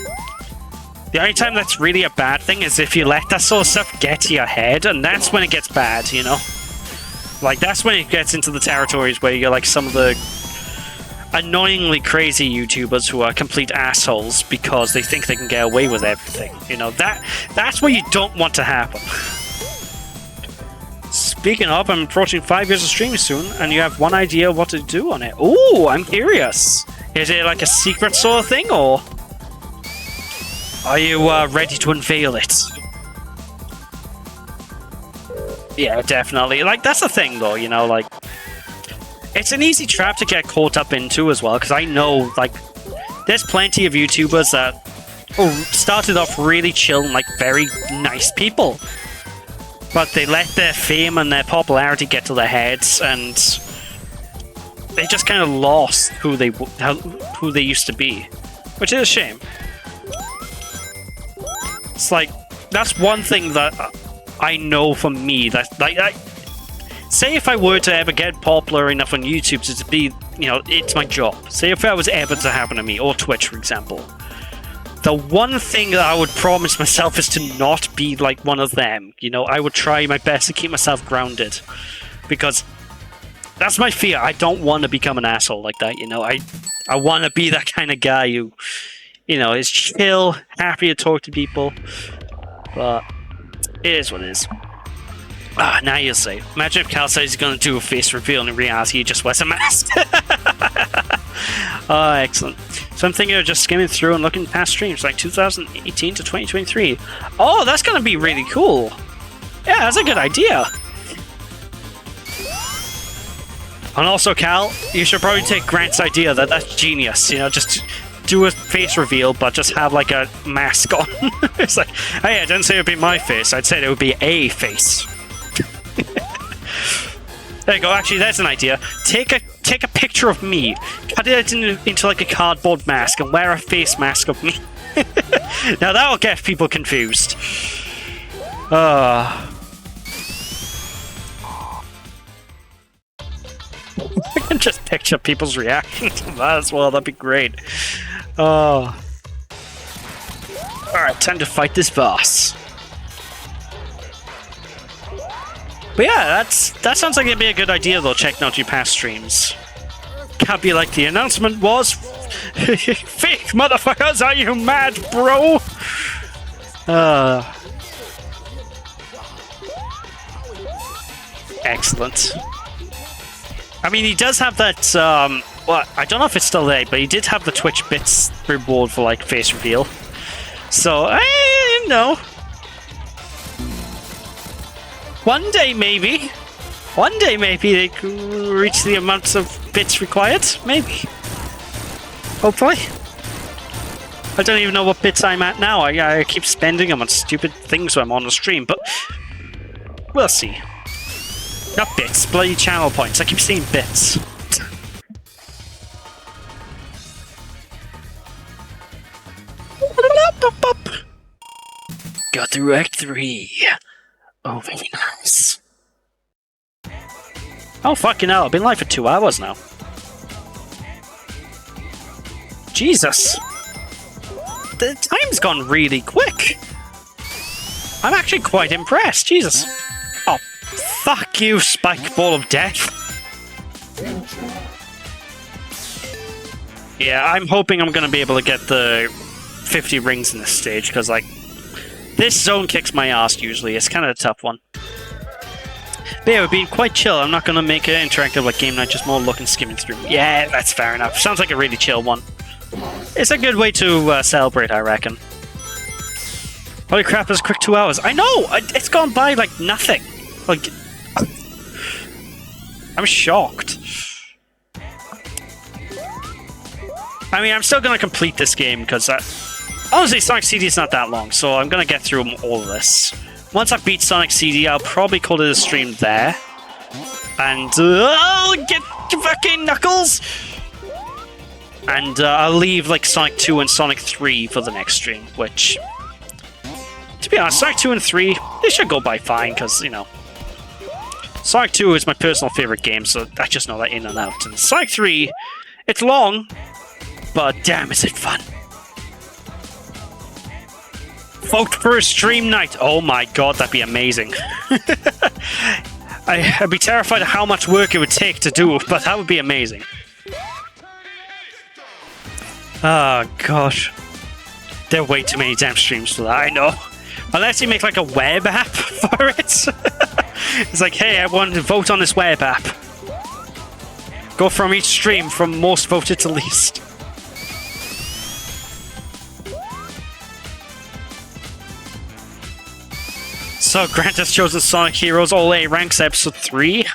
[SPEAKER 1] The only time that's really a bad thing is if you let that sort of stuff get to your head, and that's when it gets bad, you know? Like, that's when it gets into the territories where you're like some of the annoyingly crazy YouTubers who are complete assholes because they think they can get away with everything. You know, that's what you don't want to happen. Speaking of, I'm approaching 5 years of streaming soon, and you have one idea what to do on it. Ooh, I'm curious. Is it like a secret sort of thing, or are you ready to unveil it? Yeah, definitely. Like, that's the thing, though, you know, like, it's an easy trap to get caught up into as well, because I know, like, there's plenty of YouTubers that started off really chill and, like, very nice people. But they let their fame and their popularity get to their heads, and they just kind of lost who they used to be, which is a shame. It's like, that's one thing that I know for me, that, like, say if I were to ever get popular enough on YouTube to be, you know, it's my job. Say if that was ever to happen to me, or Twitch, for example. The one thing that I would promise myself is to not be like one of them. You know, I would try my best to keep myself grounded. Because that's my fear. I don't want to become an asshole like that, you know. I want to be that kind of guy who, you know, is chill, happy to talk to people. But it is what it is. Ah, now you'll say. Imagine if Cal says he's going to do a face reveal, and in reality he just wears a mask. Oh, excellent. So I'm thinking of just skimming through and looking past streams, like 2018 to 2023. Oh, that's going to be really cool. Yeah, that's a good idea. And also, Cal, you should probably take Grant's idea. That's genius. You know, just do a face reveal, but just have like a mask on. It's like, hey, I didn't say it would be my face. I'd say it would be a face. There you go. Actually, there's an idea. Take a picture of me, cut it into like a cardboard mask, and wear a face mask of me. Now that'll get people confused. I can just picture people's reaction to that as well. That'd be great. Alright. time to fight this boss. But yeah, that sounds like it'd be a good idea though, checking out your past streams. Can't be like the announcement was. Fake motherfuckers, are you mad, bro? Excellent. I mean, he does have that, well, I don't know if it's still there, but he did have the Twitch bits reward for, like, face reveal. So, no. One day, maybe. One day, maybe they could reach the amounts of bits required. Maybe. Hopefully. I don't even know what bits I'm at now. I keep spending them on stupid things when I'm on the stream, but we'll see. Not bits, bloody channel points. I keep seeing bits. Got through Act 3. Oh, very nice. Oh, fucking hell. I've been live for 2 hours now. Jesus. The time's gone really quick. I'm actually quite impressed. Jesus. Oh, fuck you, Spike Ball of Death. Yeah, I'm hoping I'm going to be able to get the 50 rings in this stage, because, like, this zone kicks my ass usually. It's kind of a tough one. But yeah, we're being quite chill. I'm not going to make it interactive like Game Night, just more looking, skimming through. Yeah, that's fair enough. Sounds like a really chill one. It's a good way to celebrate, I reckon. Holy crap, it's a quick 2 hours. I know! It's gone by like nothing. Like, I'm shocked. I mean, I'm still going to complete this game because, honestly, Sonic CD is not that long, so I'm going to get through all of this. Once I beat Sonic CD, I'll probably call it a stream there. And, get fucking Knuckles! And I'll leave, like, Sonic 2 and Sonic 3 for the next stream, which, to be honest, Sonic 2 and 3, they should go by fine, because, you know, Sonic 2 is my personal favorite game, so I just know that in and out. And Sonic 3, it's long, but damn, is it fun. Vote for a stream night. Oh my god, that'd be amazing. I'd be terrified of how much work it would take to do, but that would be amazing. Oh gosh. There are way too many damn streams for that, I know. Unless you make like a web app for it. It's like, hey, everyone vote on this web app. Go from each stream from most voted to least. So Grant has chosen Sonic Heroes All A Ranks Episode 3.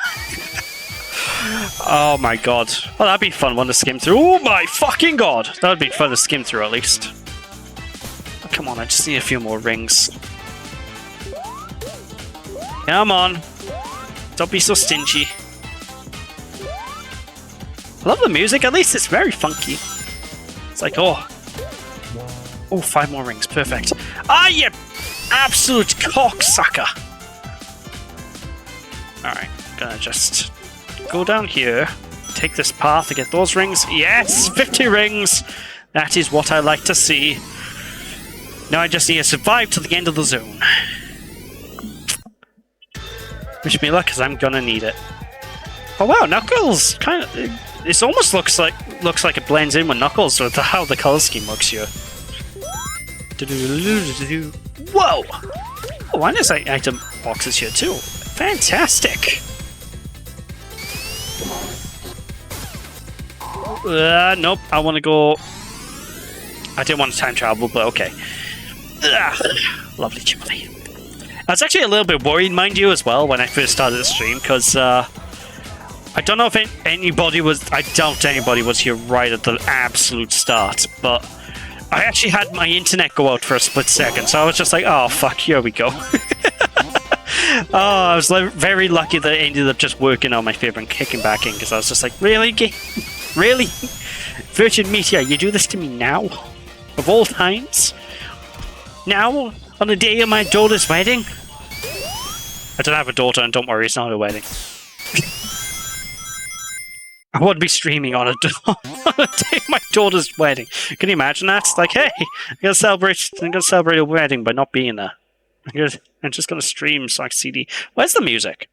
[SPEAKER 1] Oh my god. Well, that'd be a fun one to skim through. Oh my fucking god! That would be fun to skim through at least. Oh, come on, I just need a few more rings. Come on. Don't be so stingy. I love the music, at least it's very funky. It's like, oh. Oh, 5 more rings, perfect. Ah, you absolute cocksucker! Alright, gonna just go down here, take this path to get those rings. Yes! 50 rings! That is what I like to see. Now I just need to survive to the end of the zone. Wish me luck, because I'm gonna need it. Oh wow, Knuckles kind of... It almost looks like it blends in with Knuckles with how the color scheme looks here. Whoa! Oh, and there's item boxes here too. Fantastic! Nope, I want to go... I didn't want to time travel, but okay. Lovely chimney. I was actually a little bit worried, mind you, as well, when I first started the stream, because I don't know if anybody was... I doubt anybody was here right at the absolute start, but I actually had my internet go out for a split second, so I was just like, oh, fuck, here we go. Oh, I was very lucky that it ended up just working on my favor and kicking back in, because I was just like, really? Really? Virgin Meteor, you do this to me now? Of all times? Now? On the day of my daughter's wedding? I don't have a daughter, and don't worry, it's not a wedding. I would be streaming on a day of my daughter's wedding. Can you imagine that? It's like, hey, I'm gonna celebrate a wedding by not being there. I'm just gonna stream Sonic CD. Where's the music?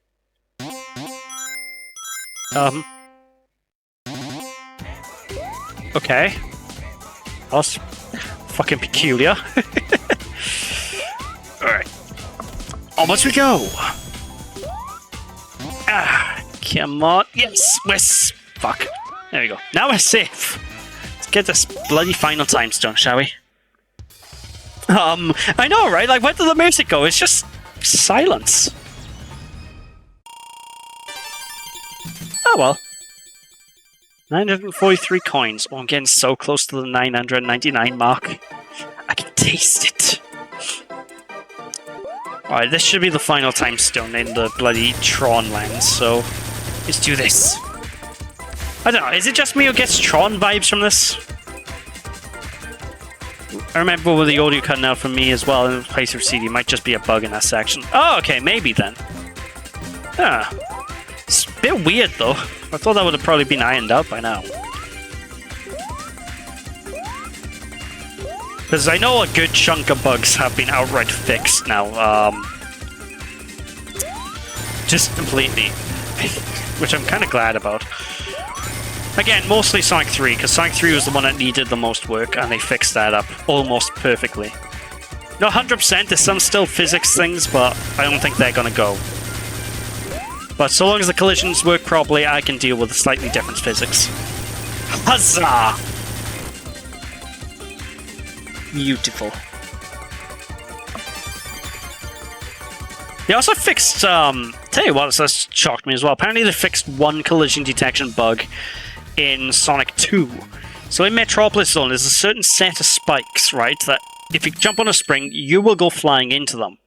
[SPEAKER 1] Okay. That's fucking peculiar. Alright. Almost we go. Ah, come on. Yes, fuck. There we go. Now we're safe. Let's get this bloody final time stone, shall we? I know, right? Like, where did the music go? It's just silence. Oh well. 943 coins. Oh, I'm getting so close to the 999 mark. I can taste it. Alright, this should be the final time stone in the bloody Tron land, so let's do this. I don't know, is it just me who gets Tron vibes from this? I remember with the audio cutting out from me as well in the place of CD, might just be a bug in that section. Oh, okay, maybe then. Ah. It's a bit weird though. I thought that would have probably been ironed out by now. Because I know a good chunk of bugs have been outright fixed now. Just completely. Which I'm kind of glad about. Again, mostly Sonic 3, because Sonic 3 was the one that needed the most work, and they fixed that up almost perfectly. Not 100%, there's some still physics things, but I don't think they're gonna go. But so long as the collisions work properly, I can deal with slightly different physics. Huzzah! Beautiful. They also fixed, tell you what, this shocked me as well. Apparently they fixed one collision detection bug in Sonic 2. So in Metropolis Zone, there's a certain set of spikes, right, that if you jump on a spring, you will go flying into them.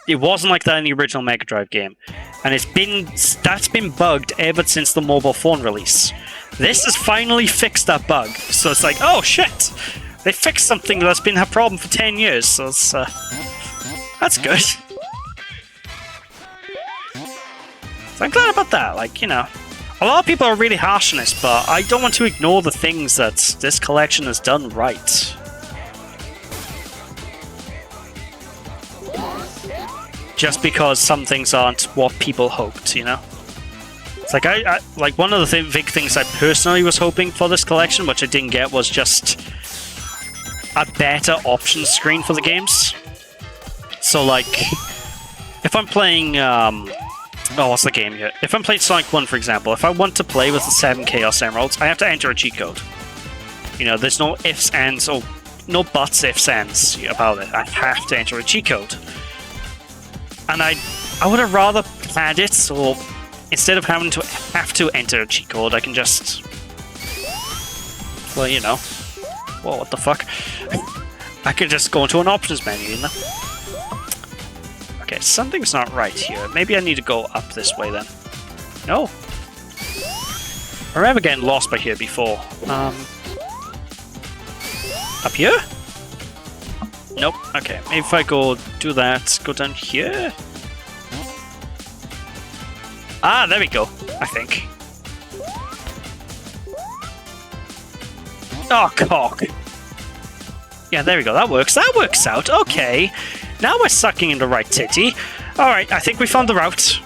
[SPEAKER 1] It wasn't like that in the original Mega Drive game. And that's been bugged ever since the mobile phone release. This has finally fixed that bug. So it's like, oh shit! They fixed something that's been a problem for 10 years, so it's, that's good. So I'm glad about that, like, you know. A lot of people are really harsh on this, but I don't want to ignore the things that this collection has done right. Just because some things aren't what people hoped, you know? It's like, I like, one of the big things I personally was hoping for this collection, which I didn't get, was just a better options screen for the games. So, like, if I'm playing, oh, what's the game here? If I'm playing Sonic 1, for example, if I want to play with the 7 Chaos Emeralds, I have to enter a cheat code. You know, there's no ifs, ands, or no buts, ifs, ands about it. I have to enter a cheat code. And I would have rather had it, so instead of having to enter a cheat code, I can just, well, you know, whoa, what the fuck? I can just go into an options menu, you know? Okay, something's not right here. Maybe I need to go up this way then. No. I remember getting lost by here before. Up here? Nope. Okay, maybe if I go do that, go down here? Ah, there we go, I think. Oh, cock. Yeah, there we go, that works. That works out, okay. Now we're sucking in the right titty. Alright, I think we found the route.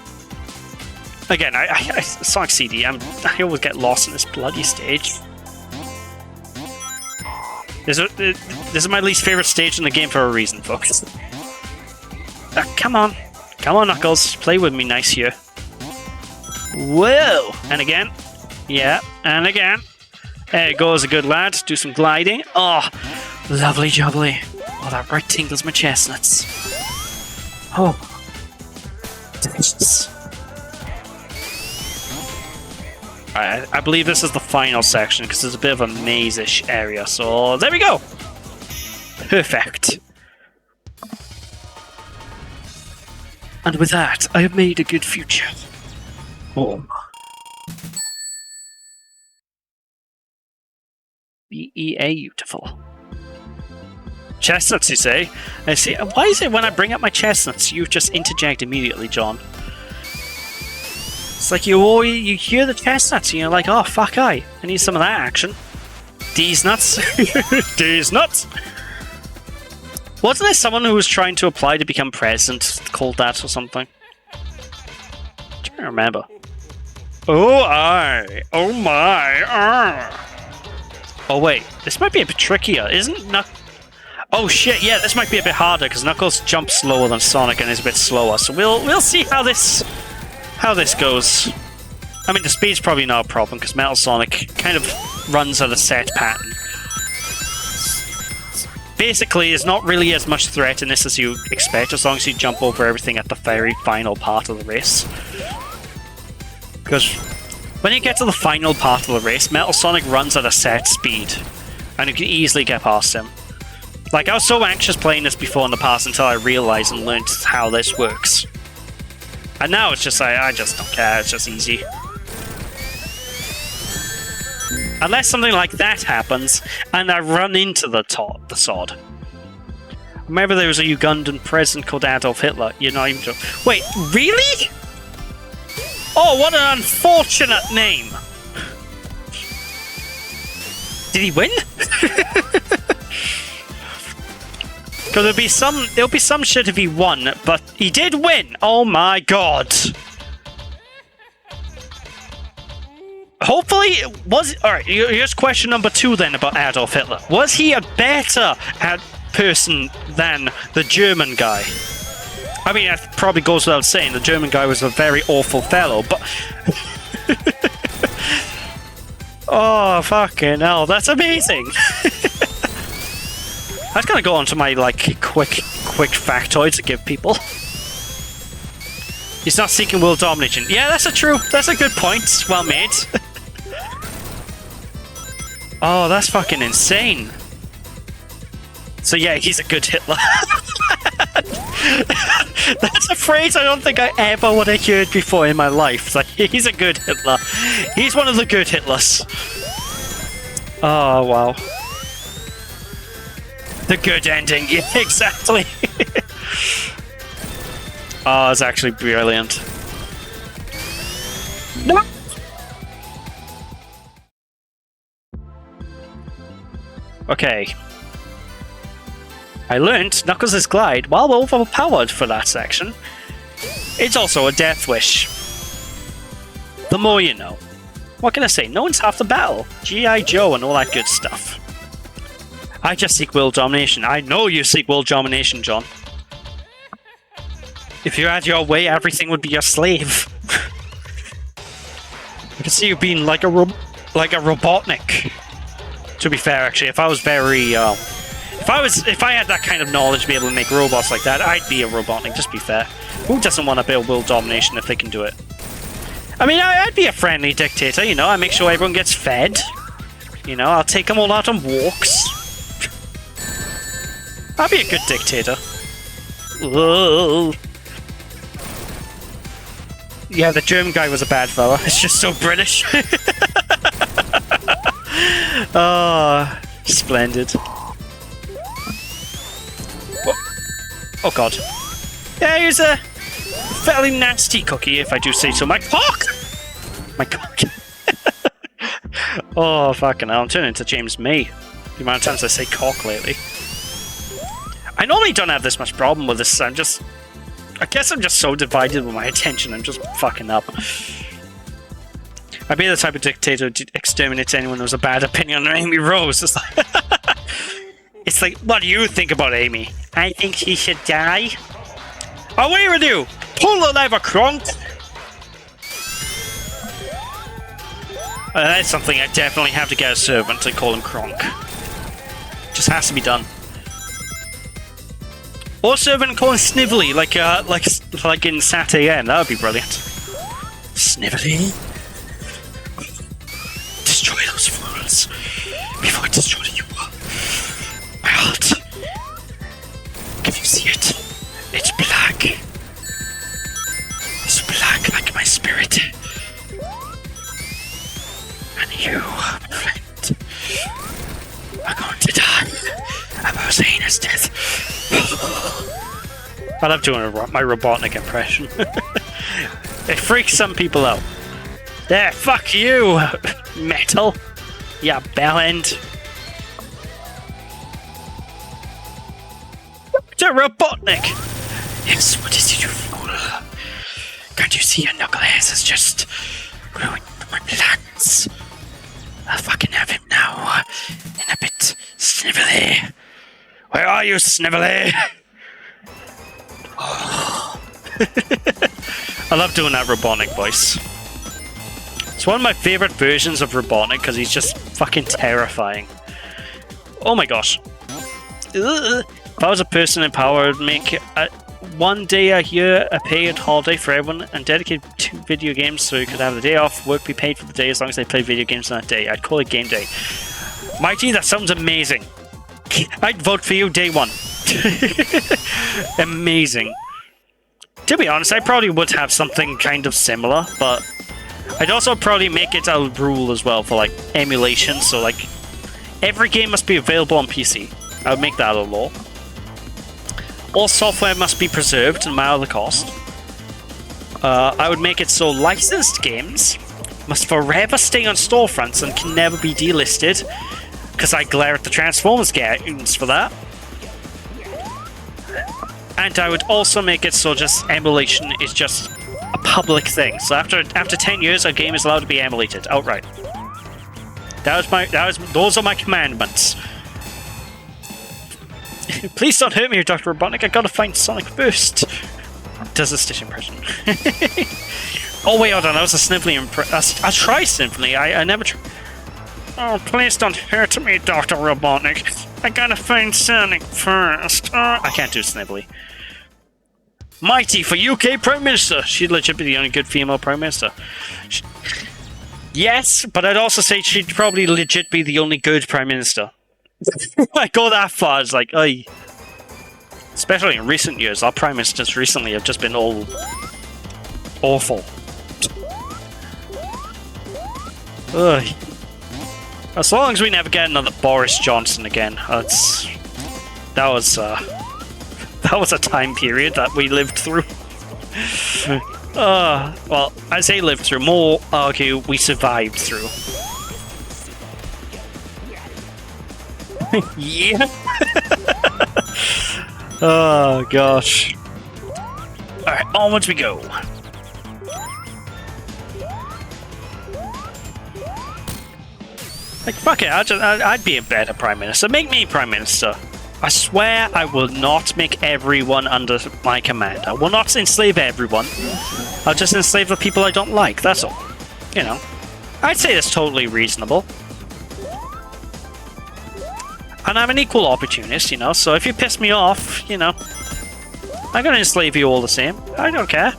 [SPEAKER 1] Again, Sonic CD, I always get lost in this bloody stage. This is my least favorite stage in the game for a reason, folks. Come on. Come on, Knuckles. Play with me nice here. Whoa! And again. Yeah, and again. There goes a good lad. Do some gliding. Oh, lovely jubbly. Oh, that right tingles my chestnuts. Oh. Delicious. I believe this is the final section because there's a bit of a maze-ish area, so there we go! Perfect. And with that, I have made a good future. Home. Beautiful. Chestnuts, you say? I see. Why is it when I bring up my chestnuts, you just interject immediately, John? It's like you hear the chestnuts and you're like, oh fuck I need some of that action. These nuts. These nuts. Wasn't there someone who was trying to apply to become president called that or something? I don't remember. Oh my. Oh wait, this might be a bit trickier, isn't Knuckles? Oh shit, yeah, this might be a bit harder because Knuckles jumps slower than Sonic and is a bit slower. So we'll see how this goes. I mean, the speed's probably not a problem because Metal Sonic kind of runs at a set pattern. Basically, there's not really as much threat in this as you expect, as long as you jump over everything at the very final part of the race. Because when you get to the final part of the race, Metal Sonic runs at a set speed, and you can easily get past him. Like, I was so anxious playing this before in the past until I realized and learned how this works. And now it's just like, I just don't care, it's just easy. Unless something like that happens, and I run into the sod. Remember there was a Ugandan president called Adolf Hitler? You're not even joking. Wait, really? Oh, what an unfortunate name! Did he win? Because there'll be some shit if he won, but he did win! Oh my god! Hopefully, alright, here's question number 2 then about Adolf Hitler. Was he a better person than the German guy? I mean, that probably goes without saying, the German guy was a very awful fellow, but... Oh, fucking hell, that's amazing! I was gonna go on to my, like, quick factoid to give people. He's not seeking world domination. Yeah, that's a good point. Well made. Oh, that's fucking insane. So yeah, he's a good Hitler. That's a phrase I don't think I ever would have heard before in my life. Like, he's a good Hitler. He's one of the good Hitlers. Oh, wow. The good ending. Yeah, exactly. Oh, it's actually brilliant. No! Okay. I learnt Knuckles' glide, while overpowered for that section, it's also a death wish. The more you know. What can I say? No one's half the battle. G.I. Joe and all that good stuff. I just seek world domination. I know you seek world domination, John. If you had your way, everything would be your slave. I can see you being like a Robotnik. To be fair, actually, if I was very, if I had that kind of knowledge to be able to make robots like that, I'd be a Robotnik, just be fair. Who doesn't want to build world domination if they can do it? I mean, I'd be a friendly dictator, you know, I make sure everyone gets fed. You know, I'll take them all out on walks. I'd be a good dictator. Whoa. Yeah, the German guy was a bad fella. It's just so British. Oh, splendid. Oh god. Yeah, he's a fairly nasty cookie, if I do say so. My cock! My cock. Oh, fucking hell. I'm turning into James May. The amount of times I say cock lately. I normally don't have this much problem with this. I guess I'm just so divided with my attention. I'm just fucking up. I'd be the type of dictator to exterminate anyone who has a bad opinion on Amy Rose. It's like, what do you think about Amy? I think she should die. Away with you! Pull the lever, Kronk! That's something I definitely have to get a servant to call him Kronk. Just has to be done. Or servant call him Snively, like in Sat AM. That would be brilliant. Snively. Destroy those fools before I destroy you. My heart. Can you see it? It's black. It's black like my spirit. And you, my friend, are going to die a most heinous death. I love doing my Robotnik impression. It freaks some people out. There, fuck you, Metal. Yeah, bell end. Dr. Robotnik! Yes, what is it, you fool? Can't you see your knuckleheads has just ruined my plans? I'll fucking have him now. In a bit. Snivelly. Where are you, Snivelly? Oh. I love doing that Robotnik voice. It's one of my favorite versions of Robotnik because he's just fucking terrifying. Oh my gosh. Ugh. If I was a person in power, I'd make one day a year a paid holiday for everyone and dedicate to video games so you could have the day off, work be paid for the day as long as they play video games on that day. I'd call it game day. Mighty, that sounds amazing. I'd vote for you day one. Amazing. To be honest, I probably would have something kind of similar, but I'd also probably make it a rule as well for like emulation, so like every game must be available on PC. I would make that a law. All software must be preserved no matter the cost. I would make it so licensed games must forever stay on storefronts and can never be delisted, because I glare at the Transformers games for that. And I would also make it so just emulation is just a public thing. So after 10 years, a game is allowed to be emulated outright. Those are my commandments. Please don't hurt me, Dr. Robotnik. I gotta find Sonic first. Does a Stitch impression. Oh wait, hold on. That was a Snively impression. I tried Snively. I never tried. Oh, please don't hurt me, Dr. Robotnik. I gotta find Sonic first. I can't do Snively. Mighty for UK Prime Minister. She'd legit be the only good female Prime Minister. Yes, but I'd also say she'd probably legit be the only good Prime Minister. I go that far, it's like, ay. Especially in recent years, our Prime Ministers recently have just been all awful. Ugh. As long as we never get another Boris Johnson again, that was a time period that we lived through. Well, I say lived through, more argue we survived through. Yeah. Oh gosh. Alright, onwards we go. Like, fuck it, I'd be a better Prime Minister. Make me Prime Minister. I swear I will not make everyone under my command. I will not enslave everyone. I'll just enslave the people I don't like, that's all. You know. I'd say that's totally reasonable. And I'm an equal opportunist, you know, so if you piss me off, you know, I'm gonna enslave you all the same. I don't care.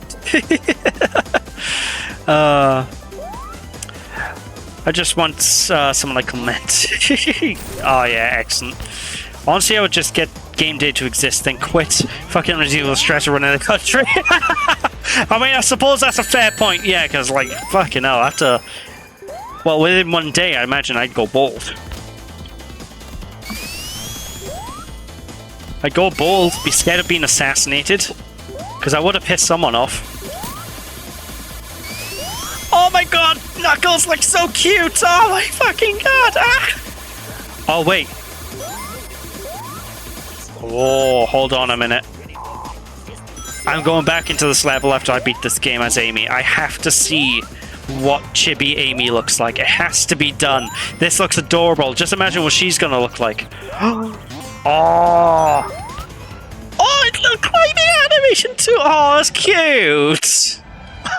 [SPEAKER 1] I just want someone like Clement. Oh yeah, excellent. Honestly, I would just get Game Day to exist, then quit. Fucking residual stress running the country. I mean, I suppose that's a fair point, yeah, because, like, fucking hell, after... Well, within one day, I imagine I'd go bald. I'd go bald, be scared of being assassinated, because I would have pissed someone off. Oh my god! Knuckles look so cute! Oh my fucking god! Ah! Oh, wait. Oh, hold on a minute. I'm going back into this level after I beat this game as Amy. I have to see what chibi Amy looks like. It has to be done. This looks adorable. Just imagine what she's gonna look like. Oh! Oh, it looks like the animation too! Oh, that's cute!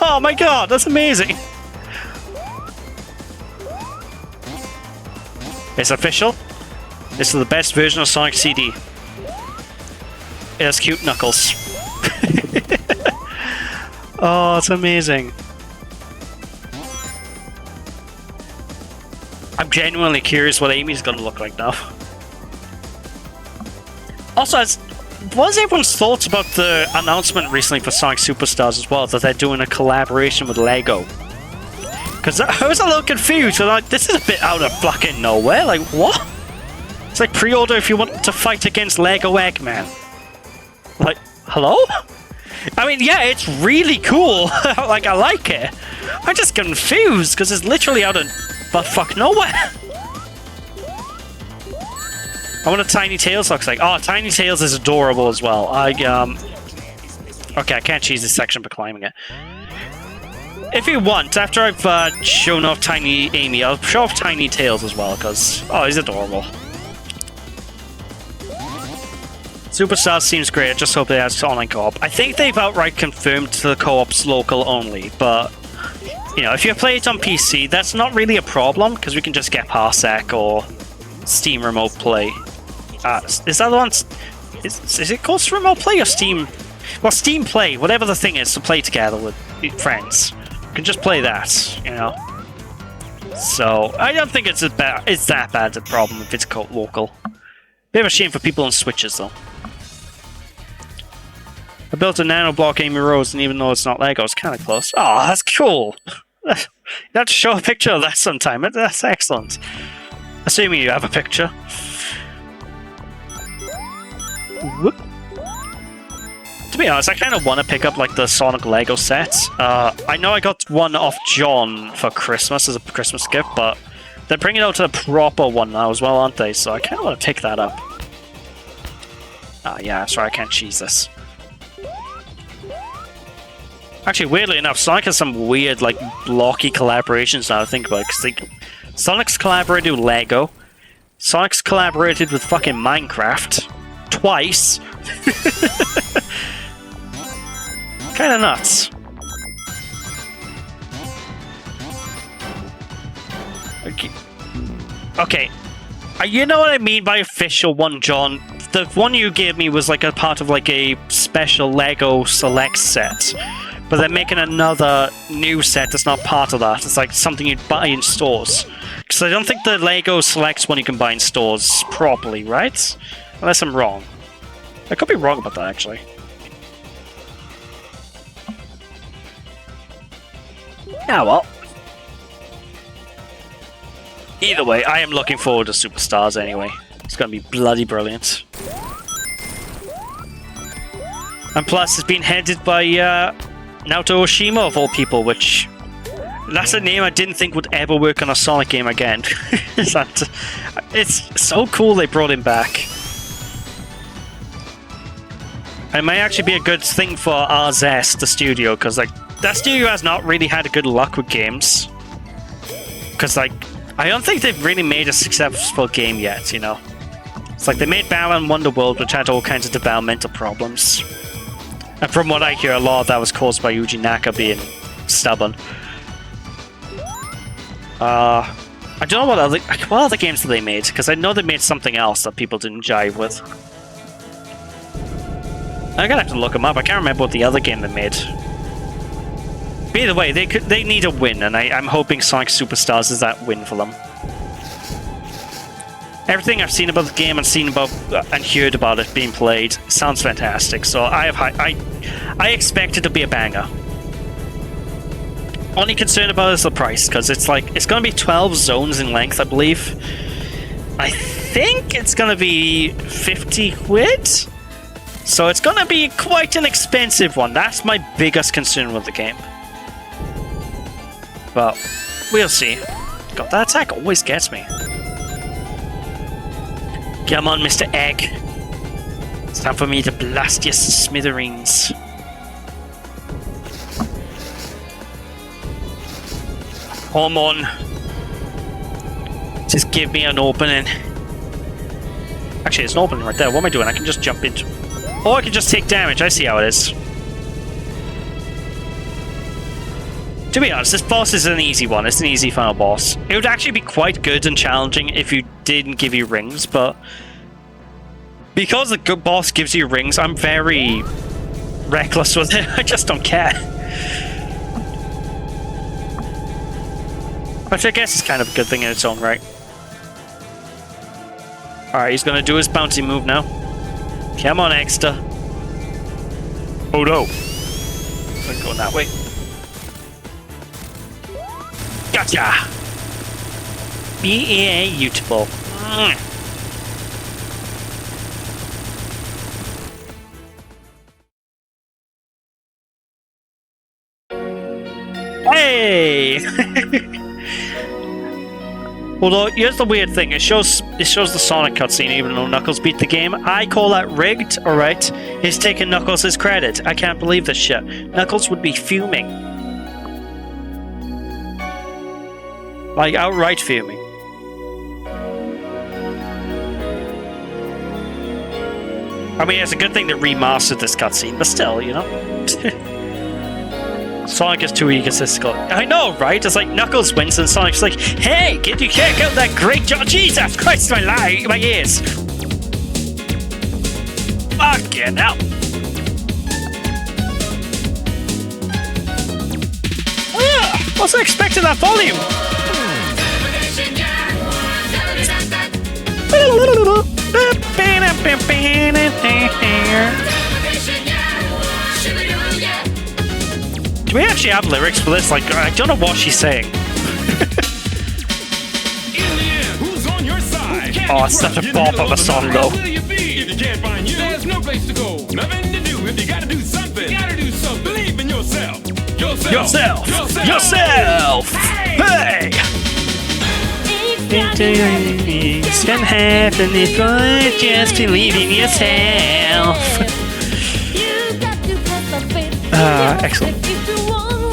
[SPEAKER 1] Oh my god, that's amazing! It's official. This is the best version of Sonic CD. It has cute Knuckles. Oh, it's amazing. I'm genuinely curious what Amy's gonna look like now. Also, what was everyone's thoughts about the announcement recently for Sonic Superstars as well, that they're doing a collaboration with LEGO? Because I was a little confused. So, like, this is a bit out of fucking nowhere. Like, what? It's like pre-order if you want to fight against LEGO Eggman. Like, hello? I mean, yeah, it's really cool. Like, I like it. I'm just confused because it's literally out of but fuck nowhere. I wonder what Tiny Tails looks like. Oh, Tiny Tails is adorable as well. Okay, I can't choose this section for climbing it. If you want, after I've shown off Tiny Amy, I'll show off Tiny Tails as well, because, oh, he's adorable. Superstars seems great, I just hope they have online co-op. I think they've outright confirmed the co-op's local only, but, you know, if you play it on PC, that's not really a problem, because we can just get Parsec or Steam Remote Play. Is that the one? Is it called Remote Play or Steam? Well, Steam Play, whatever the thing is to play together with friends. You can just play that, you know. So I don't think it's that bad a problem if it's local. Bit of a shame for people on Switches though. I built a nano block Amy Rose, and even though it's not Lego, it's kind of close. Oh, that's cool. You have to show a picture of that sometime. That's excellent. Assuming you have a picture. Whoop. To be honest, I kind of want to pick up like the Sonic Lego sets. I know I got one off John for Christmas as a Christmas gift, but they're bringing out a proper one now as well, aren't they? So I kind of want to pick that up. Yeah, sorry, I can't cheese this. Actually, weirdly enough, Sonic has some weird, like, blocky collaborations now to think about it, because Sonic's collaborated with Lego, Sonic's collaborated with fucking Minecraft twice. Kind of nuts. Okay. You know what I mean by official one, John? The one you gave me was like a part of like a special Lego Select set. But they're making another new set that's not part of that. It's like something you'd buy in stores. Because I don't think the Lego Selects one you can buy in stores properly, right? Unless I'm wrong. I could be wrong about that, actually. Yeah, well. Either way, I am looking forward to Superstars anyway. It's going to be bloody brilliant. And plus, it's been headed by Naoto Oshima, of all people, which... That's a name I didn't think would ever work on a Sonic game again. It's so cool they brought him back. It might actually be a good thing for RZS, the studio, because like that studio has not really had good luck with games. Because like, I don't think they've really made a successful game yet, you know. It's like they made Balan Wonderworld, which had all kinds of developmental problems. And from what I hear, a lot of that was caused by Yuji Naka being stubborn. I don't know what other games that they made, because I know they made something else that people didn't jive with. I'm gonna have to look them up. I can't remember what the other game they made. But either way, they need a win, and I'm hoping Sonic Superstars is that win for them. Everything I've seen about the game and seen about and heard about it being played sounds fantastic. So I expect it to be a banger. Only concern about is the price, because it's going to be 12 zones in length, I believe. I think it's going to be 50 quid. So it's going to be quite an expensive one. That's my biggest concern with the game. But we'll see. God, that attack always gets me. Come on, Mr. Egg. It's time for me to blast your smithereens. Come on. Just give me an opening. Actually, there's an opening right there. What am I doing? I can just jump into... Oh, I can just take damage. I see how it is. To be honest, this boss is an easy one. It's an easy final boss. It would actually be quite good and challenging if you didn't give you rings, but... Because the good boss gives you rings, I'm very reckless with it. I just don't care. Which I guess is kind of a good thing in its own right. Alright, he's gonna do his bouncy move now. Come on, Exter. Oh no. I'm going that way. Gotcha! Beautiful. Hey! Although, here's the weird thing. It shows the Sonic cutscene even though Knuckles beat the game. I call that rigged, alright? He's taking Knuckles' credit. I can't believe this shit. Knuckles would be fuming. Like, outright fuming. I mean, it's a good thing to remaster this cutscene, but still, you know? Sonic is too egotistical. I know, right? It's like Knuckles wins and Sonic's like, hey, get you check out that great job. Jesus Christ, my ears. Fucking hell. Wasn't expecting that volume. Do we actually have lyrics for this? Like, I don't know what she's saying. Oh, it's such a bop of a song, though.
[SPEAKER 2] There's no place to go, nothing to do. If you gotta do something, believe in yourself.
[SPEAKER 1] Yourself! Hey! Things can happen if you just believe in yourself. Excellent.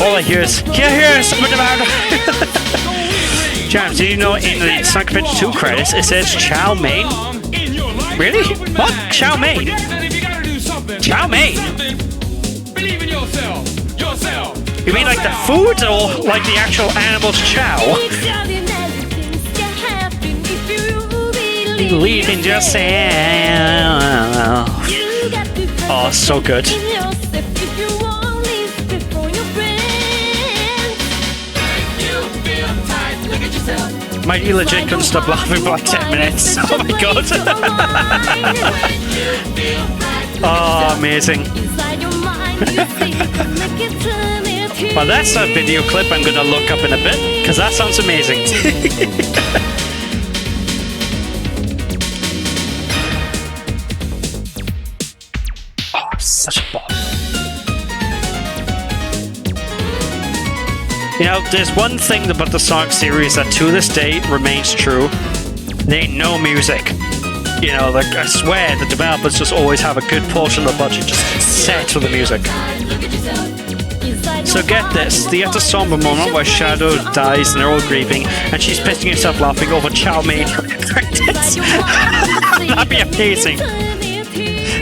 [SPEAKER 1] All I hear is, something about it. James, did you know in the Sonic Adventure 2 credits it says Chow Mein? Really? What? Chow Mein? Chow Mein?
[SPEAKER 2] Believe in yourself.
[SPEAKER 1] You mean like the food or like the actual animal's chow? Believe in yourself. Oh, so good. Mikey legit couldn't stop laughing for like 10 minutes. Oh my god. Oh, amazing. Well, that's a video clip I'm going to look up in a bit, because that sounds amazing. Oh, such a bop. You know, there's one thing about the Sonic series that to this day remains true. There ain't no music. You know, like, I swear the developers just always have a good portion of the budget just set to the music. So get this, they have the somber moment where Shadow dies and they're all grieving, and she's pissing herself laughing over Chow Mein. That'd be amazing.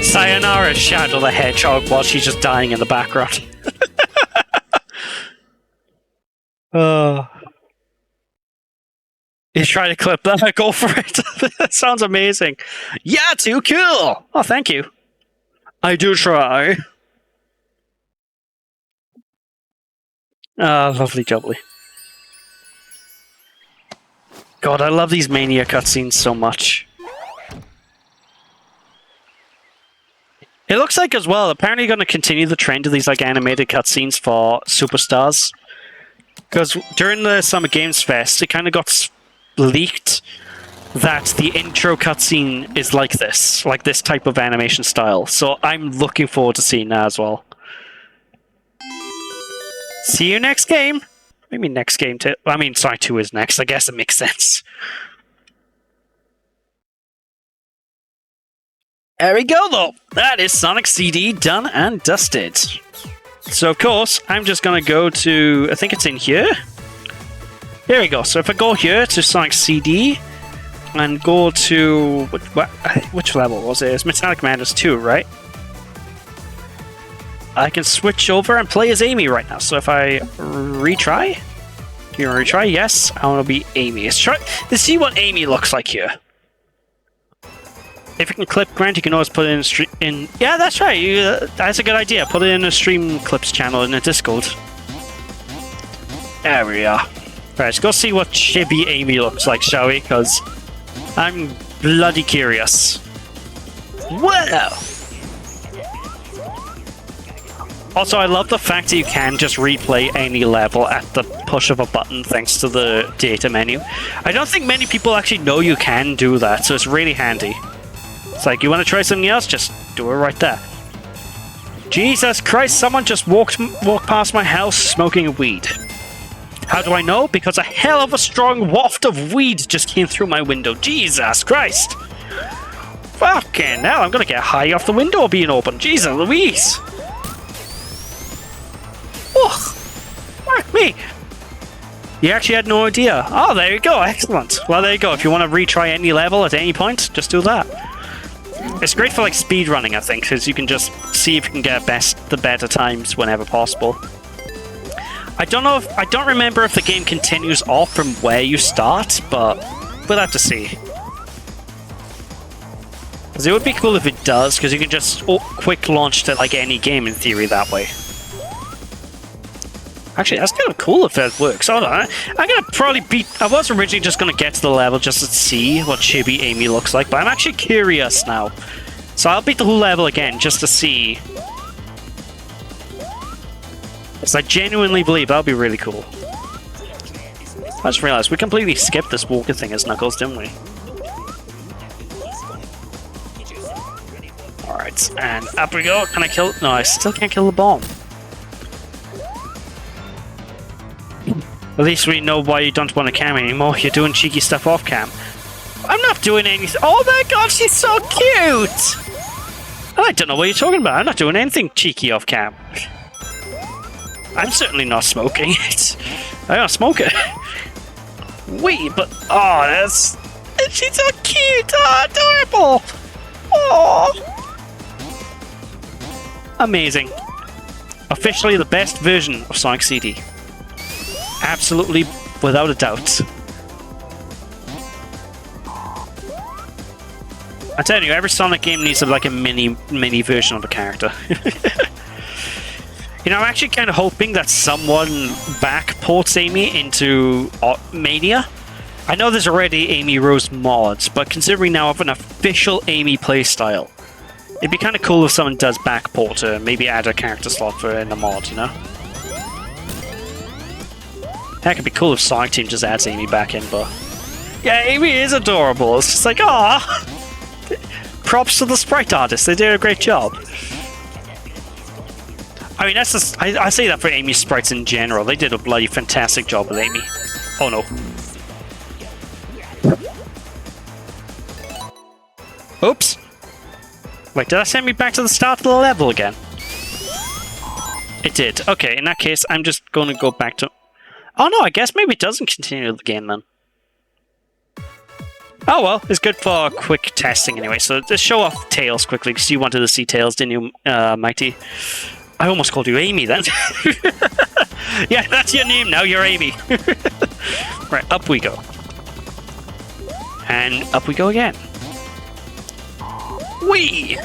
[SPEAKER 1] Sayonara Shadow the Hedgehog while she's just dying in the background. You try to clip that? Go for it. That sounds amazing. Yeah, too cool. Oh, thank you. I do try. Ah, lovely jubbly. God, I love these Mania cutscenes so much. It looks like as well, apparently going to continue the trend of these like animated cutscenes for Superstars. Because during the Summer Games Fest, it kind of got leaked that the intro cutscene is like this type of animation style. So I'm looking forward to seeing that as well. See you next game. Maybe next game too. I mean, Sonic 2 is next. I guess it makes sense. There we go, though. That is Sonic CD done and dusted. So, of course, I'm just going to go to... I think it's in here. Here we go. So if I go here to Sonic CD and go to... Which level was it? It's Metallic Madness 2, right? I can switch over and play as Amy right now. So if I retry... Do you want to retry? Yes. I want to be Amy. Let's see what Amy looks like here. If you can clip Grant, you can always put it in yeah, that's right. That's a good idea. Put it in a Stream Clips channel in a Discord. There we are. Right, let's go see what chibi Amy looks like, shall we? Because I'm bloody curious. Whoa! Also, I love the fact that you can just replay any level at the push of a button thanks to the data menu. I don't think many people actually know you can do that, so it's really handy. It's like, you want to try something else? Just do it right there. Jesus Christ, someone just walked past my house smoking weed. How do I know? Because a hell of a strong waft of weed just came through my window. Jesus Christ. Fucking hell, I'm gonna get high off the window being open. Jesus Louise. Ugh. Fuck me. You actually had no idea. Oh, there you go. Excellent. Well, there you go. If you want to retry any level at any point, just do that. It's great for like speed running, I think, because you can just see if you can get the better times whenever possible. I don't remember if the game continues off from where you start, but we'll have to see. Because it would be cool if it does, because you can just quick launch to like any game in theory that way. Actually, that's kind of cool if that works. Hold on, I'm gonna probably beat. I was originally just gonna get to the level just to see what Chibi Amy looks like, but I'm actually curious now. So I'll beat the whole level again just to see. Because I genuinely believe that'll be really cool. I just realized we completely skipped this walker thing as Knuckles, didn't we? Alright, and up we go. Can I kill? No, I still can't kill the bomb. At least we know why you don't want to cam anymore. You're doing cheeky stuff off cam. I'm not doing anything. Oh my god, she's so cute! I don't know what you're talking about. I'm not doing anything cheeky off cam. I'm certainly not smoking it. I don't smoke it. Wait, but oh, that's she's so cute. Oh, adorable. Oh, amazing. Officially the best version of Sonic CD. Absolutely, without a doubt. I tell you, every Sonic game needs like a mini version of a character. You know, I'm actually kind of hoping that someone backports Amy into Mania. I know there's already Amy Rose mods, but considering now I have an official Amy playstyle, it'd be kind of cool if someone does backport her and maybe add a character slot for her in the mod, you know? Heck, it'd be cool if Sonic Team just adds Amy back in, but... Yeah, Amy is adorable. It's just like, ah. Props to the sprite artists. They did a great job. I mean, that's just... I say that for Amy's sprites in general. They did a bloody fantastic job with Amy. Oh, no. Oops. Wait, did that send me back to the start of the level again? It did. Okay, in that case, I'm just going to go back to... Oh no, I guess maybe it doesn't continue the game then. Oh well, it's good for quick testing anyway. So just show off Tails quickly, because you wanted to see Tails, didn't you, Mighty? I almost called you Amy then. Yeah, that's your name now, you're Amy. Right, up we go. And up we go again. Whee!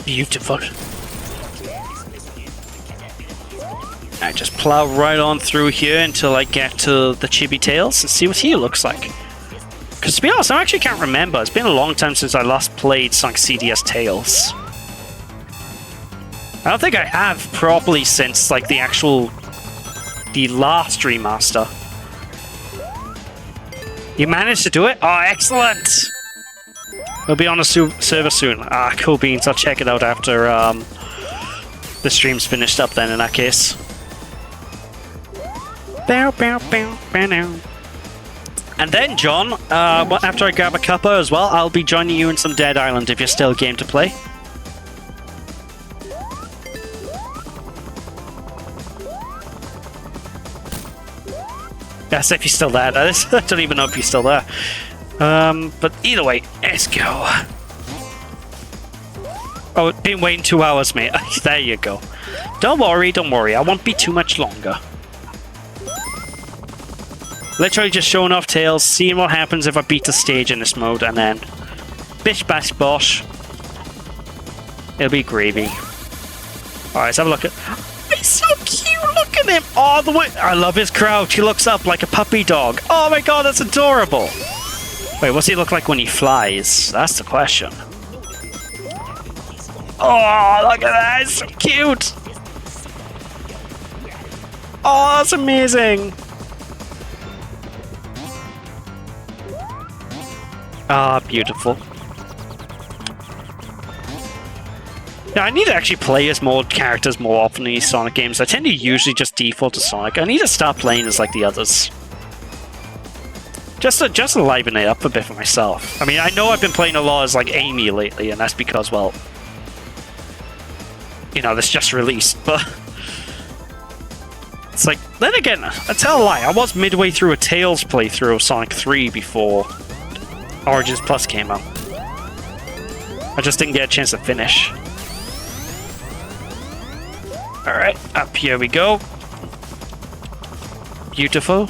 [SPEAKER 1] Beautiful. I just plow right on through here until I get to the Chibi Tails and see what he looks like. Because to be honest, I actually can't remember. It's been a long time since I last played Sonic CD as Tails. I don't think I have properly since like the last remaster. You managed to do it? Oh, excellent! It'll be on a server soon. Ah, cool beans. I'll check it out after the stream's finished up then in that case. Bow, bow, bow, bow, now. And then, John, after I grab a cuppa as well, I'll be joining you in some Dead Island if you're still game to play. Yes, if you're still there. I don't even know if you're still there. But either way, let's go. Oh, been waiting 2 hours, mate. There you go. Don't worry, I won't be too much longer. Literally just showing off Tails, seeing what happens if I beat the stage in this mode, and then bish bash bosh. It'll be gravy. Alright, let's have a look at... He's so cute! Look at him! All the way... I love his crouch. He looks up like a puppy dog. Oh my god, that's adorable! Wait, what's he look like when he flies? That's the question. Oh, look at that! It's so cute! Oh, that's amazing! Ah, beautiful. Yeah, I need to actually play as more characters more often in these Sonic games. I tend to usually just default to Sonic. I need to start playing as like the others. Just to liven it up a bit for myself. I mean, I know I've been playing a lot as like Amy lately, and that's because, well, you know, this just released, but it's like, then again, I tell a lie, I was midway through a Tails playthrough of Sonic 3 before Origins Plus came out. I just didn't get a chance to finish. Alright, up here we go. Beautiful.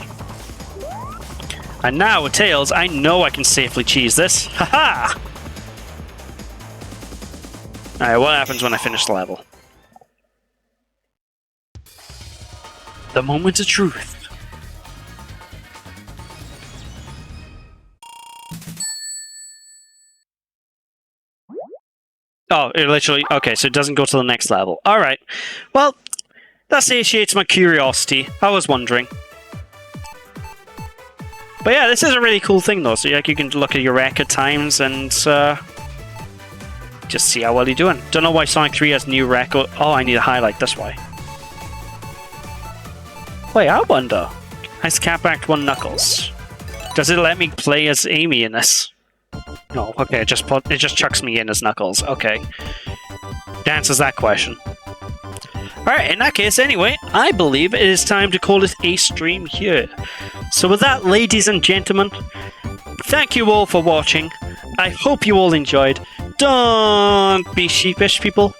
[SPEAKER 1] And now with Tails, I know I can safely cheese this. Haha! Alright, what happens when I finish the level? The moment of truth. Oh, it literally... Okay, so it doesn't go to the next level. Alright. Well, that satiates my curiosity. I was wondering. But yeah, this is a really cool thing, though. So like, you can look at your record times and just see how well you're doing. Don't know why Sonic 3 has new record... Oh, I need to highlight this way. Wait, I wonder. Has Cap Act 1 Knuckles? Does it let me play as Amy in this? No, okay, it just chucks me in as Knuckles. Okay. That answers that question. Alright, in that case, anyway, I believe it is time to call it a stream here. So with that, ladies and gentlemen, thank you all for watching. I hope you all enjoyed. Don't be sheepish, people.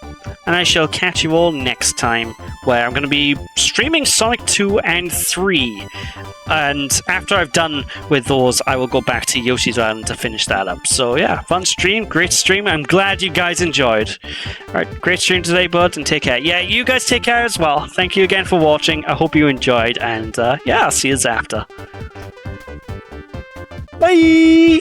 [SPEAKER 1] And I shall catch you all next time, where I'm going to be streaming Sonic 2 and 3. And after I've done with those, I will go back to Yoshi's Island to finish that up. So yeah, fun stream, great stream. I'm glad you guys enjoyed. Alright, great stream today, bud, and take care. Yeah, you guys take care as well. Thank you again for watching. I hope you enjoyed, and yeah, I'll see you after. Bye!